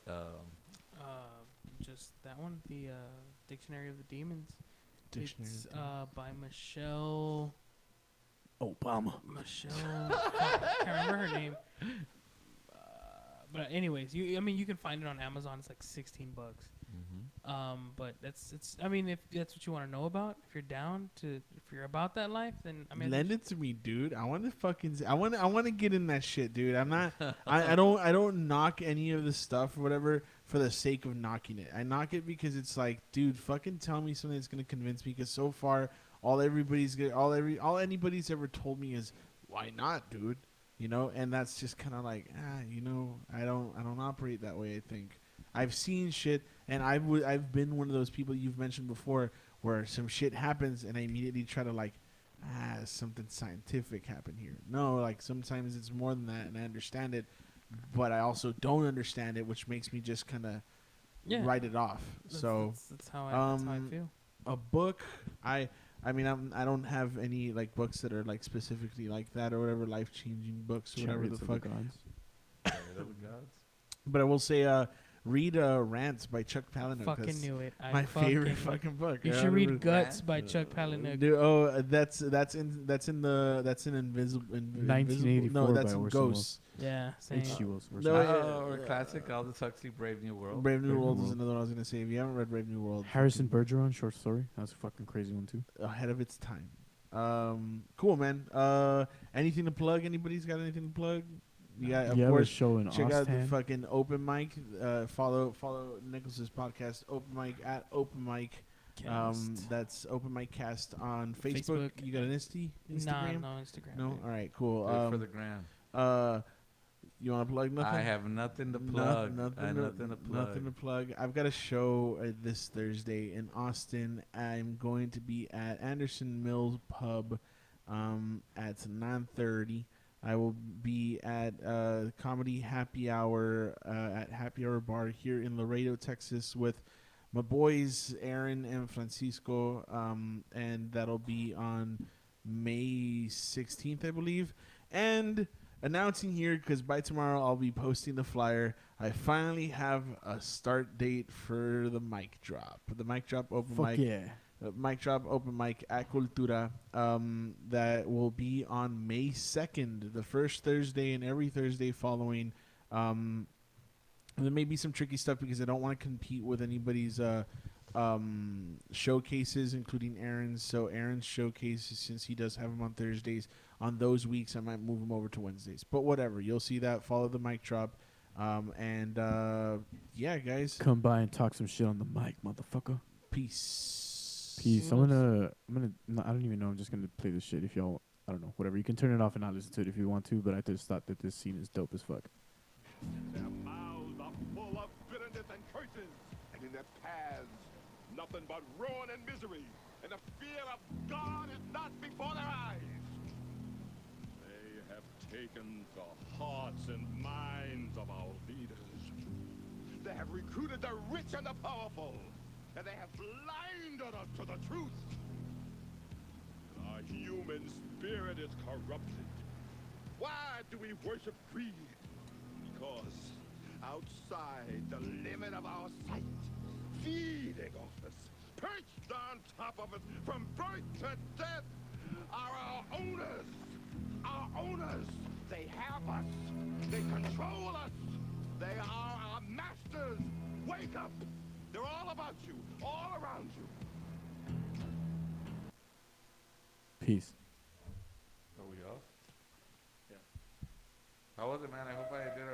just that one, the Dictionary of the Demons. Dictionary It's of the Demons. by Michelle. Obama. I can't remember her name. But anyways, you can find it on Amazon. It's like $16. But it's. I mean, if that's what you want to know about, if you're down to, if you're about that life, then I mean, lend it to me, dude. I want to fucking. I want to get in that shit, dude. I'm not. I don't knock any of the stuff or whatever for the sake of knocking it. I knock it because it's like, dude, fucking tell me something that's gonna convince me. Because so far, all anybody's ever told me is, why not, dude? You know, and that's just kind of like, you know, I don't operate that way. I think I've seen shit, and I've been one of those people you've mentioned before, where some shit happens, and I immediately try to like, something scientific happened here. No, like sometimes it's more than that, and I understand it, but I also don't understand it, which makes me just kind of write it off. That's how I feel. A book, I mean, I don't have any like books that are like specifically like that or whatever, life changing books or whatever the fuck. But I will say, read Rants by Chuck Palahniuk. Fucking knew it. My favorite fucking book. You should read Guts by Chuck Palahniuk. Dude, that's in Invisible. 1984. No, that's by in Orson Ghosts. Yeah, same. Or classic Aldous Huxley, Brave New World. Brave New World is another one I was gonna say. If you haven't read Brave New World, Harrison Bergeron short story. That's a fucking crazy one too. Ahead of its time. Cool, man. Anything to plug? Anybody's got anything to plug? Yeah, of course. Show in check Austin. out the fucking Open Mic. Follow Nickles' podcast, Open Mic at Open Mic. That's Open Mic Cast on Facebook. You got an Instagram? No Instagram. No. All right, cool. Good for the gram. You want to plug nothing? I have nothing to plug. Nothing to plug. I've got a show this Thursday in Austin. I'm going to be at Anderson Mills Pub at 9:30. I will be at Comedy Happy Hour at Happy Hour Bar here in Laredo, Texas, with my boys Aaron and Francisco, and that'll be on May 16th, I believe. And announcing here, because by tomorrow I'll be posting the flyer, I finally have a start date for the mic drop. The mic drop open mic. Yeah. Mic drop open mic at Cultura, that will be on May 2nd, the first Thursday and every Thursday following. There may be some tricky stuff because I don't want to compete with anybody's showcases, including Aaron's. So Aaron's showcases, since he does have them on Thursdays, on those weeks I might move them over to Wednesdays. But whatever, you'll see that. Follow the mic drop. Yeah, guys. Come by and talk some shit on the mic, motherfucker. Peace. I'm gonna. No, I don't even know. I'm just gonna play this shit. If y'all, I don't know, whatever. You can turn it off and not listen to it if you want to. But I just thought that this scene is dope as fuck. Their mouths are full of bitterness and curses, and in their paths, nothing but ruin and misery. And the fear of God is not before their eyes. They have taken the hearts and minds of our leaders. They have recruited the rich and the powerful. And they have blinded us to the truth. Our human spirit is corrupted. Why do we worship greed? Because outside the limit of our sight, feeding off us, perched on top of us from birth to death, are our owners. Our owners. They have us. They control us. They are our masters. Wake up. They're all about you, all around you. Peace. Are we off? Yeah. How was it, man? I hope I did